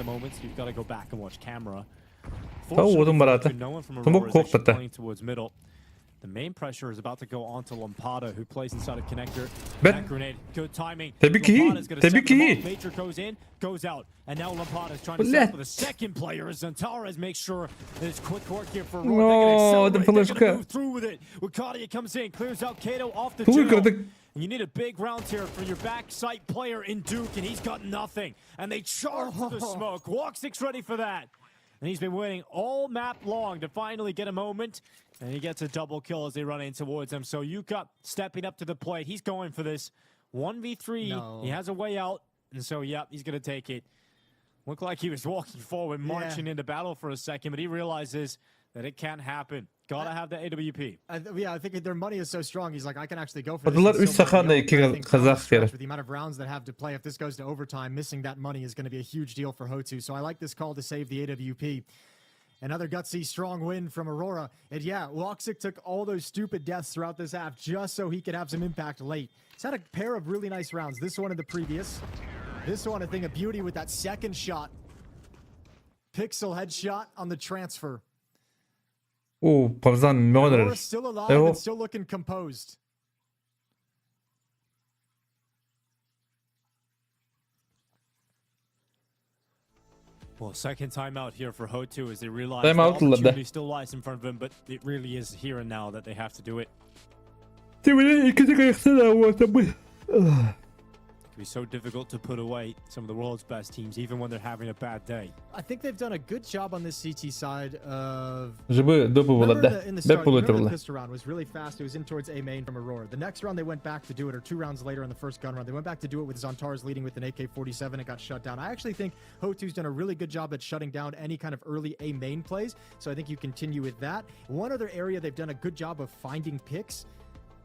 moment, so you've got to go back and watch camera. Fortunately, no one from Aurora is actually playing towards middle. The main pressure is about to go on to Lampada, who plays inside a connector. That grenade, good timing. Lampada's going to set them up. Major goes in, goes out. And now Lampada's trying to set up with a second player as Zantares makes sure that it's quick work here for Aurora. They're going to move through with it. Wakadia comes in, clears out Kato off the tunnel. And you need a big round here for your backside player in Duke, and he's got nothing. And they charge the smoke. Walk6 ready for that. And he's been waiting all map long to finally get a moment. And he gets a double kill as they run in towards him. So Yuka stepping up to the plate. He's going for this. 1v3. No. He has a way out. And so, yeah, he's going to take it. Looked like he was walking forward, marching into battle for a second. But he realizes that it can't happen. Gotta have the AWP.
I think their money is so strong. He's like, I can actually go for this. With the amount of rounds that have to play, if this goes to overtime, missing that money is going to be a huge deal for HOTU. So I like this call to save the AWP. Another gutsy, strong win from Aurora. And yeah, Walk6 took all those stupid deaths throughout this half just so he could have some impact late. He's had a pair of really nice rounds. This one and the previous. This one, a thing of beauty with that second shot. Pixel headshot on the transfer.
Oh,
Aurora's still alive and still looking composed.
Well, second timeout here for HOTU as they realize the opportunity still lies in front of them, but it really is here and now that they have to do it. It can be so difficult to put away some of the world's best teams, even when they're having a bad day.
I think they've done a good job on this CT side of...
Remember
in the start, the pistol round was really fast. It was in towards A main from Aurora. The next round they went back to do it, or 2 rounds later in the first gun round, they went back to do it with Zantares leading with an AK-47. It got shut down. I actually think HOTU's done a really good job at shutting down any kind of early A main plays, so I think you continue with that. One other area they've done a good job of finding picks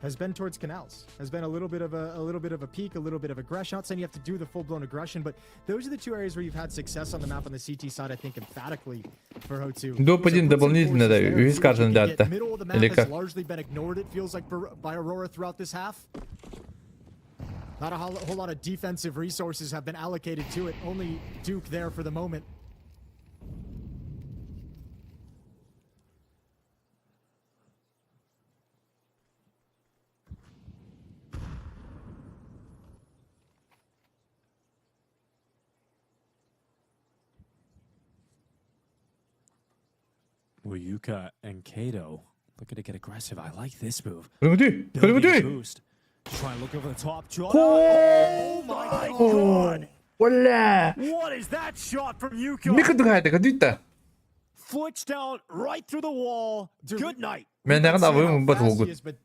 has been towards canals. Has been a little bit of a peak, a little bit of aggression. Not saying you have to do the full-blown aggression, but those are the 2 areas where you've had success on the map on the CT side, I think, emphatically for HOTU. Middle of the map has largely been ignored, it feels like, by Aurora throughout this half. Not a whole lot of defensive resources have been allocated to it. Only Duke there for the moment.
Well, Yuka and Kato looking to get aggressive. I like this move. Boost. Try and look over the top. Oh my god! What is that shot from Yuka? Flicks down right through the wall. Good night.
But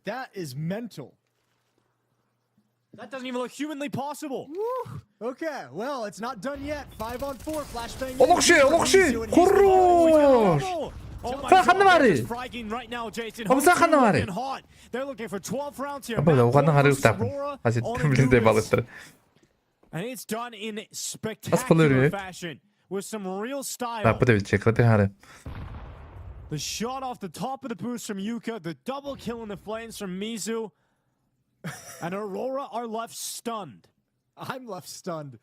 that is mental.
That doesn't even look humanly possible.
Woo. Okay, well, it's not done yet. 5-on-4, flashbang.
Fragging right now, Jason. Hot. They're looking for 12 rounds here. And it's done in spectacular fashion with some real style. The shot off the top of the boost from Yuka, the double kill in the flames from Mizu, and Aurora are left stunned.
I'm left stunned.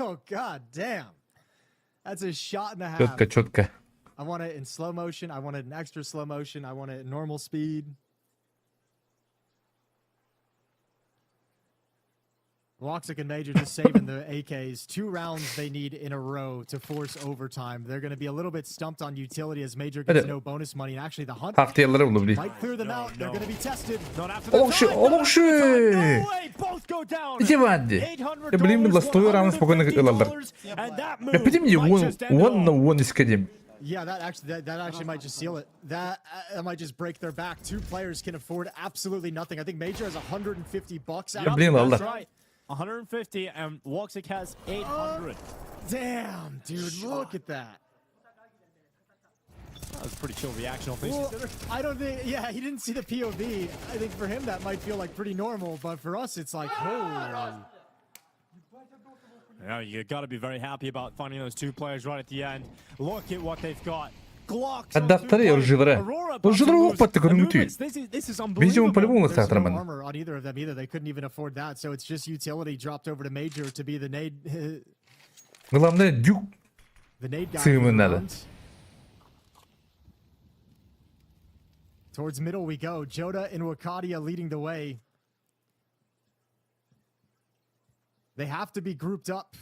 Oh, god damn. That's a shot and a half. I want it in slow motion. I want it in extra slow motion. I want it at normal speed. Walk6 and Major just saving the AKs. 2 rounds they need in a row to force overtime. They're going to be a little bit stumped on utility as Major gets no bonus money. And actually the hunt might clear them out. They're going to be tested.
Both
go down. Yeah, that actually might just seal it. That might just break their back. 2 players can afford absolutely nothing. I think Major has $150 out.
That's right. 150 and Walk6 has 800.
Damn, dude, look at that.
That was a pretty chill reaction.
Well, I don't think, yeah, he didn't see the POV. I think for him that might feel like pretty normal, but for us it's like, holy.
Yeah, you got to be very happy about finding those two players right at the end. Look at what they've got.
Adaptları yorulcuları. Yorulcuları ok battı görüntü. Bizim polibonla sahtaraman.
On either of them either. They couldn't even afford that. So it's just utility dropped over to Major to be the nade.
Gılamda dük.
The nade guy.
Sığımınları.
Towards middle we go. Joda and Wakadia leading the way. They have to be grouped up.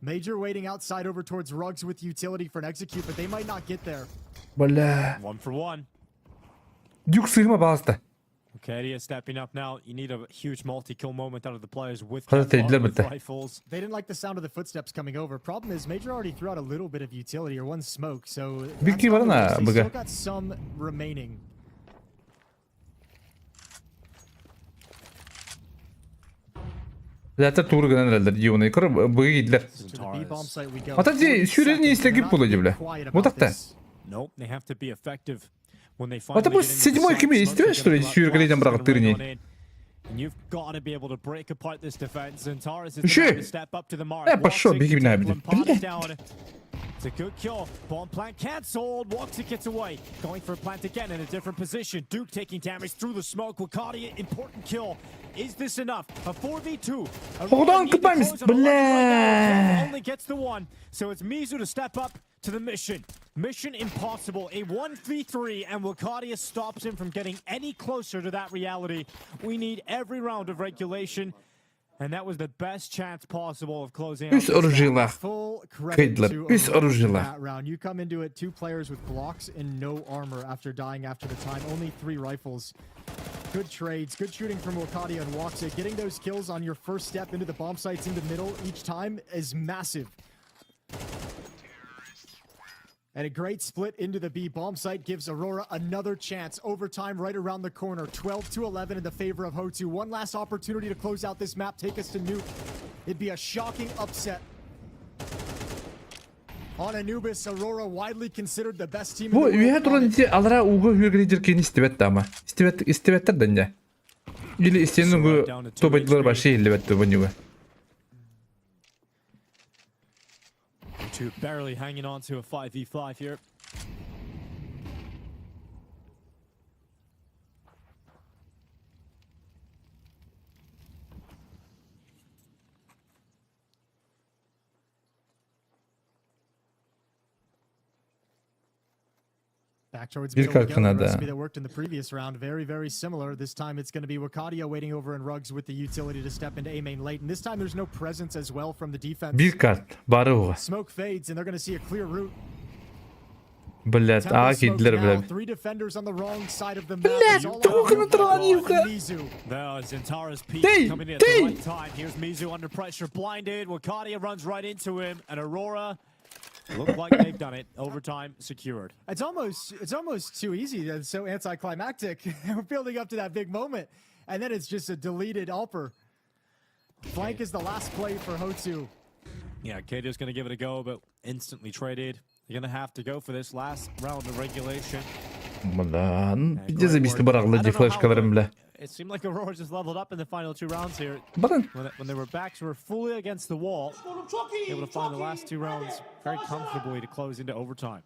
Major waiting outside over towards Rugs with utility for an execute, but they might not get there.
Valla.
1 for 1.
Dük sığıma bastı.
Okay, stepping up now. You need a huge multi-kill moment out of the players with
rifles. They didn't like the sound of the footsteps coming over. Problem is, Major already threw out a little bit of utility or one smoke, so they still got some remaining.
Zaten tuğru gelen herhalde. Yiyonu yukarı bığı gittiler. Hatta sürenin istegi bulacı bile. Bu takta. Hatta bu седьмой kimi istiyor işte sürekli bırakıp tırını. Şu. Пошел, беги на меня.
It's a good kill. Bomb plant cancelled. Walks it gets away. Going for a plant again in a different position. Duke taking damage through the smoke. Wakadia, important kill. Is this enough? A 4v2.
Hold on, goodbye, Miss Blair.
Only gets the one. So it's Mizu to step up to the mission. Mission impossible. A 1v3, and Wakadia stops him from getting any closer to that reality. We need every round of regulation. And that was the best chance possible of closing out.
Full credit to that round. You come into it 2 players with Glocks and no armor after dying after the time. Only 3 rifles. Good trades, good shooting from Wakadia and Waksa. Getting those kills on your first step into the bomb sites in the middle each time is massive. And a great split into the B. Bomb site gives Aurora another chance. Overtime right around the corner. 12-11 in the favor of HOTU. One last opportunity to close out this map. Take us to Nuke. It'd be a shocking upset. On Anubis, Aurora widely considered the best team in the world.
Bu üye duran alara uğu hürgüleyecekini istivetti ama. İstivetler denge. İli isteyenin uğu topaydılar başı illivetti bu nüge.
Barely hanging on to a 5v5 here.
Back towards middle we go. The recipe that worked in the previous round, very similar. This time it's going to be Wakadia waiting over in Rugs with the utility to step into A main late. And this time there's no presence as well from the defense.
Bir kart, bari
Smoke fades and they're going to see a clear route.
Блять, gittiler bile.
3 defenders on the wrong side of the map.
Zentara's peak coming in at the right time. Here's Mizu under pressure, blinded. Wakadia runs right into him, and Aurora look like they've done it. Overtime secured.
It's almost too easy. It's so anticlimactic. We're building up to that big moment, and then it's just a deleted Alper. Flank is the last play for HOTU.
Yeah, Kato's going to give it a go, but instantly traded. You're going to have to go for this last round of regulation. It seemed like Aurora just leveled up in the final 2 rounds here. When their backs were fully against the wall, able to find the last 2 rounds very comfortably to close into overtime.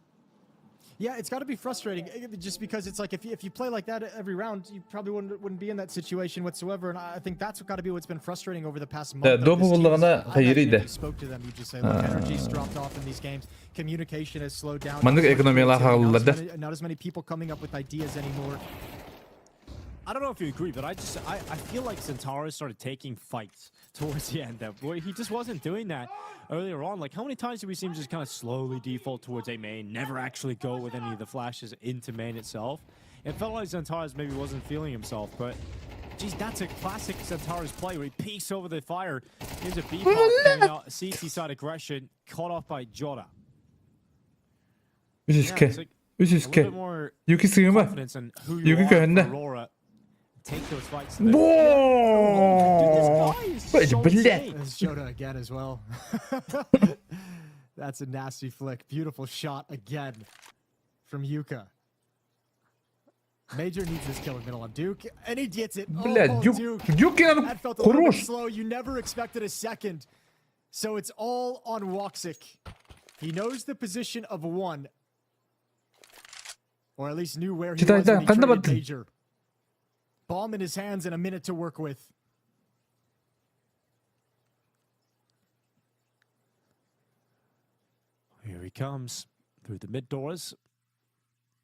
Yeah, it's got to be frustrating, just because it's like if you play like that every round, you probably wouldn't be in that situation whatsoever. And I think that's got to be what's been frustrating over the past month. If you spoke to them, you just say, look, energy's dropped off in these games. Communication has slowed down. Not as many people coming up with ideas anymore.
I don't know if you agree, but I feel like Centaurus started taking fights towards the end. He just wasn't doing that earlier on. Like, how many times did we see him just kind of slowly default towards A main, never actually go with any of the flashes into main itself? It felt like Centaurus maybe wasn't feeling himself, but geez, that's a classic Centaurus play where he peeks over the fire. Here's a B-pop coming out, CT side aggression, caught off by Jota.
Üziske. Yuki sığma. Yuki köyünde.
Take those fights.
Jota again as well. That's a nasty flick. Beautiful shot again from Yuka. Major needs this kill in middle on Duke, and he gets it.
Блядь,
Oh,
Duke
That felt a little bit
хорош.
slow. You never expected a second. So it's all on Woxic. He knows the position of one. Or at least knew where he was when he traded Major. Bomb in his hands and a minute to work with.
Here he comes through the mid doors.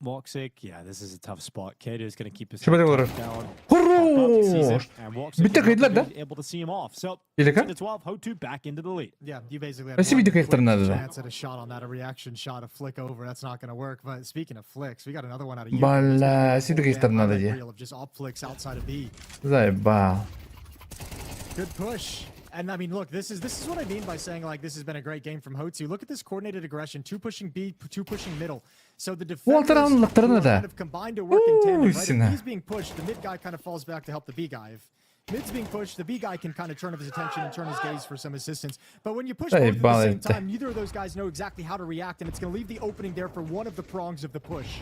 Woxic, yeah, this is a tough spot. Kato is going to keep his head down.
Хорош. Bitti kıydılar da.
Able to see him off. So,
İleka?
12, HOTU back into the lead.
Yeah, you basically had
Nasıl
one
bir dikkat
quick
ettirdin da?
chance at a shot on that, a reaction shot, a flick over. That's not going to work. But speaking of flicks, we got another one out of you.
Бля, си дикkat ettirdin da diye.
Of just op flicks outside of B.
Zaybal.
Good push. And I mean, look, this is what I mean by saying like this has been a great game from HOTU. Look at this coordinated aggression: 2 pushing B, 2 pushing middle. So the defenders kind of combined to work in tandem. Right? If he's being pushed, the mid guy kind of falls back to help the B guy. If mid's being pushed, the B guy can kind of turn up his attention and turn his gaze for some assistance. But when you push both at the same time, neither of those guys know exactly how to react, and it's going to leave the opening there for one of the prongs of the push.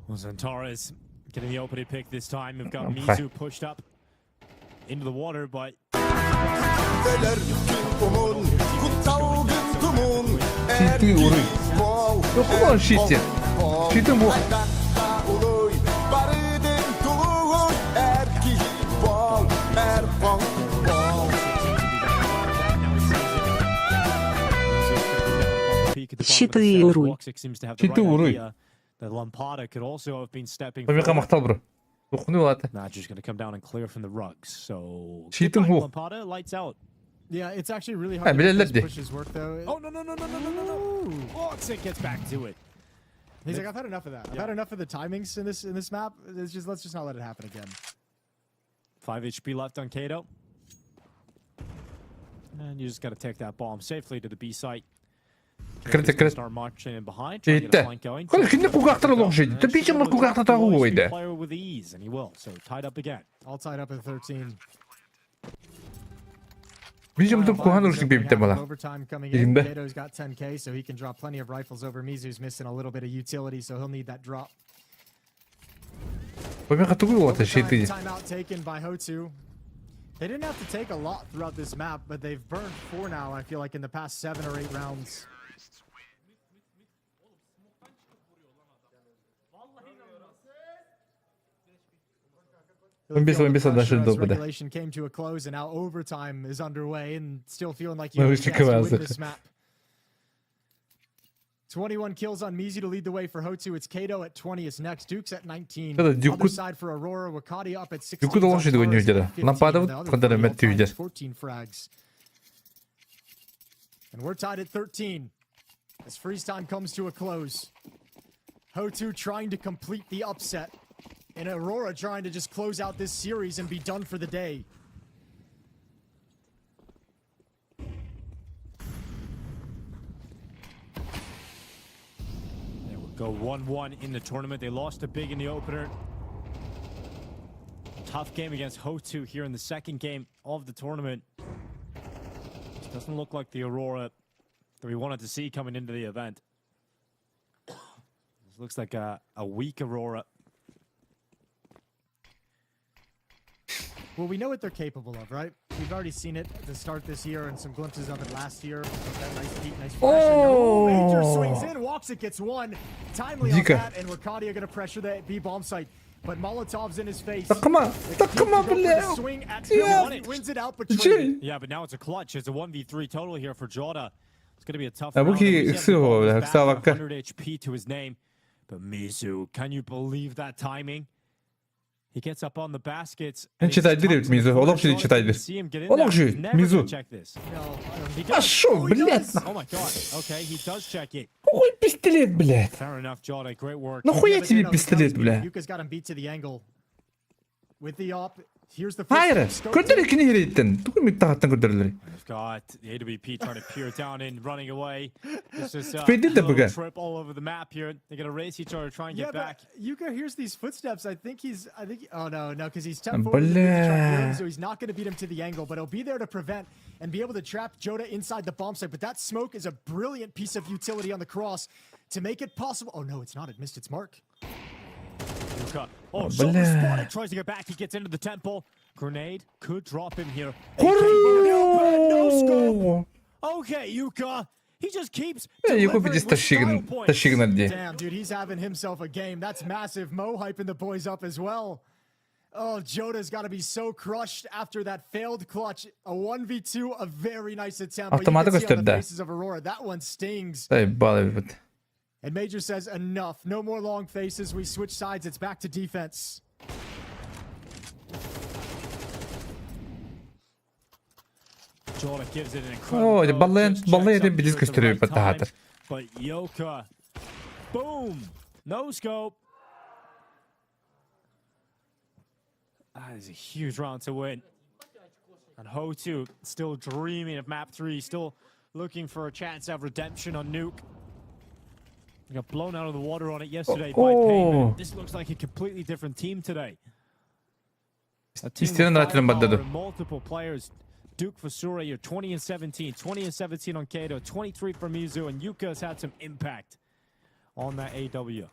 Well, Zantara's getting the opening pick this time. We've got Mizu pushed up into the water, but
Şitti vuruyor. Yok mu şitti? Şitti bu.
Şitti vuruyor. Şitti vuruyor. The Lampada could also have been stepping
forward. Maqtal bro.
Magic going to come down and clear from the rugs. So
Lampada
lights out.
Yeah, it's actually really hard to make those pushes work though.
Oh no. Woxic gets back to it.
He's like, I've had enough of that. I've had enough of the timings in this map. Let's just not let it happen again.
5 HP left on Kato. And you just got to take that bomb safely to the B site.
Крит.
Start marching in behind.
Жидді. Қол кінде қуғақтыр олық жидді. Ты бичі мұр қуғақты тағы ойды.
Player with ease, and he will. So tied up again.
All tied up at 13.
Бичі мұр қуған ұршық бейбітті бала.
Overtime coming in. Kato's got 10k, so he can drop plenty of rifles over. Mizu's missing a little bit of utility, so he'll need that drop.
Поймен қатты ғой оғаты шейтті.
Timeout taken by HOTU. They didn't have to take a lot throughout this map, but they've burned 4 now, I feel like, in the past 7 or 8 rounds. Regulation came to a close, and now overtime is underway, and still feeling like you have a chance to win this map. 21 kills on Mizu to lead the way for HOTU. It's Kato at 20. It's next. Duke's at 19. Other side for Aurora. Wakati up at 16. 14 frags. And we're tied at 13 as freeze time comes to a close. HOTU trying to complete the upset, and Aurora trying to just close out this series and be done for the day.
They will go 1-1 in the tournament. They lost a big in the opener. Tough game against HOTU here in the second game of the tournament. This doesn't look like the Aurora that we wanted to see coming into the event. This looks like a weak Aurora.
Well, we know what they're capable of, right? We've already seen it to start this year and some glimpses of it last year. That nice peak, nice flash. Oh! Major swings in, Woxic gets one. Timely on that, and Wakati are going to pressure the B bomb site. But Molotov's in his face.
Come on,
swing at he wins it out, but
yeah, but now it's a clutch. It's a 1v3 total here for Jota. It's going to be a tough
round. 100
HP to his name. But Mizu, can you believe that timing? He gets up on the baskets.
Читайдыр Мизу. Олог жи читайдыр. Олог жи Мизу. А шо, блядь?
Oh my god. Okay, he does check it.
Какой пистолет, блядь?
Fair enough, Jota. Great work.
Нахуя тебе пистолет, блядь?
Yuka's got him beat to the angle. With the op, here's the
Hayır. Kötülük kini yürüttün. Tukun mi tahttan kötülür?
We've got the AWP trying to peer down and running away. This is a trip all over the map here. They're going to race each other, try and get back.
Yuka hears these footsteps. I think, oh no, because he's 10 forward, so he's not going to beat him to the angle, but he'll be there to prevent and be able to trap Jota inside the bomb site. But that smoke is a brilliant piece of utility on the cross to make it possible. Oh no, it's not. It missed its mark.
Oh, shoulder spotted, tries to get back, he gets into the temple. Grenade could drop him here. No scope. Okay, Yuka. He just keeps delivering with style points.
Damn, dude, he's having himself a game. That's massive. Mo hyping the boys up as well. Oh, Joda's got to be so crushed after that failed clutch. A 1v2, a very nice attempt. But you can see on the faces of Aurora, that one stings. And Major says, enough. No more long faces. We switch sides. It's back to defense.
Joda gives it an incredible but Yoka, boom, no scope. That is a huge round to win. And HOTU still dreaming of map 3, still looking for a chance of redemption on Nuke. They got blown out of the water on it yesterday by Payman. This looks like a completely different team today. A team with multiple players. Duke for Sura, you're 20 and 17, 20 and 17 on Kato, 23 for Mizu, and Yuka has had some impact on that AW.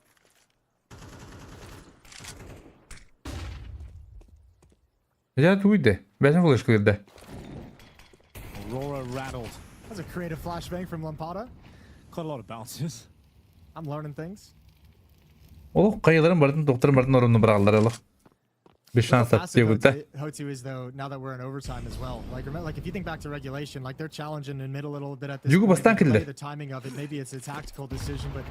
Aurora rattled.
That's a creative flashbang from Lampada.
Caught a lot of bounces.
I'm learning things. HOTU is though now that we're in overtime as well. Like remember, like if you think back to regulation, like they're challenging in the middle a little bit at this point. The timing of it, maybe it's a tactical decision, but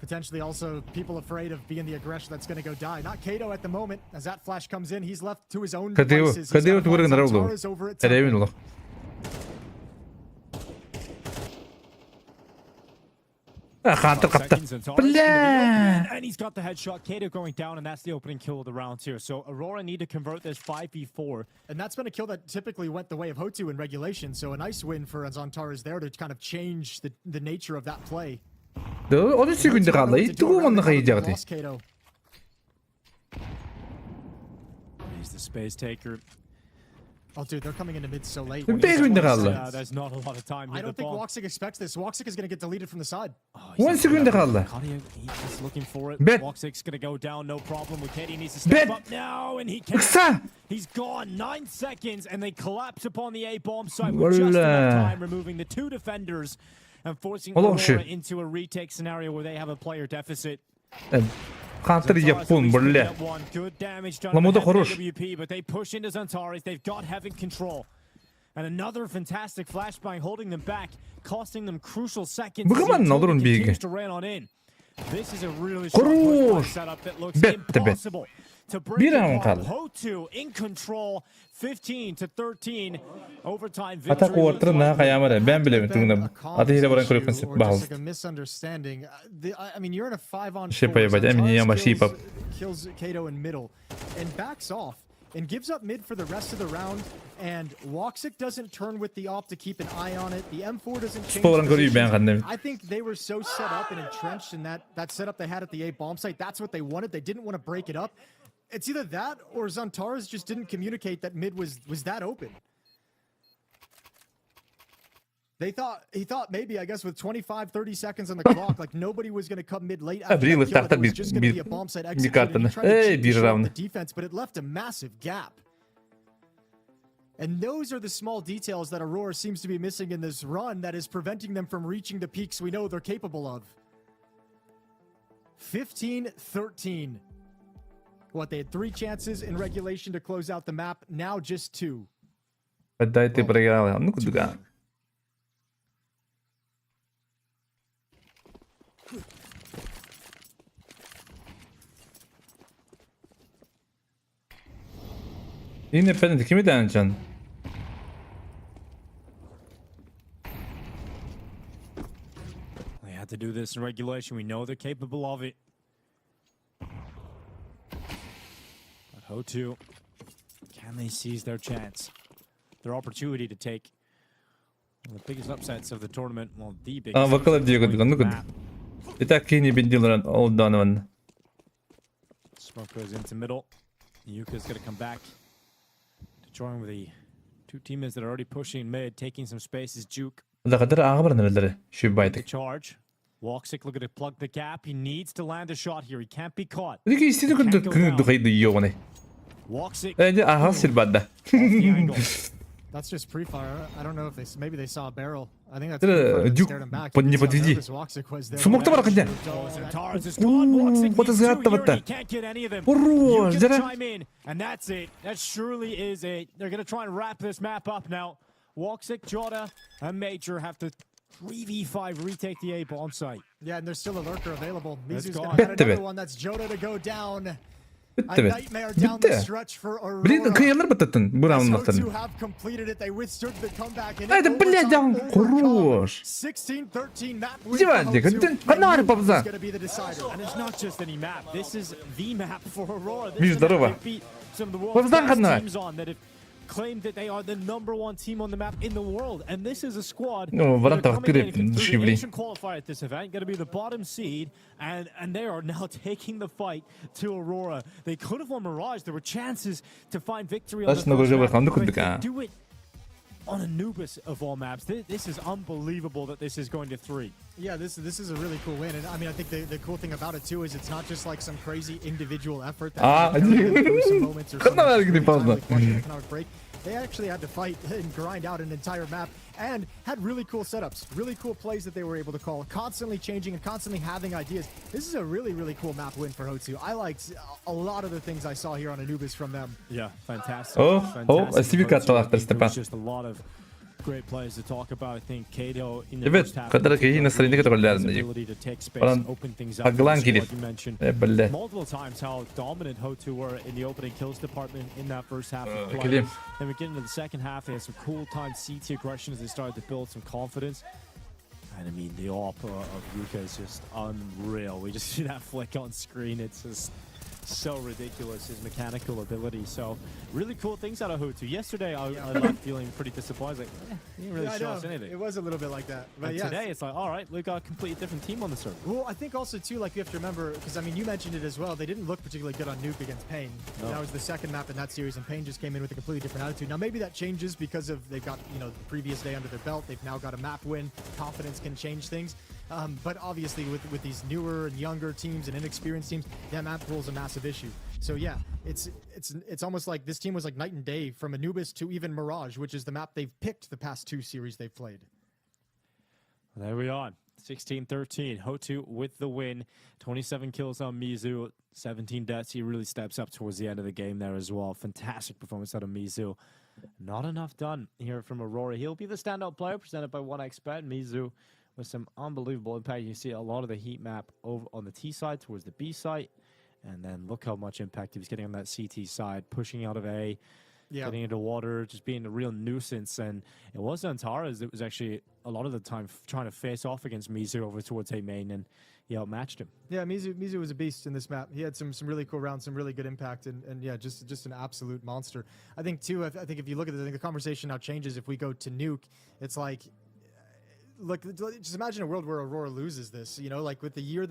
potentially also people afraid of being the aggression that's going to go die. Not Kato at the moment. As that flash comes in, he's left to his own devices. Over at Temple.
And he's got the headshot. Kato going down, and that's the opening kill of the round here. So Aurora need to convert this 5v4.
And that's been a kill that typically went the way of HOTU in regulation. So a nice win for Zantares there to kind of change the nature of that play.
He's the space taker.
Oh, dude, they're coming into mid so late.
There's not a lot of time.
I don't think Woxic expects this. Woxic is going to get deleted from the side.
He's looking for it. Woxic's going to go down, no problem. Katie needs to step up now, and he can't. He's gone. 9 seconds, and they collapse upon the A-bomb site with just enough time, removing the 2 defenders and forcing Aurora into a retake scenario where they have a player deficit.
Counter yapın böyle.
Lamoda хорош. But they push into Zantares. They've got heaven control. And another fantastic flashbang holding them back, costing them crucial seconds. Continues to rail on in. This is a really strong setup that looks impossible to break apart. HOTU in control, 15-13 overtime victory.
Like a misunderstanding. I mean, you're in a 5-on-4. Kills Kato in middle and backs off and gives up mid for the rest of the round. And Woxic doesn't turn with the op to keep an eye on it. The M4 doesn't change. I think they were so set up and entrenched in that setup they had at the A bomb site. That's what they wanted. They didn't want to break it up. It's either that or Zantares just didn't communicate that mid was that open. He thought maybe, I guess, with 25-30 seconds on the clock, like nobody was going to come mid late after that kill. It was just going to be a bomb site executed. He tried to shorten the defense, but it left a massive gap. And those are the small details that Aurora seems to be missing in this run that is preventing them from reaching the peaks we know they're capable of. 15-13. What, they had 3 chances in regulation to close out the map, now just 2.
Independent kimi deneyeceksin?
They had to do this in regulation. We know they're capable of it. But HOTU, can they seize their chance? Their opportunity to take one of the biggest upsets of the tournament. Well, the biggest.
Bakalım diyor map. İtakini bindiler oldu.
Smoke goes into middle. Yuka's going to come back. Join with the 2 teammates that are already pushing mid, taking some space is Juke.
The charge.
Woxic looking to plug the gap. He needs to land a shot here. He can't be caught.
이게 있으니까 그래도 이용하네. 이제 알았을 받다.
That's just pre-fire. I don't know if maybe they saw a barrel. I think that's scared him back.
수목 잡아라 그냥. 뭐다 갔다 왔다. 오로 저래.
And that's it. That surely is it. They're going to try and wrap this map up now. Woxic, Jota, and Major have to 3v5 retake the A bomb site.
Yeah, and there's still a lurker available. Mizu's going to get another one. That's Jota to go down. A nightmare down the stretch for Aurora. HOTU have completed it. They withstood the comeback. And
хорош.
16-13 map win.
Is
going to be the decider.
And it's not just any map. This is the map for Aurora.
This здорово.
Some of the world's best teams on that have claimed that they are the #1 team on the map in the world, and this is a squad coming in through the Asian qualifier at this event, going to be the bottom seed, and they are now taking the fight to Aurora. They could have won Mirage. There were chances to find victory on the first map, but they do it on Anubis of all maps. This is unbelievable that this is going to 3.
Yeah, this is a really cool win, and I mean I think the cool thing about it too is it's not just like some crazy individual effort that some moments or economic break. They actually had to fight and grind out an entire map and had really cool setups, really cool plays that they were able to call, constantly changing and constantly having ideas. This is a really, really cool map win for HOTU. I liked a lot of the things I saw here on Anubis from them.
Yeah, fantastic.
Just
a lot of great players to talk about. I think Kato in the
Evet,
first half,
kadar iyi настроение kadar
ability to take space, open things up. You mentioned multiple times how dominant HOTU were in the opening kills department in that first half of play. Then we get into the second half. They had some cool time CT aggression as they started to build some confidence. And I mean, the AWP of Yuka is just unreal. We just see that flick on screen. It's just so ridiculous, his mechanical ability. So really cool things out of HOTU. Yesterday I left feeling pretty disappointed. Like, he didn't really show us anything.
It was a little bit like that. But
yeah, today it's like, all right, we've got a completely different team on the server.
Well, I think also too, like you have to remember, because I mean you mentioned it as well, they didn't look particularly good on Nuke against Pain. No. That was the second map in that series, and Pain just came in with a completely different attitude. Now maybe that changes because of they've got, you know, the previous day under their belt. They've now got a map win. Confidence can change things. But obviously with these newer and younger teams and inexperienced teams, that map pool is a massive issue. So yeah, it's almost like this team was like night and day from Anubis to even Mirage, which is the map they've picked the past 2 series they've played.
There we are. 16-13. HOTU with the win. 27 kills on Mizu. 17 deaths. He really steps up towards the end of the game there as well. Fantastic performance out of Mizu. Not enough done here from Aurora. He'll be the standout player presented by 1xBet. Mizu with some unbelievable impact. You see a lot of the heat map over on the T side towards the B site. And then look how much impact he was getting on that CT side, pushing out of A, getting into water, just being a real nuisance. And it was Antares that was actually a lot of the time trying to face off against Mizu over towards A main, and he outmatched him.
Yeah, Mizu was a beast in this map. He had some really cool rounds, some really good impact, and yeah, just an absolute monster. I think too, I think if you look at it, I think the conversation now changes. If we go to Nuke, it's like, look, just imagine a world where Aurora loses this, you know, like with the year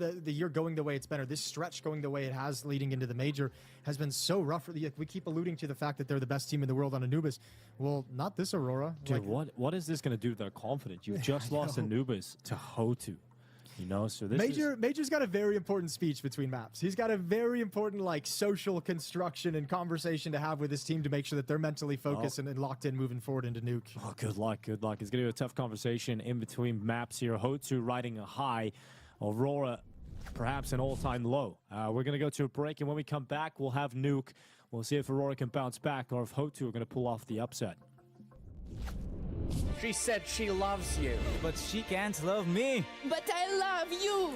going the way it's been, or this stretch going the way it has leading into the major has been so rough. We keep alluding to the fact that they're the best team in the world on Anubis. Well, not this Aurora.
Dude, like, what is this going to do to their confidence? You've just lost Anubis to HOTU. You know, so this
Major's got a very important speech between maps. He's got a very important like social construction and conversation to have with his team to make sure that they're mentally focused and locked in moving forward into Nuke.
Oh, good luck, good luck. It's going to be a tough conversation in between maps here. HOTU riding a high, Aurora perhaps an all-time low. We're going to go to a break, and when we come back, we'll have Nuke. We'll see if Aurora can bounce back or if HOTU are going to pull off the upset.
She said she loves you.
But she can't love me.
But I love you.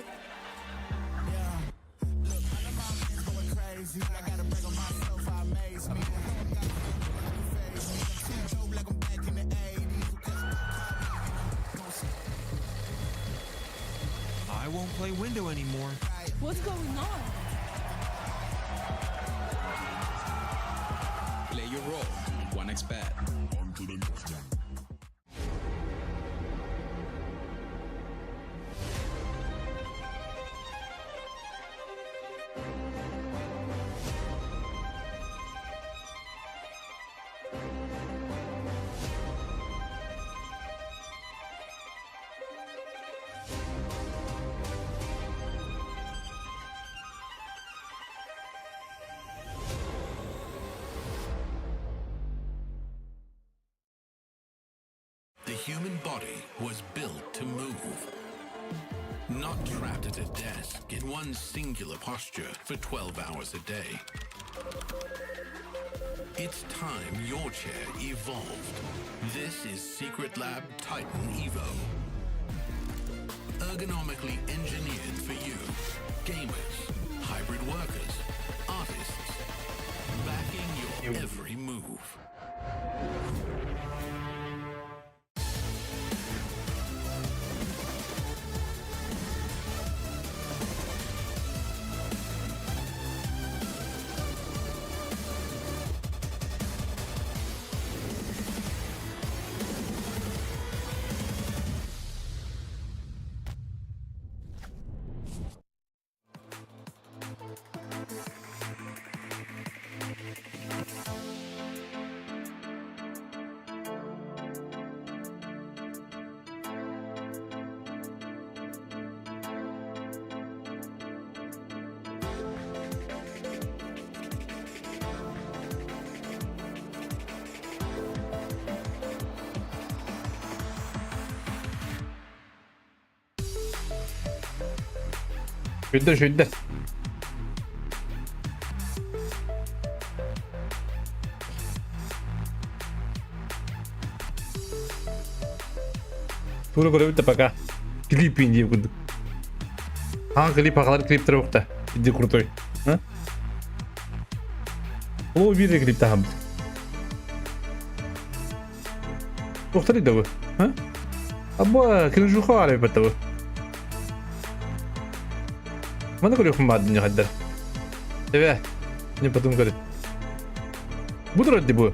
I won't play window anymore.
What's going on?
Play your role. 1xBet. On to the next one. human body was built to move. Not trapped at a desk in one singular posture for 12 hours a day. It's time your chair evolved. This is Secret Lab Titan Evo. Ergonomically engineered for you, gamers, hybrid workers, artists, backing your every move.
Şöyle. Tuğra göre bitti bak ha. Klip indiye kurduk. Ha klip hakalar klip tarafta. Video kurtoy. Ha? O bir de klip daha. Doktor da bu. Ha? Ama kırıcı hale bitti bu. Mana kau lihat pembahasannya hadir? Coba, ni patung kau. Butuh ada bu.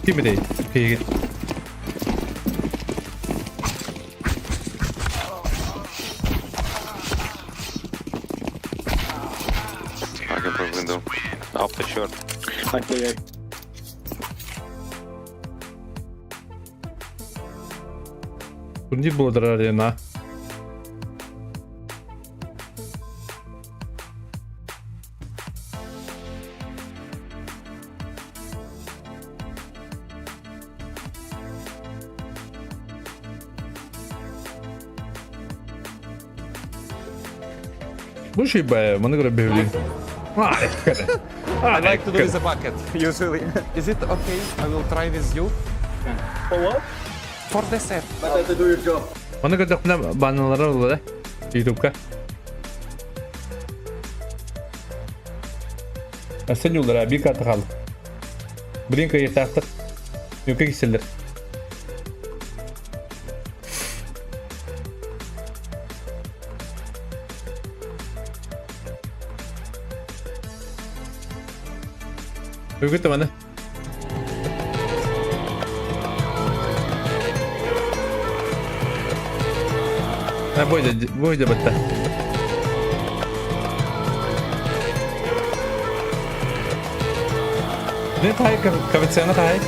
Kim ini? Kayak.
I can through window. Up the short.
Okay.
Kunci bodoh ada na. Bu şey be, bana göre böyle.
I like to do with a bucket, usually. Is it okay? I will try with you.
For what?
For the set.
Better to do your job.
Bana göre de banalara oldu YouTube'da. Sen yollara bir kartı kaldı. Brinka yeterli. Yok ikisidir. Begitu mana? Nah, boleh je betul. Ni kai kawasan kai.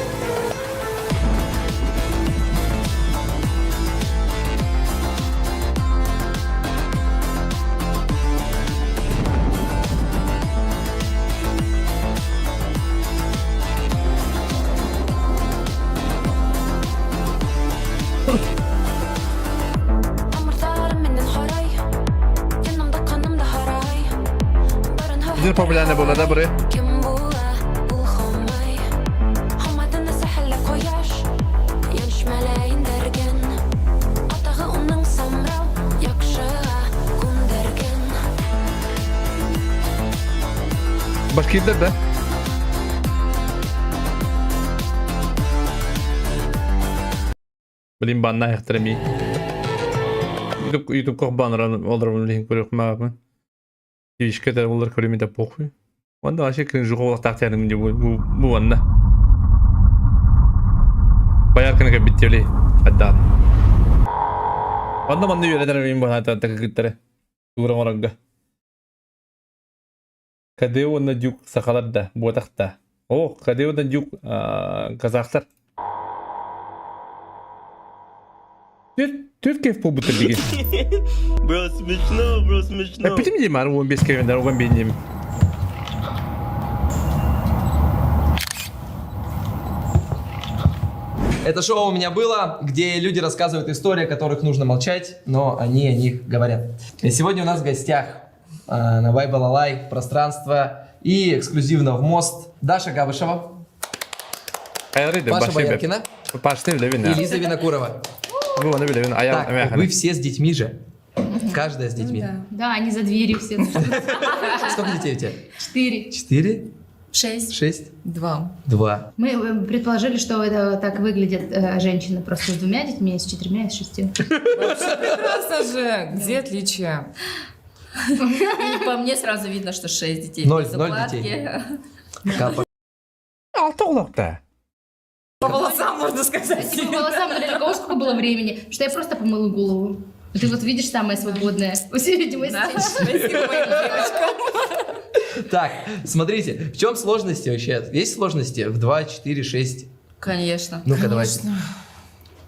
Bizim popüler ne burada buraya? Başka yerler de. Bilin bana ihtirami. YouTube korbanları olur link bırak mı? İş kadar olur körümü de pokhu. Onda aşık kırıcı olarak taktiğim diye bu anda. Bayar kena bitti öyle. Hatta. Onda bana yönetirim bu hatta takıkları. Kurang orang ga. Kadeo na juk sakalat da buat da. Oh, kadeo na juk kazaklar. Ты кайф по будто беги.
Бро, смешно, смешно.
А почему не мару без кевен дорогам беднем?
Это шоу у меня было, где люди рассказывают истории, о которых нужно молчать, но они о них говорят. И сегодня у нас в гостях на Вай-Балалай пространство и эксклюзивно в мост Даша Габышева, Паша Бояркина и Лиза Винокурова. Так, вы все с детьми же? Каждая с детьми?
Да, они за дверью все.
Сколько детей у тебя?
4.
4?
6.
6?
2.
2.
Мы предположили, что это так выглядят женщины просто с 2 детьми, с 4, и с 6.
Вообще прекрасно же. Где отличия?
По мне сразу видно, что 6 детей.
0 детей.
По волосам, можно сказать.
По волосам, для кого сколько было времени? Что я просто помыла голову. Ты вот видишь, самая свободная. Спасибо моим девочкам.
Так, смотрите, в чем сложности вообще? Есть сложности в 2, 4, 6?
Конечно.
Ну-ка, давайте.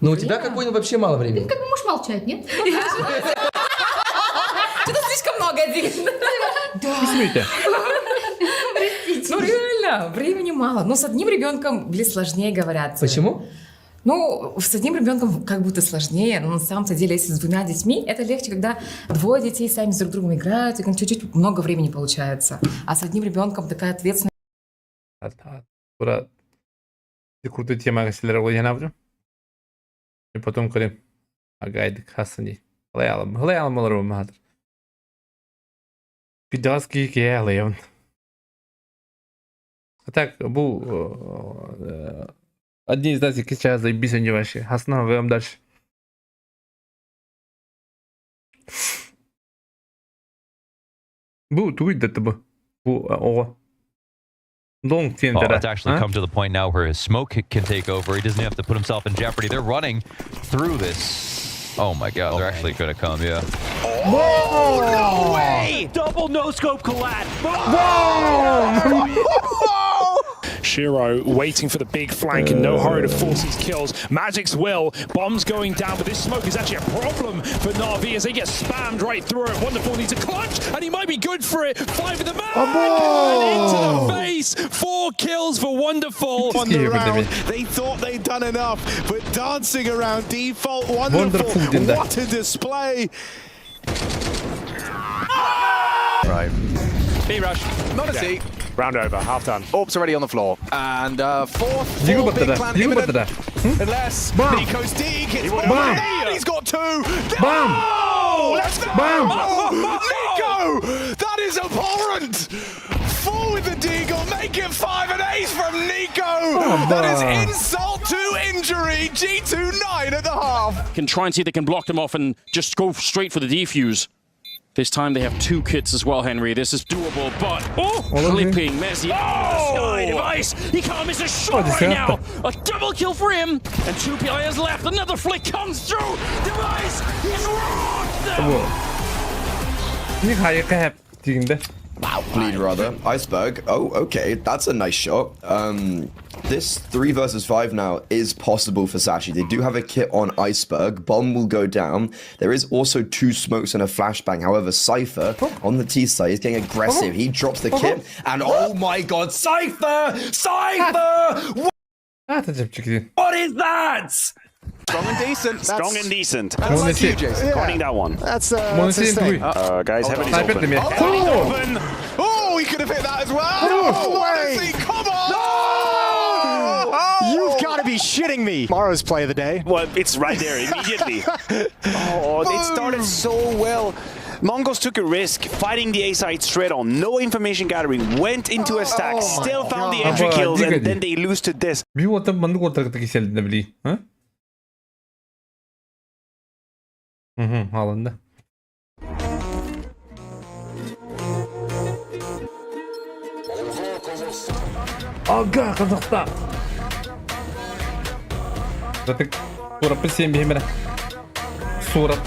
Ну, у тебя как-нибудь вообще мало времени.
Ты как бы можешь молчать, нет? Что-то слишком много один.
Смейте.
Ну реально, времени мало. Но с одним ребенком, сложнее говорят.
Почему?
Ну, с одним ребенком как будто сложнее, но на самом-то деле, если с 2 детьми, это легче, когда 2 детей сами с друг другом играют, и чуть-чуть много времени получается. А с одним ребенком такая ответственность.
Крутую тему я и потом говорим, агайды хасани. Глеялым олару мадр. Видеоски киялым. А так, одни из нас сейчас заебись они вообще. Основа говорим дальше.
It's actually come to the point now where his smoke can take over. He doesn't have to put himself in jeopardy. They're running through this. Oh my god, they're actually gonna come, yeah.
Whoa! No way! Double no-scope collat. Whoa!
Shiro waiting for the big flank and no hurry to force these kills. Magic's will. Bombs going down, but this smoke is actually a problem for Na'Vi as they get spammed right through it. Wonderful needs a clutch, and he might be good for it. 5 in the back, and into the face. 4 kills for Wonderful.
On the round, they thought they'd done enough, but dancing around default. Wonderful. What a display.
Right. B-rush. Not a C.
Round over, half done.
Orbs already on the floor. And fourth big plan imminent. Unless Nico's dig hits one. He's got 2.
Bam!
Let's go!
Bam!
Oh, Nico! That is abhorrent! 4 with the deagle, make it 5 and ace from Nico! That is insult to injury. G2-9 at the half.
Can try and see if they can block them off and just go straight for the defuse. This time they have 2 kits as well, Henry. This is doable, but clipping Messi sky device. He can't miss a shot right now. A double kill for him, and 2 players left. Another flick comes through. Device, he's rocked.
Wow, bleed rather. Iceberg. Oh, okay, that's a nice shot. This 3 versus 5 now is possible for Sashi. They do have a kit on Iceberg. Bomb will go down. There is also 2 smokes and a flashbang. However, Cypher on the T side is getting aggressive. He drops the kit, and oh my god, Cypher! Cypher! What is that?
Strong and decent.
Strong and decent.
That's like you, Jason.
Counting that one.
That's his thing.
Guys, Heavenly's open.
Open. Oh, he could have hit that as well. Oh, wait. Come on. No! You've got to be shitting me. Tomorrow's play of the day.
Well, it's right there immediately. It started so well. Mongols took a risk, fighting the A side straight on. No information gathering. Went into a stack. Still found the entry kills, and then they lose to this.
Alındı. Aga Қазақстан. Zaten Surat bir bihimine. Surat.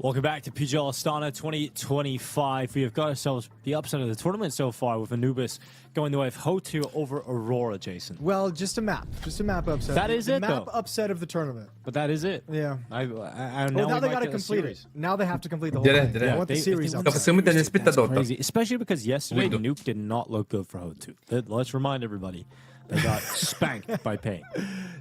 Welcome back to PGL Astana 2025. We have got ourselves the upset of the tournament so far with Anubis going the way of HOTU over Aurora, Jason.
Well, just a map upset.
That is
the
it,
map
though.
upset of the tournament.
But that is it.
Yeah.
Now
they got to complete it. Now they have to complete the whole thing. They want the series out.
That's crazy, especially because yesterday Nuke did not look good for HOTU. Let's remind everybody. They got spanked by Pain.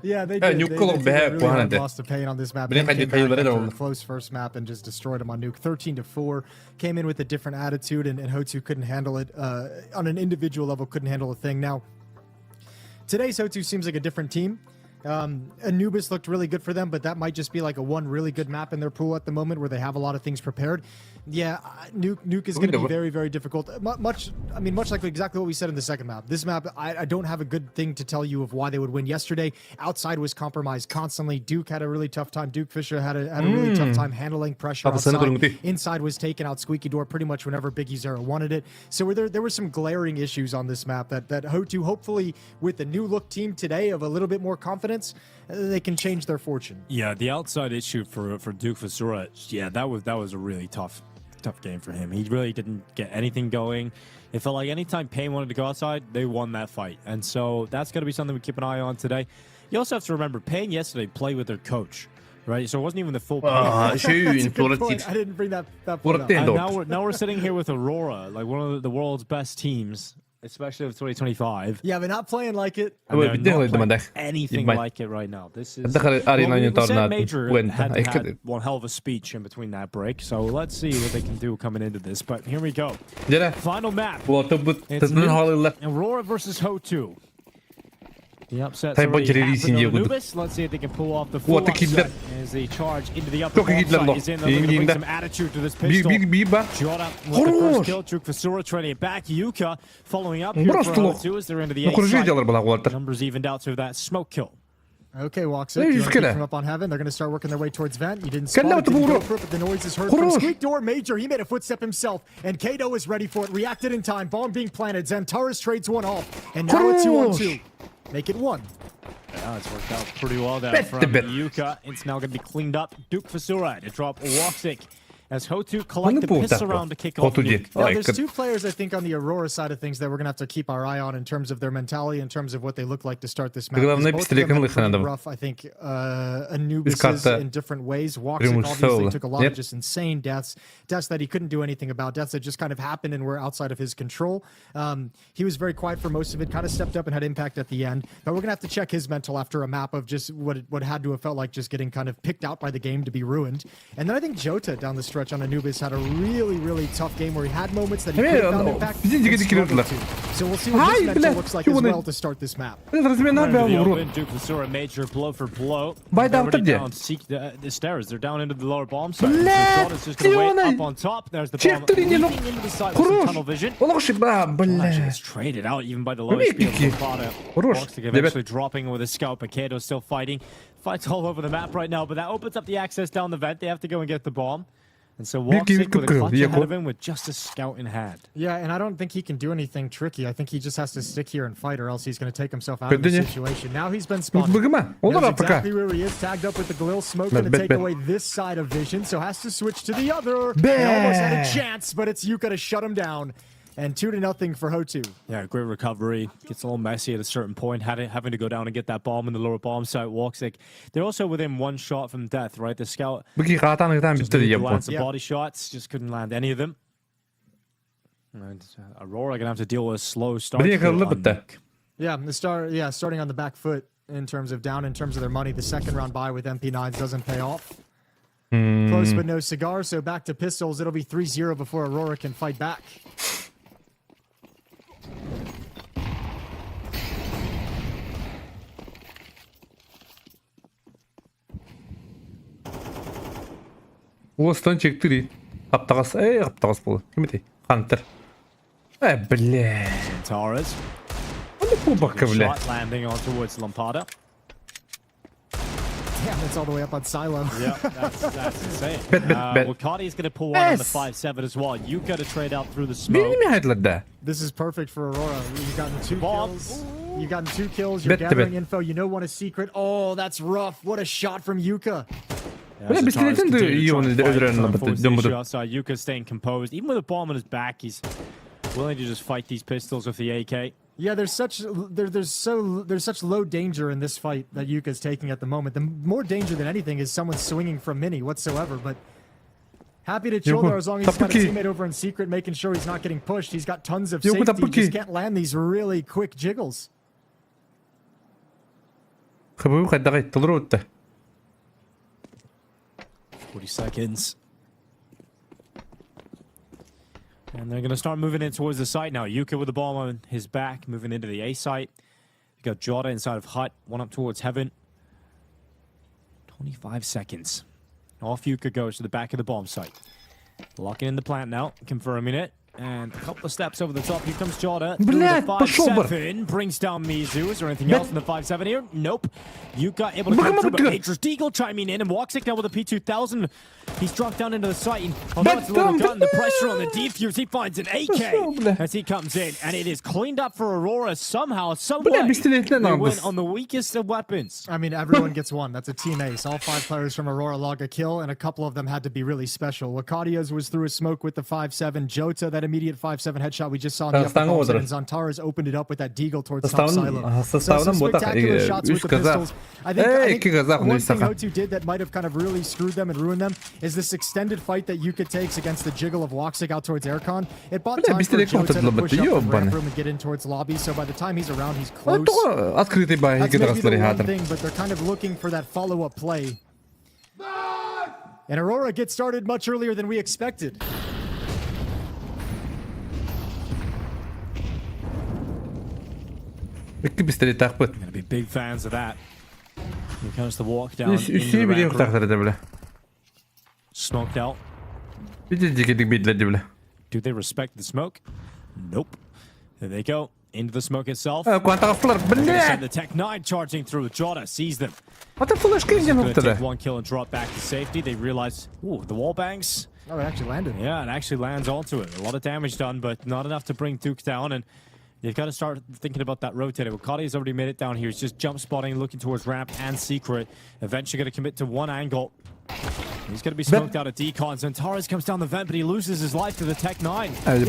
Yeah, they did. They really lost to Pain on this map. They came back after a close first map and just destroyed him on Nuke. 13-4. Came in with a different attitude, and HOTU couldn't handle it. On an individual level, couldn't handle a thing. Now, today's HOTU seems like a different team. Anubis looked really good for them, but that might just be like a one really good map in their pool at the moment where they have a lot of things prepared. Yeah, Nuke is going to be very, very difficult. Much like exactly what we said in the second map. This map, I don't have a good thing to tell you of why they would win yesterday. Outside was compromised constantly. Duke had a really tough time. Duke Fisher had a really tough time handling pressure outside. Inside was taken out squeaky door pretty much whenever Biggie Zero wanted it. So there were some glaring issues on this map that HOTU, hopefully with the new look team today of a little bit more confidence, they can change their fortune.
Yeah, the outside issue for Duke Fisura, yeah, that was a really tough game for him. He really didn't get anything going. It felt like anytime Pain wanted to go outside, they won that fight. And so that's going to be something we keep an eye on today. You also have to remember, Pain yesterday played with their coach, right? So it wasn't even the full
I didn't bring that point up.
And now we're sitting here with Aurora, like one of the world's best teams, especially of 2025.
Yeah, but not playing like it.
Anything like it right now. This is Major had one hell of a speech in between that break. So let's see what they can do coming into this. But here we go. Final map. It's Aurora versus HOTU. The upset's already happened on Anubis. Let's see if they can pull off the full upset as they charge into the upper bomb site. Is in. They're going to bring some attitude to this pistol. Jota with the first kill. Truk Fasura trading it back. Yuka following up here for HOTU as they're into the A site. Numbers evened out to that smoke kill.
Okay, walks it. You want to keep them up on heaven. They're going to start working their way towards vent. You didn't spot it, didn't go for it, but the noise is heard from Squeak Door. Major, he made a footstep himself, and Kato is ready for it. Reacted in time. Bomb being planted. Xantares trades one off, and now it's 2-on-2. Make it 1.
Yeah, it's worked out pretty well there from Yuka. It's now going to be cleaned up. Duke Fasura to drop Woxic as HOTU collect the pistol round to kick off Nuke.
Now, there's two players, I think, on the Aurora side of things that we're going to have to keep our eye on in terms of their mentality, in terms of what they look like to start this match. Both of them have pretty rough, I think, Anubis is in different ways. Woxic obviously took a lot of just insane deaths that he couldn't do anything about, deaths that just kind of happened and were outside of his control. He was very quiet for most of it, kind of stepped up and had impact at the end. But we're going to have to check his mental after a map of just what had to have felt like just getting kind of picked out by the game to be ruined. And then I think Jota down the stretch on Anubis had a really, really tough game where he had moments that he could have found impact. So we'll see what his mental looks like as well to start this map.
Duke Fasura, Major blow for blow. Down the stairs. They're down into the lower bomb site. Jota's just going to wait up on top. There's the bomb leaping into the site with some tunnel vision. It's traded out even by the low speed of Zapata. Woxic eventually dropping with a scout, but Kato's still fighting. Fights all over the map right now, but that opens up the access down the vent. They have to go and get the bomb. And so Woxic with a clutch ahead of him with just a scout in hand.
Yeah, and I don't think he can do anything tricky. I think he just has to stick here and fight, or else he's going to take himself out of the situation. Now he's been spotted. Knows exactly where he is, tagged up with the Galil smoke, going to take away this side of vision, so has to switch to the other. They almost had a chance, but it's Yuka to shut him down. And 2-0 for HOTU.
Yeah, great recovery. Gets a little messy at a certain point, having to go down and get that bomb in the lower bomb site. Woxic. They're also within one shot from death, right? The scout just land some body shots, just couldn't land any of them. And Aurora gonna have to deal with a slow start.
Yeah, starting on the back foot in terms of their money. The second round buy with MP9s doesn't pay off. Close but no cigar, so back to pistols. It'll be 3-0 before Aurora can fight back.
Остан чектири. Каптагас, каптагас болду. Ким эти? Хантер. Бля.
Xantares. Shot landing on towards Lampada.
Damn, it's all the way up on Silo.
Yeah, that's insane. Wakati is going to pull one on the 5-7 as well. You got to trade out through the smoke.
This is perfect for Aurora. You've gotten 2 kills. You've gotten 2 kills. You're gathering info. You know one is secret. Oh, that's rough. What a shot from Yuka.
Bля, бесплатно ее öldüren
outside. Yuka staying composed. Even with a bomb on his back, he's willing to just fight these pistols with the AK.
Yeah, there's such low danger in this fight that Yuka's taking at the moment. The more danger than anything is someone swinging from mini whatsoever, but happy to chill there as long as he's got a teammate over in secret making sure he's not getting pushed. He's got tons of safety, he just can't land these really quick jiggles.
40 seconds. And they're going to start moving in towards the site now. Yuka with the ball on his back, moving into the A site. You got Jota inside of Hut, one up towards Heaven. 25 seconds. Off Yuka goes to the back of the bomb site. Locking in the plant now, confirming it. And a couple of steps over the top. Here comes Jota.
Блядь,
5-7 brings down Mizu. Is there anything else in the 5-7 here? Nope. Yuka able to come through, but Matrix Deagle chiming in, and Woxic now with a P2000. He's dropped down into the site. And although it's a little gun, the pressure on the defuse, he finds an AK as he comes in, and it is cleaned up for Aurora somehow, some way. They win on the weakest of weapons.
I mean, everyone gets one. That's a team ace. All 5 players from Aurora log a kill, and a couple of them had to be really special. Wakadia's was through a smoke with the 5-7. Jota, that immediate 5-7 headshot we just saw in the upper box, and Zantara's opened it up with that Deagle towards top silo. So some spectacular shots with the pistols. I think one thing HOTU did that might have kind of really screwed them and ruined them is this extended fight that Yuka takes against the jiggle of Woxic out towards Aircon. It bought time for Jota to push up from ramp room and get in towards lobby, so by the time he's around, he's close. That's maybe the one thing, but they're kind of looking for that follow-up play. And Aurora gets started much earlier than we expected.
Gonna be big fans of that. Here comes the walk down. Smoked out. Do they respect the smoke? Nope. There they go. Into the smoke itself. The Tech 9 charging through. Jota sees them. Gonna take one kill and drop back to safety. They realize, ooh, the wall bangs.
Oh, it actually landed.
Yeah, it actually lands onto it. A lot of damage done, but not enough to bring Duke down. And you've got to start thinking about that rotator. Wakadi's already made it down here. He's just jump spotting, looking towards ramp and secret. Eventually going to commit to one angle. He's going to be smoked out of decon. Zantara's comes down the vent, but he loses his life to the Tech 9. No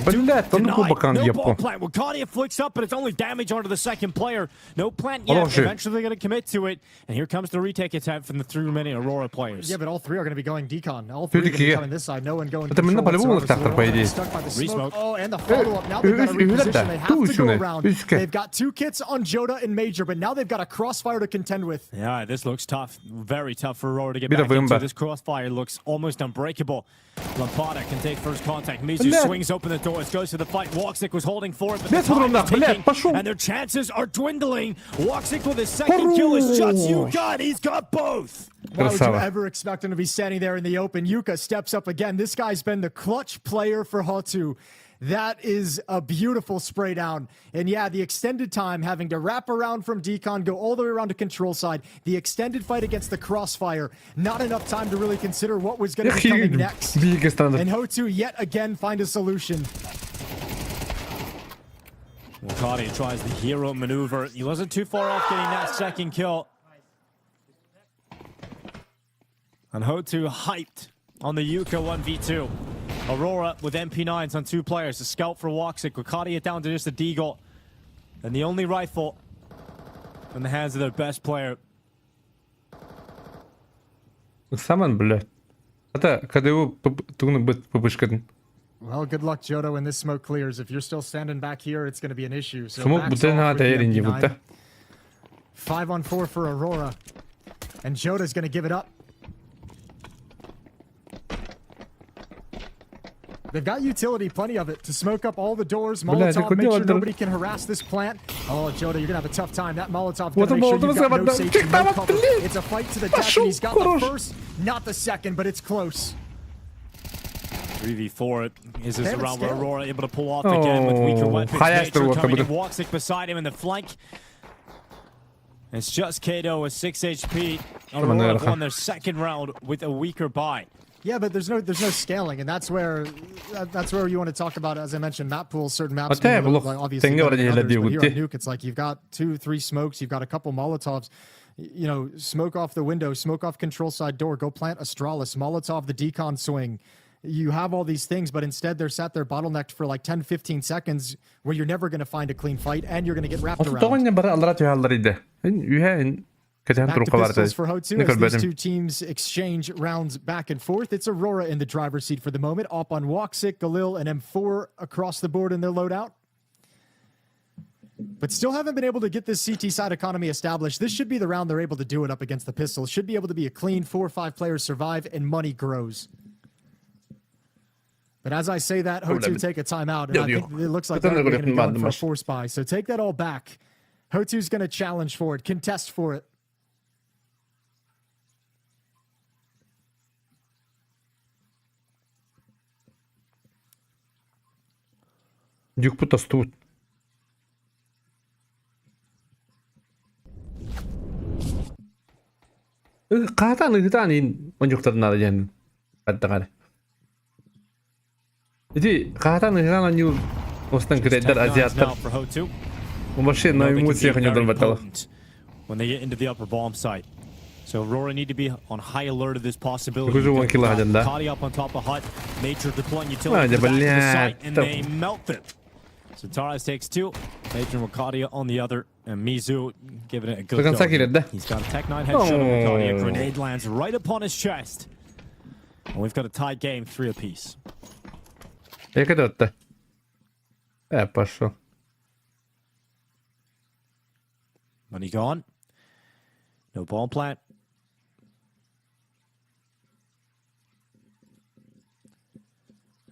ball plant. Wakadi flicks up, but it's only damage onto the second player. No plant yet. Eventually they're going to commit to it. And here comes the retake attempt from the 3 remaining Aurora players.
Yeah, but all 3 are going to be going decon. All 3 are going to be coming this side. No one going stuck by the smoke. Oh, and the follow-up. Now they've got to reposition. They have to go around. They've got 2 kits on Jota and Major, but now they've got a crossfire to contend with.
Yeah, this looks tough. Very tough for Aurora to get back into. This crossfire looks almost unbreakable. Lampada can take first contact. Mizu swings open the doors, goes to the fight. Woxic was holding for it, but the time is ticking, and their chances are dwindling. Woxic with his second kill is shots. Yuka, he's got both.
Why would you ever expect him to be standing there in the open? Yuka steps up again. This guy's been the clutch player for HOTU. That is a beautiful spray down. And yeah, the extended time, having to wrap around from decon, go all the way around to control side. The extended fight against the crossfire. Not enough time to really consider what was going to be coming next. And HOTU yet again find a solution.
Wakadi tries the hero maneuver. He wasn't too far off getting that second kill. And HOTU hyped on the Yuka 1v2. Aurora with MP9s on 2 players. A scout for Woxic. Wakadi it down to just a deagle. And the only rifle in the hands of their best player.
Well,
good luck, Jota, when this smoke clears. If you're still standing back here, it's going to be an issue. So 5-on-4 for Aurora. And Jota's going to give it up. They've got utility, plenty of it, to smoke up all the doors. Molotov, make sure nobody can harass this plant. Oh, Jota, you're going to have a tough time. That Molotov's going to make sure you've got no safety, no cover. It's a fight to the death, and he's got the first, not the second, but it's close.
3v4. Is this around where Aurora able to pull off again with weaker weapons? Nature coming in, Woxic beside him in the flank. It's just Kato with 6 HP. Aurora won their second round with a weaker buy.
Yeah, but there's no scaling, and that's where you want to talk about, as I mentioned, map pools. Certain maps, like obviously, others, but here on Nuke, it's like you've got 2-3 smokes, you've got a couple Molotovs. you know, smoke off the window, smoke off control side door, go plant Astralis, Molotov the decon swing. You have all these things, but instead they're sat there bottlenecked for like 10-15 seconds where you're never going to find a clean fight and you're going to get wrapped around. Back to pistols for HOTU as these two teams exchange rounds back and forth. It's Aurora in the driver's seat for the moment. Op on Woxic, Galil, and M4 across the board in their loadout. But still haven't been able to get this CT side economy established. This should be the round they're able to do it up against the pistols. Should be able to be a clean 4 or 5 players survive and money grows. But as I say that, HOTU take a timeout, and I think it looks like they're going to be going for a force buy. So take that all back. HOTU's going to challenge for it, contest for it.
Дюк тут. Катаны онжуктарына ян аттагар. Иди катаны гана остан кредер азиаттар. Вообще на эмоциях не донбатала.
When they get into the upper bomb site. So Aurora need to be on high alert of this possibility. Kadi up on top of Hut. Major deploying utility to the site, and they melt it. So Taras takes 2. Major and Wakadia on the other. And Mizu giving it a good go. He's got a Tech 9 headshot on Wakadia. Grenade lands right upon his chest. And we've got a tied game, 3 apiece.
Пошел.
Money gone. No bomb plant.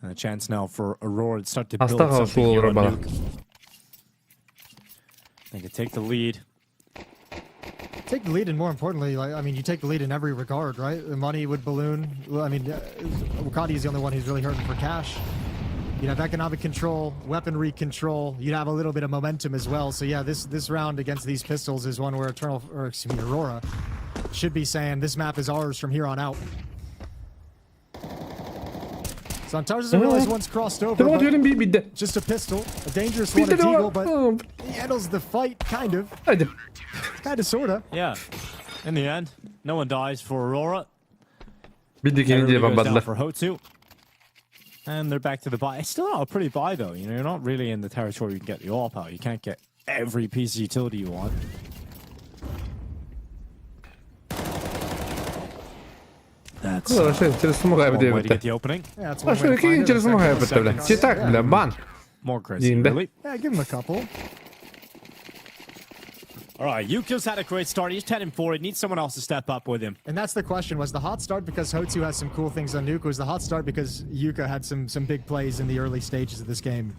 And a chance now for Aurora to start to build something here on Nuke. They can take the lead.
Take the lead, and more importantly, like, I mean, you take the lead in every regard, right? The money would balloon. Well, I mean, Wakati is the only one who's really hurting for cash. You'd have economic control, weaponry control. You'd have a little bit of momentum as well. So yeah, this round against these pistols is one where Aurora should be saying this map is ours from here on out. Santar doesn't realize one's crossed over. Just a pistol, a dangerous one, a deagle, but he handles the fight, kind of. Kind of, sort of.
Yeah. In the end, no one dies for Aurora.
Everybody
goes down for HOTU. And they're back to the buy. It's still not a pretty buy, though. You know, you're not really in the territory you can get the AWP out. You can't get every piece of utility you want. That's one way to get the opening.
Yeah, that's one way to find it.
More crazy, really.
Yeah, give him a couple.
All right, Yuko's had a great start. He's 10-4. He needs someone else to step up with him.
And that's the question. Was the hot start because HOTU has some cool things on Nuke? Was the hot start because Yuka had some big plays in the early stages of this game?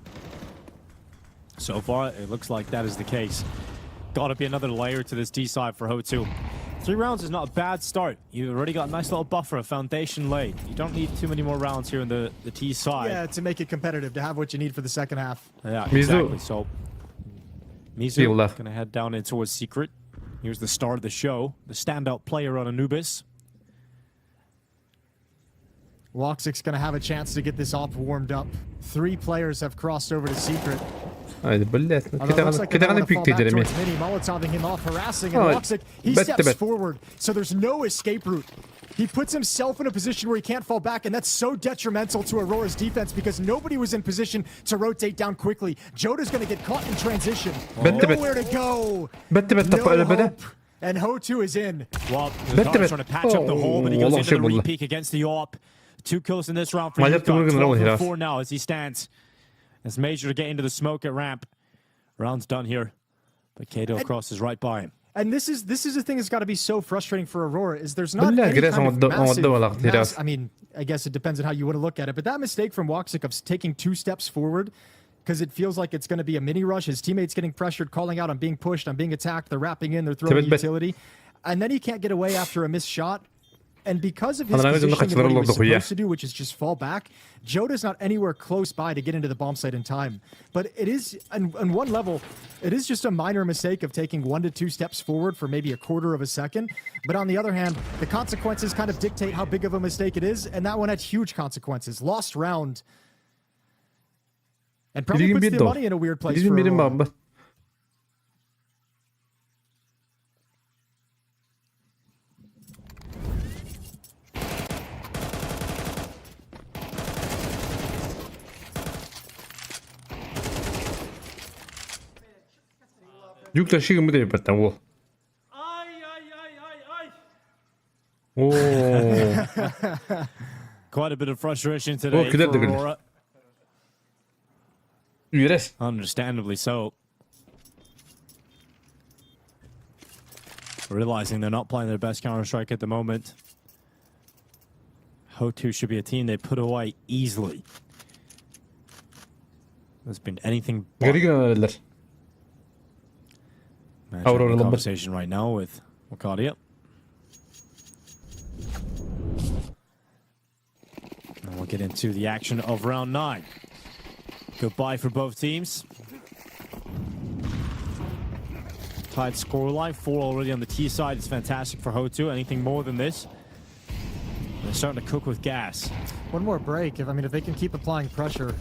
So far, it looks like that is the case. Got to be another layer to this D side for HOTU. 3 rounds is not a bad start. You already got a nice little buffer, a foundation laid. You don't need too many more rounds here in the T side.
Yeah, to make it competitive, to have what you need for the second half.
Yeah, exactly. So Mizu going to head down into a secret. Here's the star of the show, the standout player on Anubis.
Woxic's going to have a chance to get this op warmed up. 3 players have crossed over to secret. Molotoving him off, harassing, and Woxic, he steps forward, so there's no escape route. He puts himself in a position where he can't fall back, and that's so detrimental to Aurora's defense because nobody was in position to rotate down quickly. Joda's going to get caught in transition. Nowhere to go. No hope. And HOTU is in.
Well, trying to patch up the hole, but he goes into the re-peek against the AWP. 2 kills in this round for Yuka. 4 now as he stands. It's Major to get into the smoke at ramp. Round's done here, but Kato crosses right by him.
And this is the thing that's got to be so frustrating for Aurora is there's not any kind of massive, I mean, I guess it depends on how you want to look at it, but that mistake from Woxic of taking 2 steps forward because it feels like it's going to be a mini rush. His teammates getting pressured, calling out, I'm being pushed, I'm being attacked, they're wrapping in, they're throwing utility, and then he can't get away after a missed shot. And because of his position and what he was supposed to do, which is just fall back, Joda's not anywhere close by to get into the bomb site in time. But it is, on one level, it is just a minor mistake of taking 1 to 2 steps forward for maybe a quarter of a second. But on the other hand, the consequences kind of dictate how big of a mistake it is, and that one had huge consequences. Lost round. And probably puts the money in a weird place for Aurora.
Yük taşıyı mı diye betten o. Oh.
Quite a bit of frustration today
Oh,
for Aurora.
Yes.
Understandably so. Realizing they're not playing their best Counter-Strike at the moment. HOTU should be a team they put away easily. There's been anything but. Aurora conversation right now with Wakadia. And we'll get into the action of round 9. Goodbye for both teams. Tied scoreline, 4 already on the T side. It's fantastic for HOTU. Anything more than this, they're starting to cook with gas.
One more break. If they can keep applying pressure.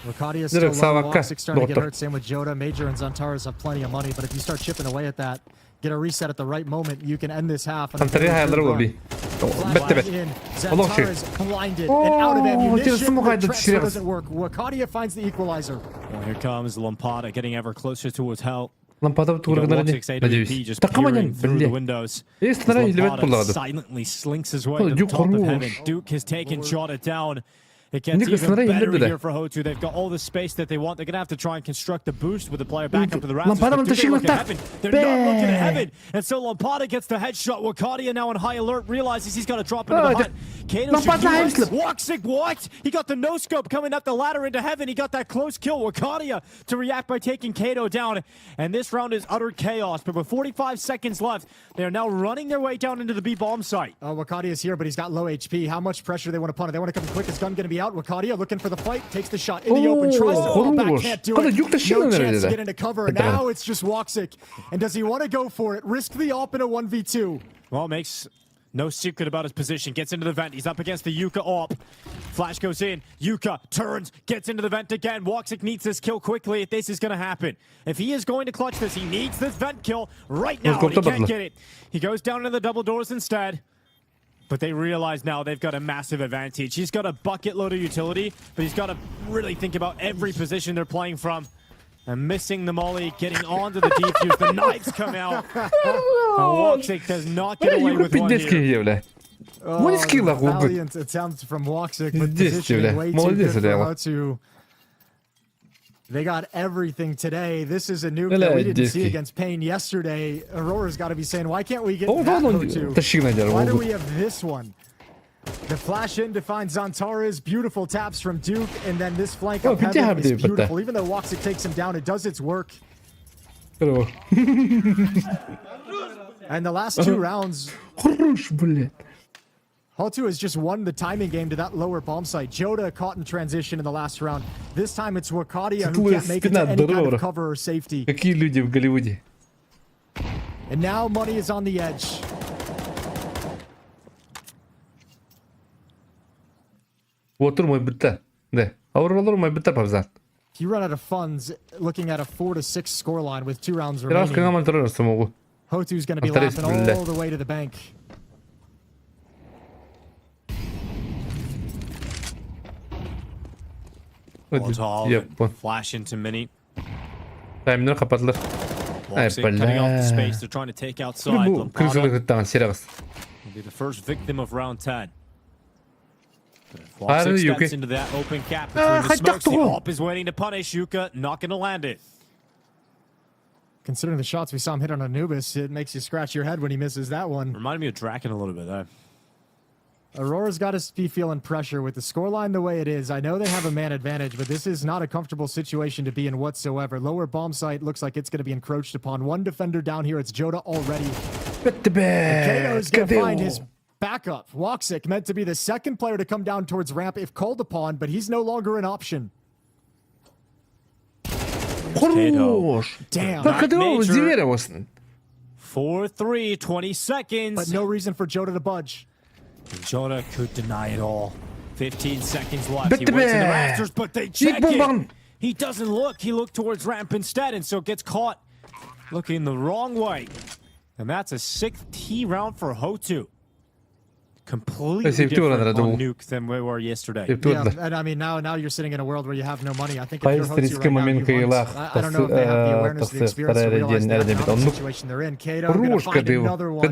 Wakadia is still low. Woxic starting to get hurt. Same with Joda. Major and Zantares have plenty of money, but if you start chipping away at that, get a reset at the right moment, you can end this half.
Zantares
blinded and out of ammunition. The transfer doesn't work. Wakadia finds the equalizer.
Well, here comes Lampada getting ever closer towards help.
Lampada
just peering through the windows. Lampada silently slinks his way to the top of heaven. Duke has taken Jota down. It gets even better here for HOTU. They've got all the space that they want. They're going to have to try and construct the boost with the player back up to the Raptors. But do they look at heaven? They're not looking at heaven. And so Lampada gets the headshot. Wakadia now on high alert, realizes he's got to drop into the hunt. Kato Woxic, what? He got the no-scope coming up the ladder into heaven. He got that close kill. Wakadia to react by taking Kato down. And this round is utter chaos. But with 45 seconds left, they are now running their way down into the B-bomb site.
Wakadia is here, but he's got low HP. How much pressure they want to put it? They want to come quick. Is gun going to be out? Wakadia looking for the fight, takes the shot in the open, tries to fall back, can't do it. No chance to get into cover. Now it's just Woxic. And does he want to go for it? Risk the op in a 1v2.
Well, makes no secret about his position. Gets into the vent. He's up against the Yuka op. Flash goes in. Yuka turns, gets into the vent again. Woxic needs this kill quickly if this is going to happen. If he is going to clutch this, he needs this vent kill right now. He can't get it. He goes down into the double doors instead. But they realize now they've got a massive advantage. He's got a bucket load of utility, but he's got to really think about every position they're playing from. And missing the molly, getting onto the defuse, the knives come out. Woxic does not get away with one here.
Valiant attempt from Woxic, but positioning way too good for HOTU. They got everything today. This is a nuke that we didn't see against Pain yesterday. Aurora's got to be saying, why can't we get that HOTU? Why do we have this one? The flash in to find Zantares. Beautiful taps from Duke. And then this flank up heaven is beautiful. Even though Woxic takes him down, it does its work. And the last 2 rounds... HOTU has just won the timing game to that lower bomb site. Joda caught in transition in the last round. This time it's Wakadia who can't make it to any kind of cover or safety. And now money is on the edge. You run out of funds looking at a 4-6 scoreline with 2 rounds remaining. HOTU's going to be laughing all the way to the bank.
Flash into mini. Woxic cutting off the space they're trying to take outside. Lampada will be the first victim of round 10. Woxic steps into that open gap between the smokes. The op is waiting to punish Yuka, not going to land it.
Considering the shots we saw him hit on Anubis, it makes you scratch your head when he misses that one.
Reminded me of Draken a little bit there.
Aurora's got to be feeling pressure with the scoreline the way it is. I know they have a man advantage, but this is not a comfortable situation to be in whatsoever. Lower bomb site looks like it's going to be encroached upon. One defender down here. It's Joda already. Kato's going to find his backup. Woxic meant to be the second player to come down towards ramp if called upon, but he's no longer an option. Damn.
4-3, 20 seconds.
But no reason for Joda to budge.
Joda could deny it all. 15 seconds left. He waits in the rafters, but they check it. He doesn't look. He looked towards ramp instead, and so gets caught looking the wrong way. And that's a 6th T round for HOTU. completely
Safety
different
orada
on
bu.
Nuke than we were yesterday.
Yeah, and I mean now you're sitting in a world where you have no money. I think if you're HOTU right now, you want, I don't know if they have the awareness, the experience to realize the economic situation they're in. Kato gonna find another one.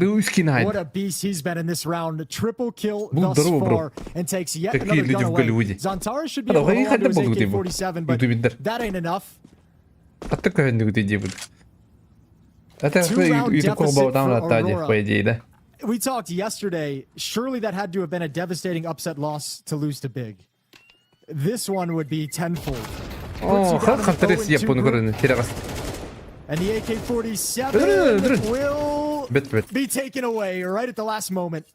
What a beast he's been in this round. Triple kill thus far and takes yet another gun away. Zantara should be able to hold on to his AK-47, but that ain't enough. Two-round deficit for Aurora. We talked yesterday, surely that had to have been a devastating upset loss to lose to Big. This one would be tenfold. And the AK-47 will be taken away right at the last moment.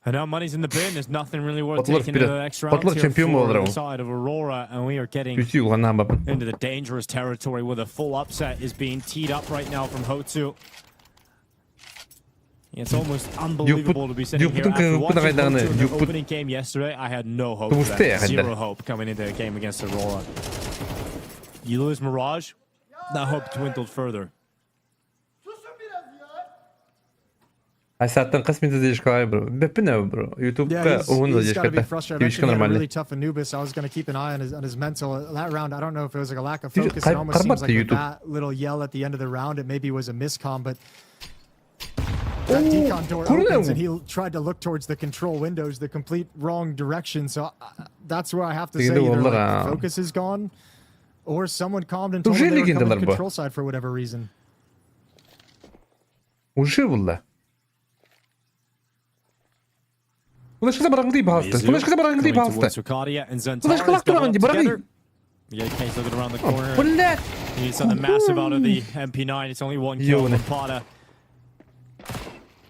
And now money's in the bin. There's nothing really worth taking into the next round here for the side of Aurora, and we are getting into the dangerous territory where the full upset is being teed up right now from HOTU. It's almost unbelievable to be sitting here after watching HOTU in the opening game yesterday. I had no hope for that. Zero hope coming into a game against Aurora. You lose Mirage, that hope dwindled further.
Ay zaten kısmında değişik bro. Bepine bro. YouTube'da onun da değişik.
Really tough Anubis. I was going to keep an eye on his mental. That round, I don't know if it was like a lack of focus. It almost seems like that little yell at the end of the round, it maybe was a miscomm, but that decon door opens and he tried to look towards the control windows, the complete wrong direction. So that's where I have to say either like focus is gone or someone calmed and told him they were coming to control side for whatever reason.
Уже والله. Flash kısa bırakın deyip hasta. Flash kısa bırakın deyip hasta. Flash kısa bırakın deyip bırakın.
Yeah, Kane's looking around the corner. He needs something massive out of the MP9. It's only one kill from Pada.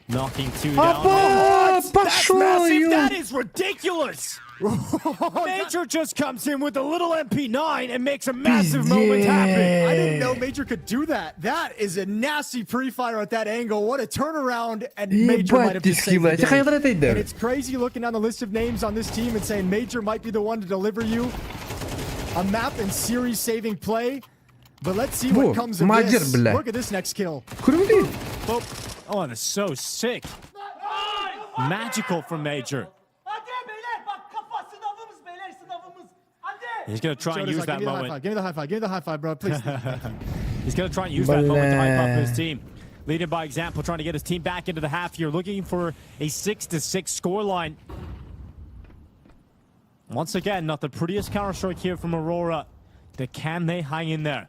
Knocking two down.
That's massive. That is ridiculous. Major just comes in with a little MP9 and makes a massive moment happen.
I didn't know Major could do that. That is a nasty pre-fire at that angle. What a turnaround, and Major might have just saved the day. And it's crazy looking down the list of names on this team and saying Major might be the one to deliver you a map and series-saving play. But let's see what comes of this. Look at this next kill.
Oh, that's so sick. Magical from Major. He's going to try and use that moment.
Give me the high five. Give me the high five, bro. Please.
He's going to try and use that moment to hype up his team. Leading by example, trying to get his team back into the half here. Looking for a 6-6 scoreline. Once again, not the prettiest counter-strike here from Aurora. Can they hang in there?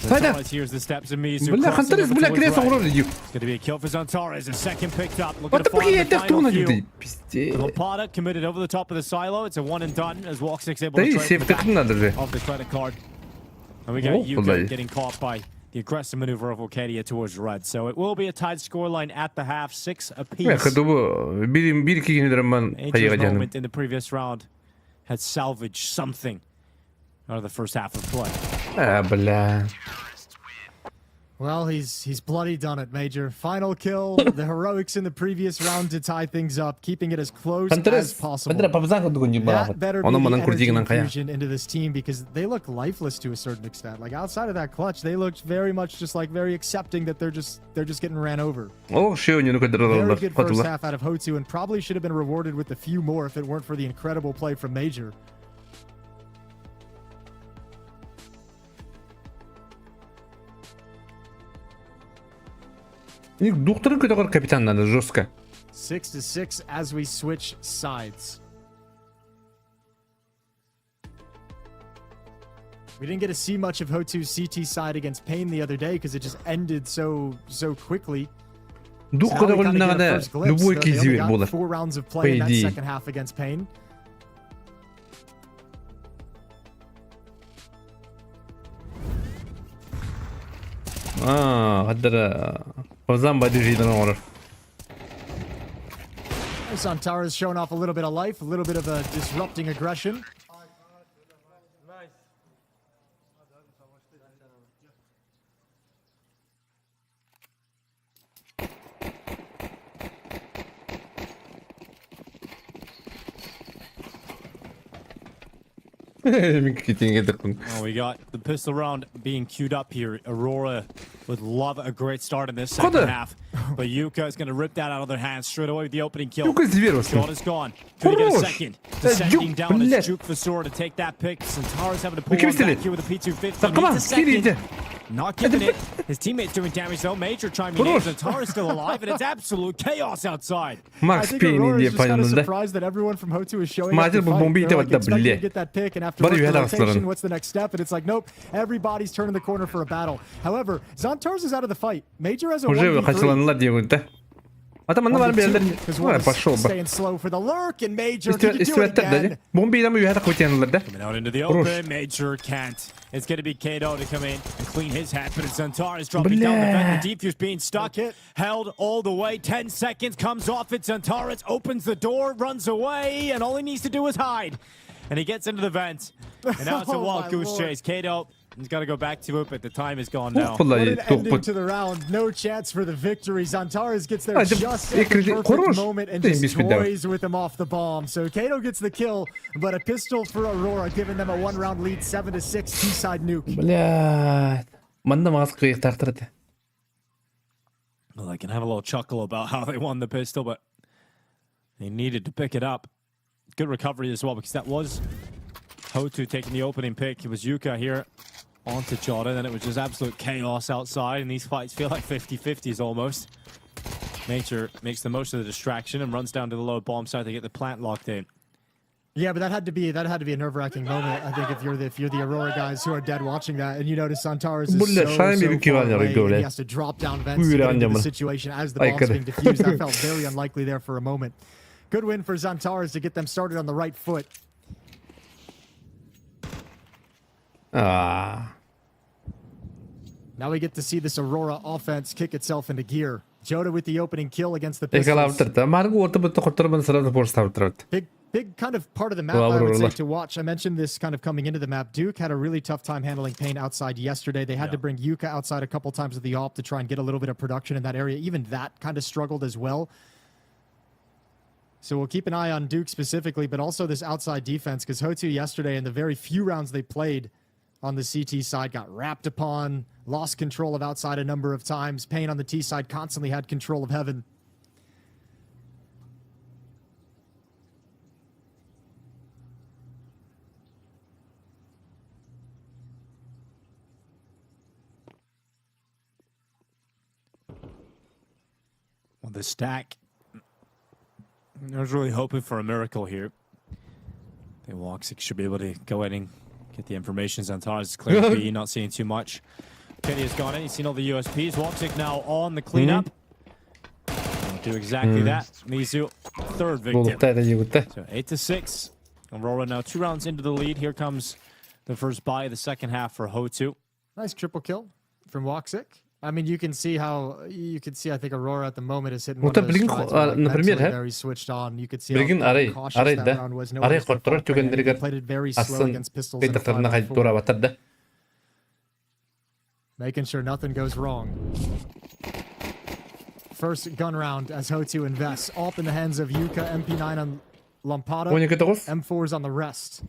Here's the steps of Mizu. It's going to be a kill for Zantares. A second picked up. Looking to find the final few. Lapada committed over the top of the silo. It's a one and done as Walk6 able to trade the back of the credit card. And we got Yuka getting caught by the aggressive maneuver of Okadia towards red. So it will be a tied scoreline at the half, 6 apiece. Major's moment in the previous round had salvaged something out of the first half of play.
Well, he's bloody done it, Major. Final kill. The heroics in the previous round to tie things up, keeping it as close as possible. That better be the energy infusion into this team because they look lifeless to a certain extent. Like outside of that clutch, they looked very much just like very accepting that they're just getting ran over. Very good first half out of HOTU and probably should have been rewarded with a few more if it weren't for the incredible play from Major.
Духтарын көтөгөр капитаннады жестко.
6-6 as we switch sides. We didn't get to see much of HOTU's CT side against Pain the other day because it just ended so quickly.
Дух көтөгөрүнө любой кезде болот.
4 rounds of play in that second half against Pain. Santara's showing off a little bit of life, a little bit of a disrupting aggression.
Oh, we got the pistol round being queued up here. Aurora would love a great start in this second half. But Yuka is going to rip that out of their hands straight away with the opening kill. Shot is gone. Could he get a second? Descending down is Juke for Sora to take that pick. Centaurus having to pull one back here with a P250. Needs a second. Not giving it. His teammate's doing damage though. Major chiming in. Centaurus still alive, and it's absolute chaos outside.
I think Aurora is just kind of surprised that everyone from HOTU is showing up to fight. They're like expecting to get that pick, and after the rotation, what's the next step? And it's like, nope, everybody's turning the corner for a battle. However, Xantar's is out of the fight. Major has a 1v3. Staying slow for the lurk, and Major can do it again.
Coming out into the open, Major can't. It's going to be Kato to come in and clean his hat, but it's Xantar's dropping down the vent. The defuse being stuck, held all the way. 10 seconds, comes off it. Xantarus opens the door, runs away, and all he needs to do is hide. And he gets into the vent. And now it's a wild goose chase. Kato, he's got to go back to it, but the time is gone now.
What an ending to the round. No chance for the victory. Xantarus gets there just at the perfect moment and just toys with him off the bomb. So Kato gets the kill, but a pistol for Aurora, giving them a one-round lead, 7-6 T-side nuke.
Well, I can have a little chuckle about how they won the pistol, but they needed to pick it up. Good recovery as well, because that was HOTU taking the opening pick. It was Yuka here onto Jordan, and it was just absolute chaos outside, and these fights feel like 50-50s almost. Nature makes the most of the distraction and runs down to the low bomb site to get the plant locked in.
Yeah, but that had to be a nerve-wracking moment. I think if you're the Aurora guys who are dead watching that, and you notice Xantarus is so far away, and he has to drop down vents to get into the situation as the bomb's being defused. That felt very unlikely there for a moment. Good win for Xantarus to get them started on the right foot. Now we get to see this Aurora offense kick itself into gear. Joda with the opening kill against the Pistols. Big kind of part of the map, I would say, to watch. I mentioned this kind of coming into the map. Duke had a really tough time handling pain outside yesterday. They had to bring Yuka outside a couple times with the AWP to try and get a little bit of production in that area. Even that kind of struggled as well. So we'll keep an eye on Duke specifically, but also this outside defense, because HOTU yesterday, in the very few rounds they played on the CT side, got wrapped upon, lost control of outside a number of times. Payne on the T side constantly had control of heaven.
Well, the stack, I was really hoping for a miracle here. I think Woxic should be able to go in and get the information. Xantarus is clear to be, not seeing too much. Kenny has gone in, he's seen all the USPs. Woxic now on the cleanup. Do exactly that. Mizu, third victim. So 8-6. Aurora now 2 rounds into the lead. Here comes the first buy of the second half for HOTU.
Nice triple kill from Woxic. I mean, you can see, I think Aurora at the moment is hitting one of those strides where, like, very switched on. You could see how cautious that round was. No one played it very slow against pistols in 5-4. Making sure nothing goes wrong. First gun round as HOTU invests. Off in the hands of Yuka, MP9 on Lampada, M4s on the rest.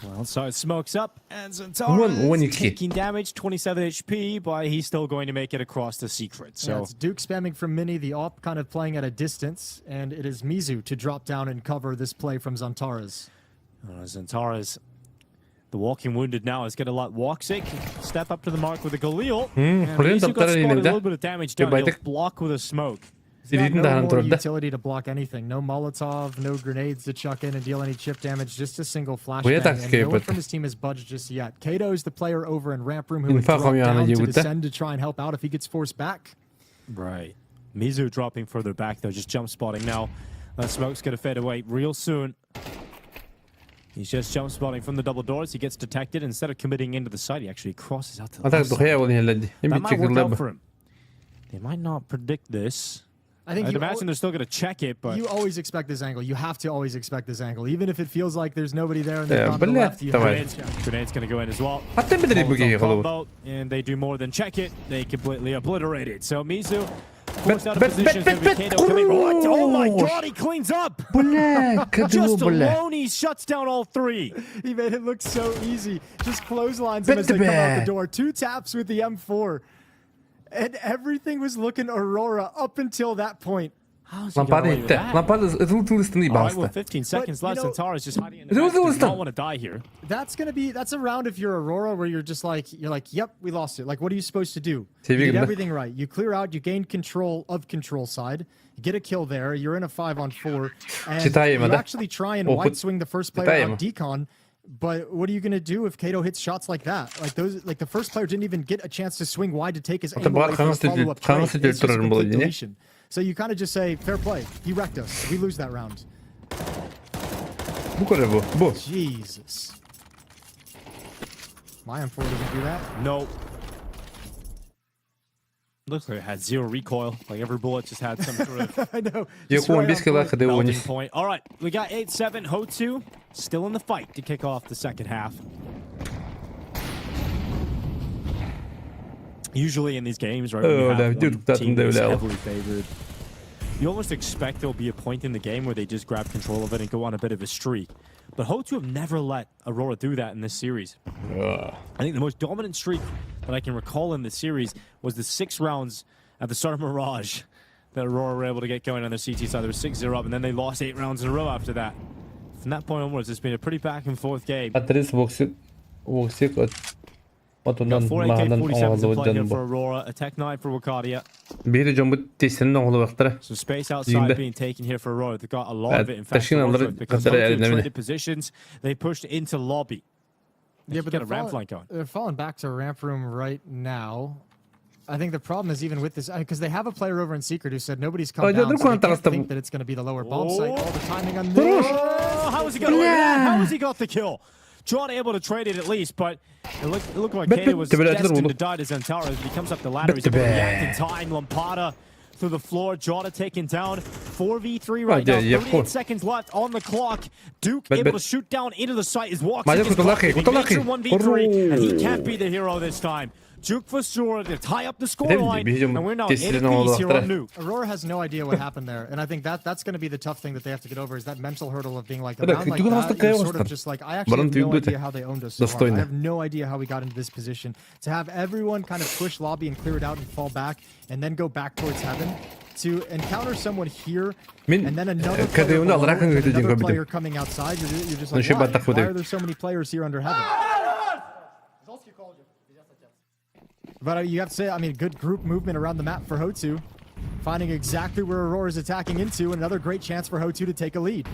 Well, so it smokes up, and Xantarus taking damage, 27 HP, but he's still going to make it across the secret. So
it's Duke spamming from Mini, the AWP kind of playing at a distance, and it is Mizu to drop down and cover this play from Xantarus.
Xantarus, the walking wounded now, is going to let Woxic step up to the mark with a Galil. And Mizu got spotted a little bit of damage done. He'll block with a smoke.
No more utility to block anything. No Molotov, no grenades to chuck in and deal any chip damage. Just a single flashbang. And no one from his team has budged just yet. Kato is the player over in ramp room who would drop down to descend to try and help out if he gets forced back.
Right. Mizu dropping further back though, just jump spotting now. That smoke's going to fade away real soon. He's just jump spotting from the double doors. He gets detected. Instead of committing into the site, he actually crosses out to the left side. That might work out for him. They might not predict this. I'd imagine they're still going to check it, but...
You always expect this angle. You have to always expect this angle. Even if it feels like there's nobody there and they've gone to the left, you
Grenade's going to go in as well. And they do more than check it. They completely obliterate it. So Mizu forced out of position. Oh my god, he cleans up! Just alone, he shuts down all three.
He made it look so easy. Just clotheslines him as they come out the door. 2 taps with the M4. And everything was looking Aurora up until that point.
Lampada gitti. Lampada ısınıyı
Alright, well,
bastı.
15 seconds left, and Tara's just hiding in the back. Does not want to die here.
That's a round if you're Aurora where you're just like, yep, we lost it. Like, what are you supposed to do? You did everything right. You clear out, you gain control of control side, you get a kill there, you're in a 5-on-4, and you actually try and white swing the first player on decon. But what are you going to do if Kato hits shots like that? Like the first player didn't even get a chance to swing wide to take his aim away from a follow-up trade. It's just a complete deletion. So you kind of just say, fair play. He wrecked us. We lose that round. Jesus. My M4 doesn't do that.
Nope. Looks like it had 0 recoil. Like every bullet just had some sort of
I know.
melting point. All right, we got 8-7. HOTU still in the fight to kick off the second half. Usually in these games, right, when you have one team that's heavily favored, you almost expect there'll be a point in the game where they just grab control of it and go on a bit of a streak. But HOTU have never let Aurora do that in this series. I think the most dominant streak that I can recall in this series was the 6 rounds at the start of Mirage that Aurora were able to get going on their CT side. They were 6-0 up, and then they lost 8 rounds in a row after that. From that point onwards, it's been a pretty back and forth game. Got 4 AK-47s to play here for Aurora, a Tech 9 for Wakadia. So space outside being taken here for Aurora. They've got a lot of it, in fact, because they've traded positions. They pushed into lobby.
Yeah, but they're falling back to ramp room right now. I think the problem is even with this, because they have a player over in Secret who said nobody's come down, so they can't think that it's going to be the lower bomb site. All the timing on this.
How has he got away with that? How has he got the kill? John able to trade it at least, but it looked like Kato was destined to die to Zantara as he comes up the ladder. He's able to react in time. Lampada through the floor. Jota taken down. 4v3 right now. 38 seconds left on the clock. Duke able to shoot down into the site. His walks in his block. He makes it 1v3, and he can't be the hero this time. Duke for sure to tie up the scoreline, and we're now in a piece here on Nuke.
Aurora has no idea what happened there, and I think that's going to be the tough thing that they have to get over, is that mental hurdle of being like, around like that, you're sort of just like, I actually have no idea how they owned us so hard. I have no idea how we got into this position. To have everyone kind of push lobby and clear it out and fall back, and then go back towards heaven, to encounter someone here, and then another player coming outside, you're just like, why are there so many players here under heaven? But you have to say, I mean, good group movement around the map for HOTU. Finding exactly where Aurora is attacking into, and another great chance for HOTU to take a lead.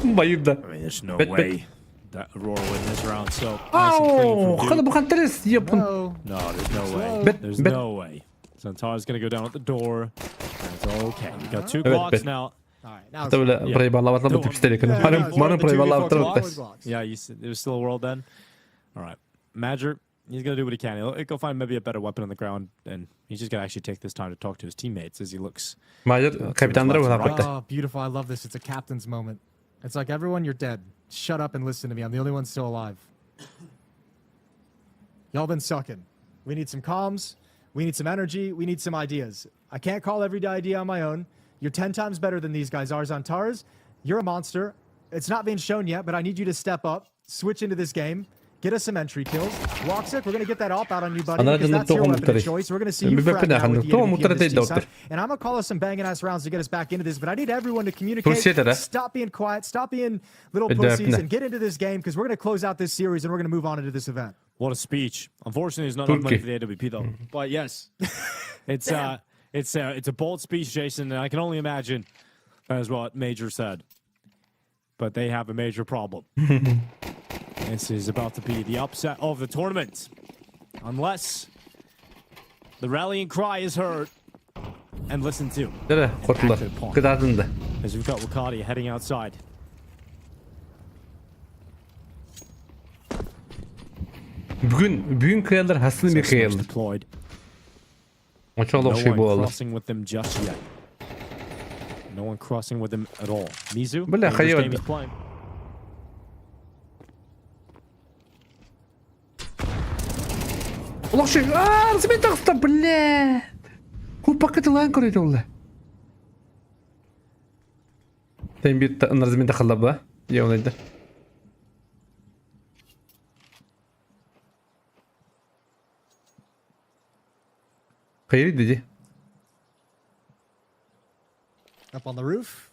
I mean, there's no way that Aurora win this round, so nice and clean from Duke. No, there's no way. There's no way. Zantara's going to go down at the door. That's okay. We got 2 blocks now. Yeah, there was still a world then. All right. Madger, he's going to do what he can. He'll go find maybe a better weapon on the ground, and he's just going to actually take this time to talk to his teammates as he looks.
Oh, beautiful. I love this. It's a captain's moment. It's like, everyone, you're dead. Shut up and listen to me. I'm the only one still alive. Y'all been sucking. We need some comms. We need some energy. We need some ideas. I can't call every idea on my own. You're 10 times better than these guys are. Zantars, you're a monster. It's not being shown yet, but I need you to step up, switch into this game, get us some entry kills. Walksick, we're going to get that op out on you, buddy, because that's your weapon of choice. We're going to see you frag now with the MVP on this G side. And I'm going to call us some banging-ass rounds to get us back into this, but I need everyone to communicate. Stop being quiet. Stop being little pussies and get into this game, because we're going to close out this series and we're going to move on into this event.
What a speech. Unfortunately, there's not enough money for the AWP, though. But yes, it's a bold speech, Jason, and I can only imagine that is what Major said. But they have a major problem. This is about to be the upset of the tournament. Unless the rallying cry is heard and listened to. As we've got Wakadia heading outside.
Bugün kıyalar hasıl bir kıyalar.
No one crossing with them just yet. No one crossing with them at all. Mizu, this game is playing.
Nasıl bir taktı, bля. Kup paketi lan koydu ola. Sen bir nazmin dakhala ba? Ya onaydı. Hayır dedi.
Up on the roof.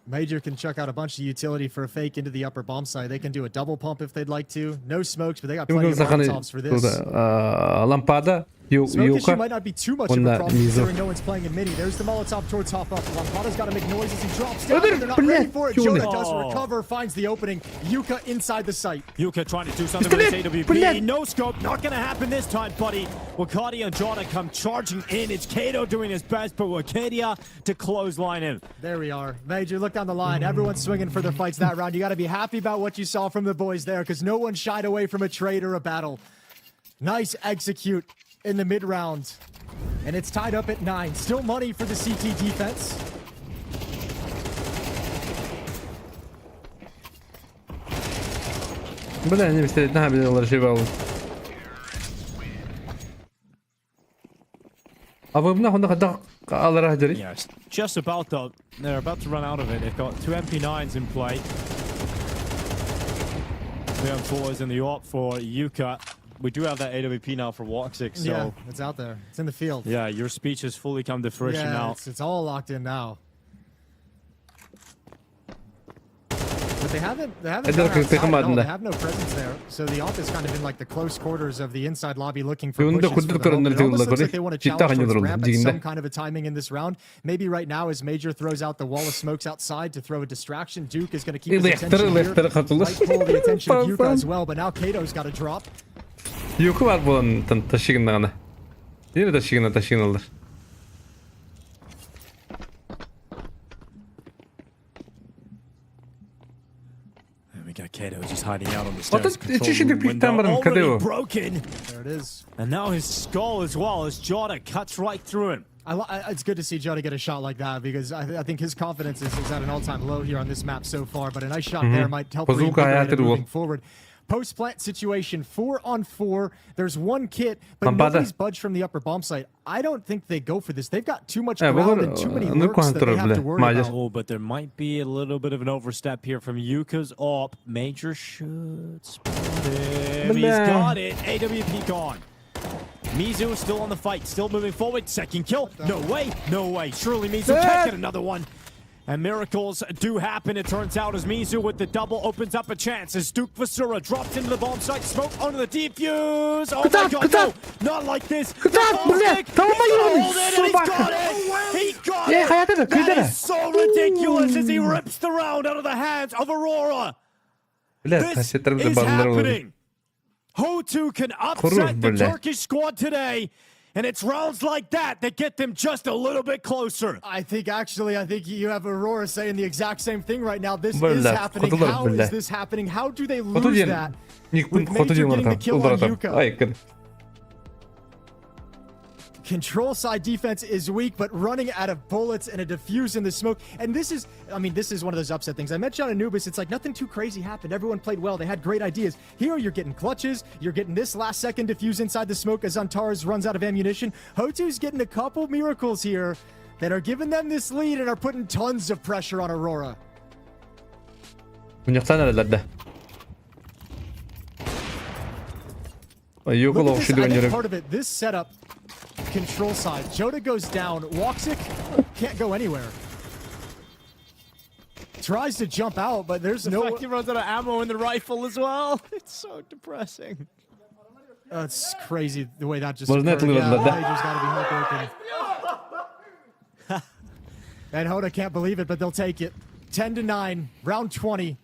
Major can chuck out a bunch of utility for a fake into the upper bomb site. They can do a double pump if they'd like to. No smokes, but they got plenty of Molotovs for this.
Lampada.
Smoke issue might not be too much of a problem considering no one's playing in mini. There's the Molotov towards top up. Lampada's got to make noise as he drops down. They're not ready for it. Jonah does recover, finds the opening. Yuka inside the site.
Yuka trying to do something with his AWP. No scope. Not going to happen this time, buddy. Wakadia and Jonah come charging in. It's Kato doing his best, but Wakadia to clothesline him.
There we are. Major, look down the line. Everyone's swinging for their fights that round. You got to be happy about what you saw from the boys there because no one shied away from a trade or a battle. Nice execute in the mid round. And it's tied up at 9. Still money for the CT defense.
Yeah, just about though. They're about to run out of it. They've got 2 MP9s in play. 3 M4s in the AWP for Yuka. We do have that AWP now for Woxic, so...
Yeah, it's out there. It's in the field.
Yeah, your speech has fully come to fruition now.
It's all locked in now. But they haven't gone outside. They have no presence there. So the AWP is kind of in like the close quarters of the inside lobby looking for pushes for the home. It almost looks like they want to challenge towards ramp at some kind of a timing in this round. Maybe right now as Major throws out the wall of smokes outside to throw a distraction, Duke is going to keep his attention here. Might pull the attention of Yuka as well, but now Kato's got to drop.
Yuku var bunun taşıyığında ana. Yine taşıyığında alır.
We got Kato just hiding out on the stairs.
Already
broken.
There it is.
And now his skull as well as Jota cuts right through him.
It's good to see Jota get a shot like that because I think his confidence is at an all-time low here on this map so far. But a nice shot there might help reinvigorate him moving forward. Post-plant situation, 4-on-4. There's one kit, but nobody's budged from the upper bomb site. I don't think they go for this. They've got too much ground and too many lurks that they have to worry about.
Oh, but there might be a little bit of an overstep here from Yuka's AWP. Major should spot him. He's got it. AWP gone. Mizu still on the fight, still moving forward. Second kill. No way. No way. Surely Mizu can't get another one. And miracles do happen, it turns out, as Mizu with the double opens up a chance as Duke Vasura drops into the bomb site, smoke onto the defuse. Oh my god, no, not like this. He got it. He got it. That is so ridiculous as he rips the round out of the hands of Aurora. This is happening. HOTU can upset the Turkish squad today. And it's rounds like that that get them just a little bit closer.
I think you have Aurora saying the exact same thing right now. This is happening. How is this happening? How do they lose that? With Major getting the kill on Yuka. Control side defense is weak, but running out of bullets and a defuse in the smoke. And this is one of those upset things. I mentioned on Anubis, it's like nothing too crazy happened. Everyone played well. They had great ideas. Here you're getting clutches. You're getting this last second defuse inside the smoke as Antares runs out of ammunition. HOTU's getting a couple miracles here that are giving them this lead and are putting tons of pressure on Aurora.
Look at this, I think
part of it, this setup, control side. Jota goes down. Woxic can't go anywhere. Tries to jump out, but there's
the fact he runs out of ammo in the rifle as well. It's so depressing.
It's crazy the way that just occurred. Major's got to be heartbroken. And Hoda can't believe it, but they'll take it. 10-9, round 20.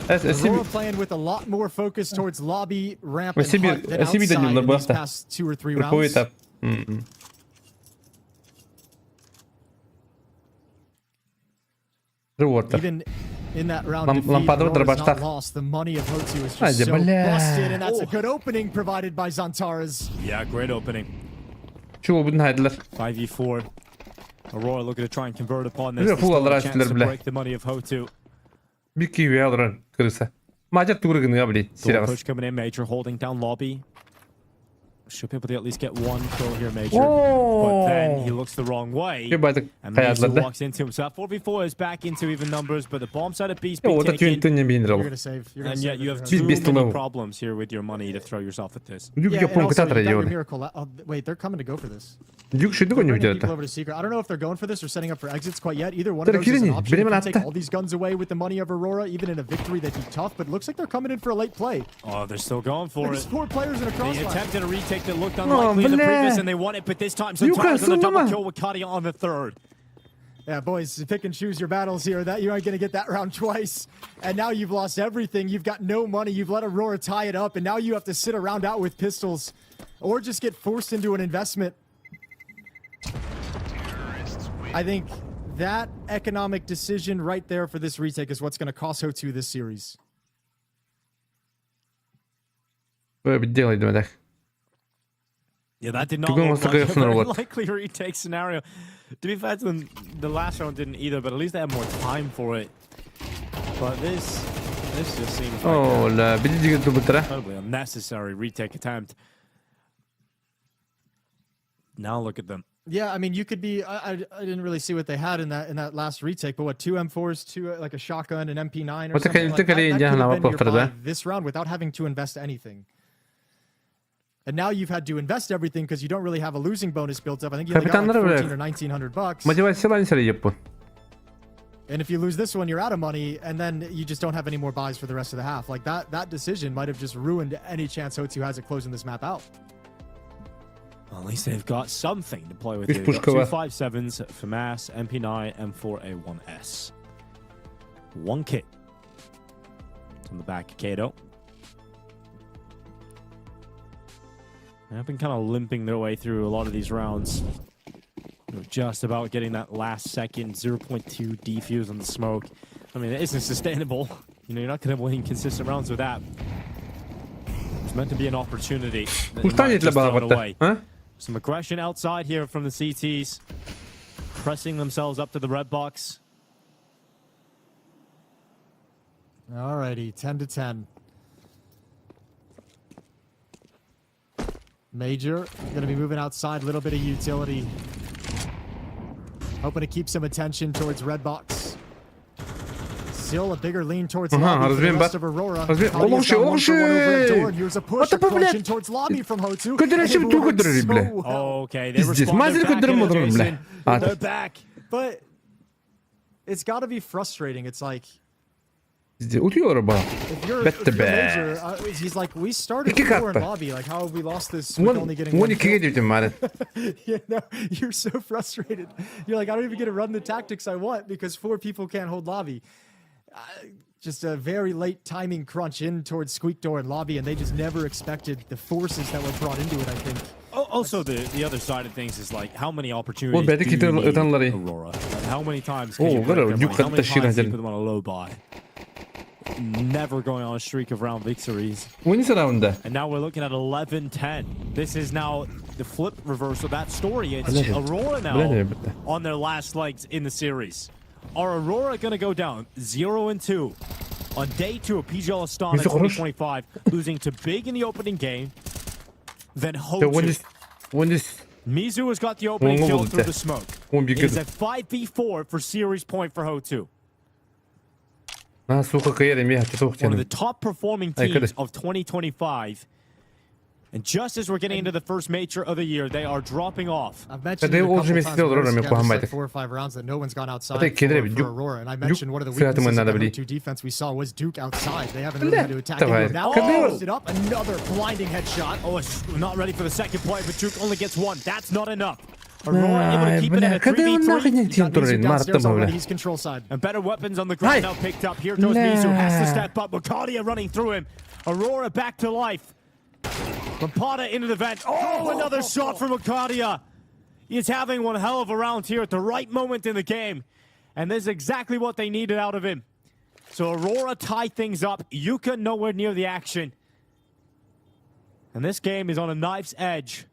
Aurora playing with a lot more focus towards lobby, ramp, and hut than outside in these past 2 or 3 rounds. Even in that round, Aurora is not lost. The money of HOTU is just so busted, and that's a good opening provided by Zantares.
Yeah, great opening. 5v4. Aurora looking to try and convert upon this. Chance to break the money of HOTU.
Bir kiwi alır kırırsa. 맞아 뚜르그는 가버리.
Push coming in, Major holding down lobby. Should be able to at least get one kill here, Major. But then he looks the wrong way. And Major walks into himself. 4v4 is back into even numbers, but the bomb side of B's been taken.
You're going to save.
And yet you have too many problems here with your money to throw yourself at this.
Yeah, and also you got your miracle. Wait, they're coming to go for this. They're bringing people over to secret. I don't know if they're going for this or setting up for exits quite yet. Either one of those is an option. You can take all these guns away with the money of Aurora. Even in a victory, they'd be tough, but it looks like they're coming in for a late play.
Oh, they're still going for
There's
it.
4 players in a crossfire.
They attempted a retake that looked unlikely in the previous, and they won it, but this time Santar's on the double kill with Kadia on the third.
Yeah, boys, pick and choose your battles here. That you aren't going to get that round twice. And now you've lost everything. You've got no money. You've let Aurora tie it up, and now you have to sit around out with pistols or just get forced into an investment. I think that economic decision right there for this retake is what's going to cost HOTU this series.
Böyle bir deal edin.
Yeah, that did not look like a very likely retake scenario. To be fair to them, the last round didn't either, but at least they had more time for it. But this just seems like an incredibly unnecessary retake attempt. Now look at them.
Yeah, I mean, you could be. I didn't really see what they had in that last retake, but what, 2 M4s, 2 like a shotgun, an MP9, or something like that. That could have been your buy this round without having to invest anything. And now you've had to invest everything because you don't really have a losing bonus built up. I think you only got like 14 or 1900 bucks. And if you lose this one, you're out of money, and then you just don't have any more buys for the rest of the half. Like that decision might have just ruined any chance HOTU has at closing this map out.
Well, at least they've got something to play with here. 257s, FAMAS, MP9, M4A1S. 1 kit. On the back of Kato. They've been kind of limping their way through a lot of these rounds. They're just about getting that last second 0.2 defuse on the smoke. I mean, it isn't sustainable. You know, you're not going to win consistent rounds with that. It's meant to be an opportunity. Some aggression outside here from the CTs. Pressing themselves up to the red box.
Alrighty, 10-10. Major going to be moving outside, a little bit of utility. Hoping to keep some attention towards red box. Still a bigger lean towards lobby for the rest of Aurora. Here's a push, a caution towards lobby from HOTU.
Okay, they respond. They're back.
But it's got to be frustrating. It's like, if you're Major, he's like, we started before in lobby. Like, how have we lost this with only getting one kill? You know, you're so frustrated. You're like, I don't even get to run the tactics I want because 4 people can't hold lobby. Just a very late timing crunch in towards Squeak Door and lobby, and they just never expected the forces that were brought into it, I think.
Also, the other side of things is like, how many opportunities do you need Aurora? Like, how many times can you put up their money? How many times do you put them on a low buy? Never going on a streak of round victories. And now we're looking at 11-10. This is now the flip reverse of that story. It's Aurora now on their last legs in the series. Are Aurora going to go down 0-2 on day 2 of PGL Astana 2025, losing to Big in the opening game? Then HOTU. Mizu has got the opening kill through the smoke. It is a 5v4 for series point for HOTU. One of the top performing teams of 2025. And just as we're getting into the first major of the year, they are dropping off.
I've mentioned a couple times like 4 or 5 rounds that no one's gone outside for Aurora. And I mentioned one of the weaknesses of the HOTU defense we saw was Duke outside. They haven't really had to attack him. Now it up, another blinding headshot.
Oh, it's not ready for the second play, but Duke only gets 1. That's not enough. Aurora able to keep it at a 3v3.
He's control side.
And better weapons on the ground now picked up. Here goes Mizu, has to step up. Makadia running through him. Aurora back to life. Lampada into the vent. Oh, another shot from Makadia. He's having one hell of a round here at the right moment in the game. And this is exactly what they needed out of him. So Aurora tied things up. Yuka nowhere near the action. And this game is on a knife's edge.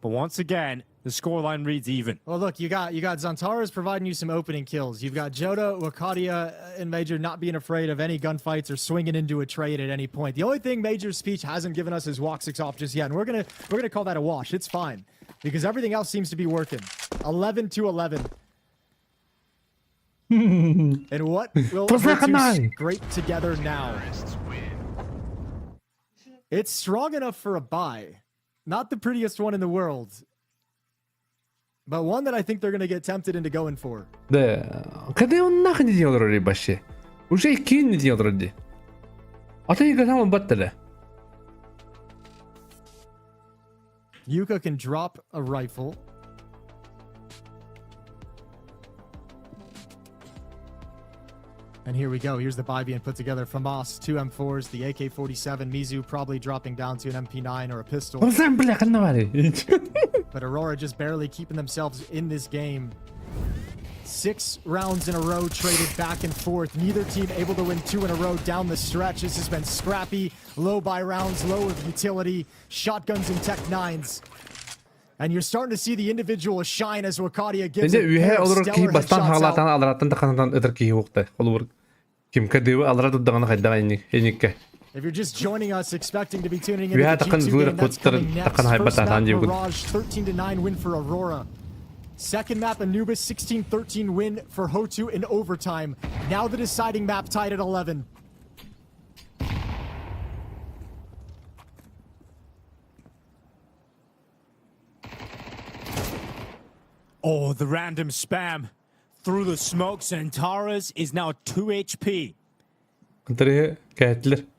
But once again, The scoreline reads even.
Well, look, you got Zantaras providing you some opening kills. You've got Joda, Wakadia, and Major not being afraid of any gunfights or swinging into a trade at any point. The only thing Major's speech hasn't given us is walk 6 off just yet, and we're gonna call that a wash. It's fine because everything else seems to be working. 11-11. And what will HOTU scrape together now? It's strong enough for a buy. Not the prettiest one in the world. But one that I think they're going to get tempted into going for.
Да. Когда он нахуй не делал вроде вообще? Уже и Кин не делал вроде. А ты не говорил, он баттали.
Yuka can drop a rifle. And here we go. Here's the buy being put together. Famas, 2 M4s, the AK-47. Mizu probably dropping down to an MP9 or a pistol. But Aurora just barely keeping themselves in this game. 6 rounds in a row traded back and forth. Neither team able to win 2 in a row down the stretch. This has been scrappy. Low buy rounds, low of utility. Shotguns and Tech 9s. And you're starting to see the individual shine as Wakadia gives it stellar headshots out. If you're just joining us, expecting to be tuning in to the G2 game that's coming next. First map, Mirage, 13-9 win for Aurora. Second map, Anubis, 16-13 win for HOTU in overtime. Now the deciding map tied at 11.
Oh, the random spam through the smoke. Zantaras is now 2 HP.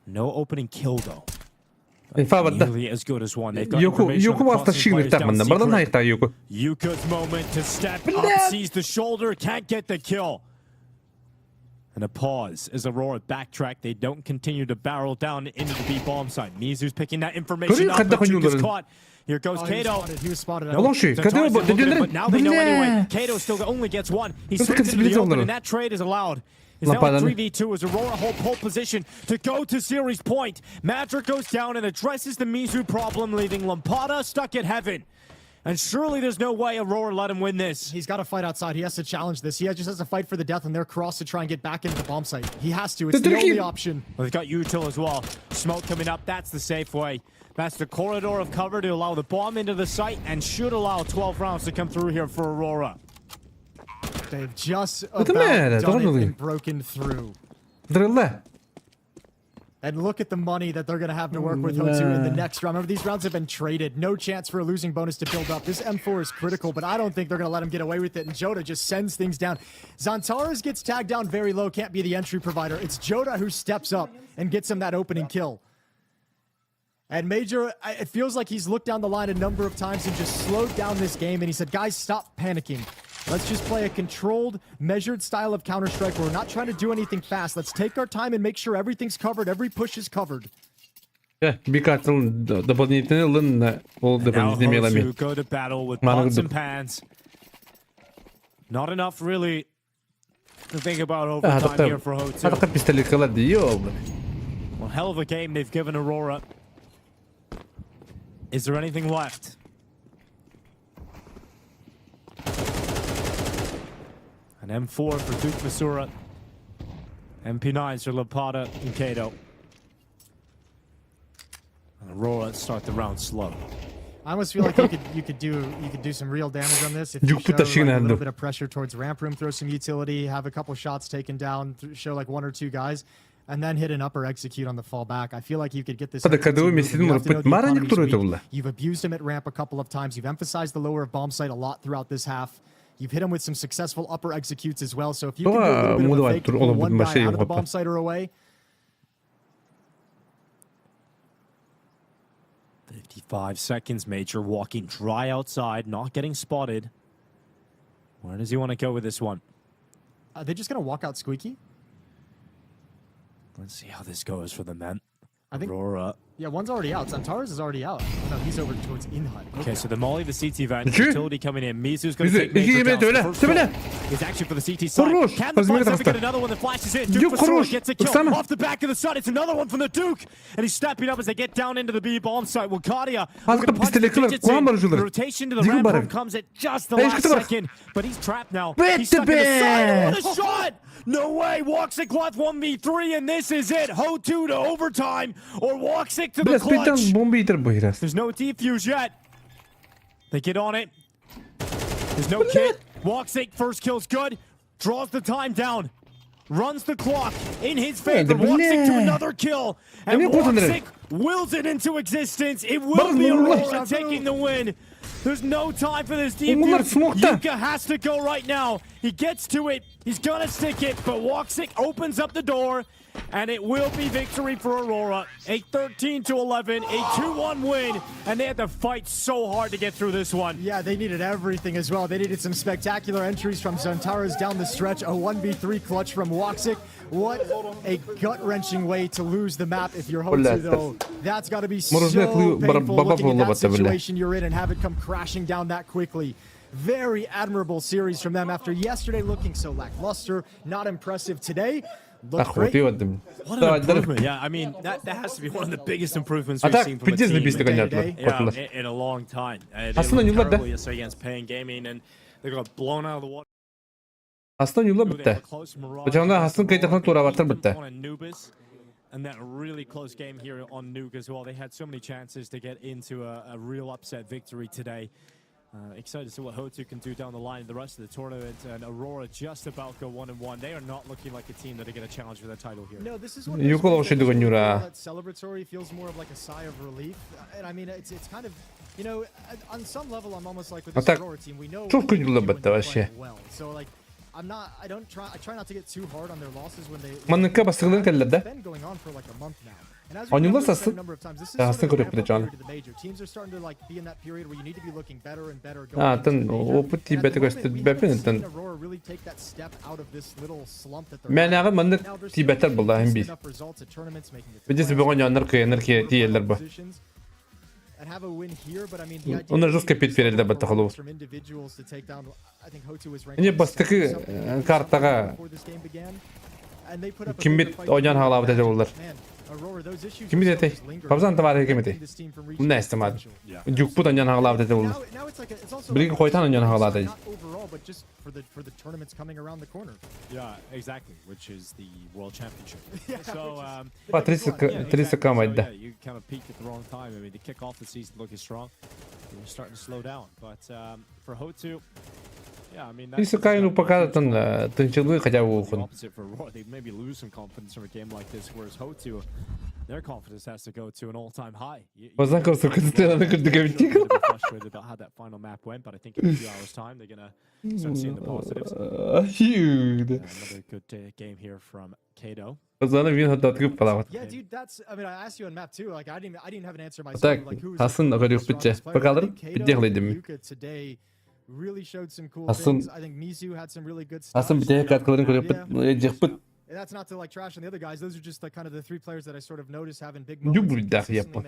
No opening kill though. Nearly as good as one. They've got information on the players down secret. Yuka's moment to step up, sees the shoulder, can't get the kill. And a pause as Aurora backtrack. They don't continue to barrel down into the B bomb site. Mizu's picking that information up, but Yuka's caught. Here goes Kato.
He was spotted.
But now they know anyway. Kato still only gets one. He's switched into the open, and that trade is allowed. It's now a 3v2 as Aurora hold pole position to go to series point. Madrick goes down and addresses the Mizu problem, leaving Lampada stuck at heaven. And surely there's no way Aurora let him win this.
He's got to fight outside. He has to challenge this. He just has to fight for the death on their cross to try and get back into the bomb site. He has to. It's the only option.
Well, they've got util as well. Smoke coming up. That's the safe way. That's the corridor of cover to allow the bomb into the site and should allow 12 rounds to come through here for Aurora.
They've just about done it and broken through. And look at the money that they're going to have to work with HOTU in the next round. Remember, these rounds have been traded. No chance for a losing bonus to build up. This M4 is critical, but I don't think they're going to let him get away with it. And Joda just sends things down. Zantaras gets tagged down very low, can't be the entry provider. It's Joda who steps up and gets him that opening kill. And Major, it feels like he's looked down the line a number of times and just slowed down this game. And he said, guys, stop panicking. Let's just play a controlled, measured style of Counter-Strike where we're not trying to do anything fast. Let's take our time and make sure everything's covered. Every push is covered.
Yeah, because дополнительный
HOTU go to battle with pots and pans. Not enough, really, to think about overtime here for HOTU. Well, hell of a game they've given Aurora. Is there anything left? An M4 for Duke Masura. MP9s for Lampada and Kato. And Aurora start the round slow.
I almost feel like you could do some real damage on this if you show like a little bit of pressure towards ramp room, throw some utility, have a couple shots taken down, show like 1 or 2 guys, and then hit an upper execute on the fallback. I feel like you could get this. You've abused him at ramp a couple of times. You've emphasized the lower of bomb site a lot throughout this half. You've hit him with some successful upper executes as well. So if you can do a little bit of a fake, pull one guy out of the bomb site or away.
55 seconds, Major walking dry outside, not getting spotted. Where does he want to go with this one?
Are they just going to walk out squeaky?
Let's see how this goes for the men.
I think,
Aurora.
Yeah, one's already out. Zantares is already out. No, he's over towards in-hut.
Okay, so the molly, the CT van, utility coming in. Mizu's going to take major down. The first is actually for the CT side. Can the Buzz get another one that flashes in? Duke for gets a kill off the back of the sun. It's another one from the Duke. And he's stepping up as they get down into the B bomb site. Well, Kadia, the rotation to the ramp room comes at just the last second. But he's trapped now. He's stuck in the side. What a shot! No way! Woxic left 1v3, and this is it. HOTU to overtime, or Woxic to the clutch. There's no defuse yet. They get on it. There's no kit. Woxic, first kill's good. Draws the time down. Runs the clock in his favor. Woxic to another kill. And Woxic wills it into existence. It will be Aurora taking the win. There's no time for this defuse. Yuka has to go right now. He gets to it. He's gonna stick it, but Woxic opens up the door, and it will be victory for Aurora. A 13-11, a 2-1 win, and they had to fight so hard to get through this one.
Yeah, they needed everything as well. They needed some spectacular entries from Zantares down the stretch, a 1v3 clutch from Woxic. What a gut-wrenching way to lose the map if you're HOTU, though. That's got to be so painful looking at that situation you're in and have it come crashing down that quickly. Very admirable series from them after yesterday looking so lackluster, not impressive today. Looked great.
What an improvement. Yeah, I mean, that has to be one of the biggest improvements we've seen from a team in a long time. They looked terrible yesterday against Pain Gaming, and they got blown out of the water.
Aslan yo'lda bitta. O'shanda Hasan qaytaqdan to'ravatdir bitta.
And that really close game here on Nuke as well. They had so many chances to get into a real upset victory today. Excited to see what HOTU can do down the line in the rest of the tournament. And Aurora just about go 1-1. They are not looking like a team that are going to challenge for the title here.
No, this is one of those that celebratory feels more of like a sigh of relief. And I mean, it's kind of, you know, on some level, I'm almost like with this Aurora team, we know well. So like, I try not to get too hard on their losses when they've been going on for like a month now. And as we've said a number of times, this is sort of a ramp-up period to the major. Teams are starting to like be in that period where you need to be looking better and better going into the major. Aurora really take that step out of this little slump that they're in. Now they're seeing enough results at tournaments, making it positions. And have a win here, but I mean the idea from individuals to take down, I think HOTU is ranked before this game began, and they put up a big fight. Aurora, those issues
Kim bilir? Kabzan tavar hekimeti. Bu ne istemedi? Juk bu da yan hağladı da oldu. Bir koytan yan hağladı.
Overall, but just for the tournaments coming around the corner.
Yeah, exactly, which is the World Championship. So,
3 kamaydı.
You kind of peaked at the wrong time. I mean, to kick off the season looking strong, you're starting to slow down. But for HOTU, yeah, I mean,
Isso cai no pacado tão tão хотя бы
the opposite for Aurora. They maybe lose some confidence from a game like this, whereas HOTU, their confidence has to go to an all-time high.
Bazen kalsa kızıtlarına kırdık
frustrated about how that final map went, but I think in a few hours' time they're gonna start seeing the positives.
Huge.
Another good game here from Kato.
Bazana bir hatta tıkıp palavat.
Yeah, dude, that's. I mean, I asked you on map too. Like, I didn't have an answer myself.
Tak,
Like, who's
Hasan öyle yok bitçe. Bakalım bitecekledim.
Today really showed some cool things. I think Mizu had some really good stuff.
Hasan bitecek katkılarını koyup cıkpıt.
And that's not to like trash on the other guys. Those are just like kind of the three players that I sort of noticed having big
Juk
moments.
burada yapma.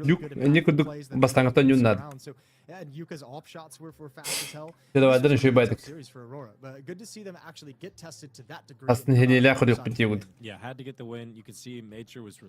Juk ne kurduk bastangatan yunnar.
And Yuka's op shots were fast as hell.
Televadan şey baydık.
But good to see them actually get tested to that degree.
Aslında hediyeler koyup bitiyor.
Yeah, had to get the win. You could see Major was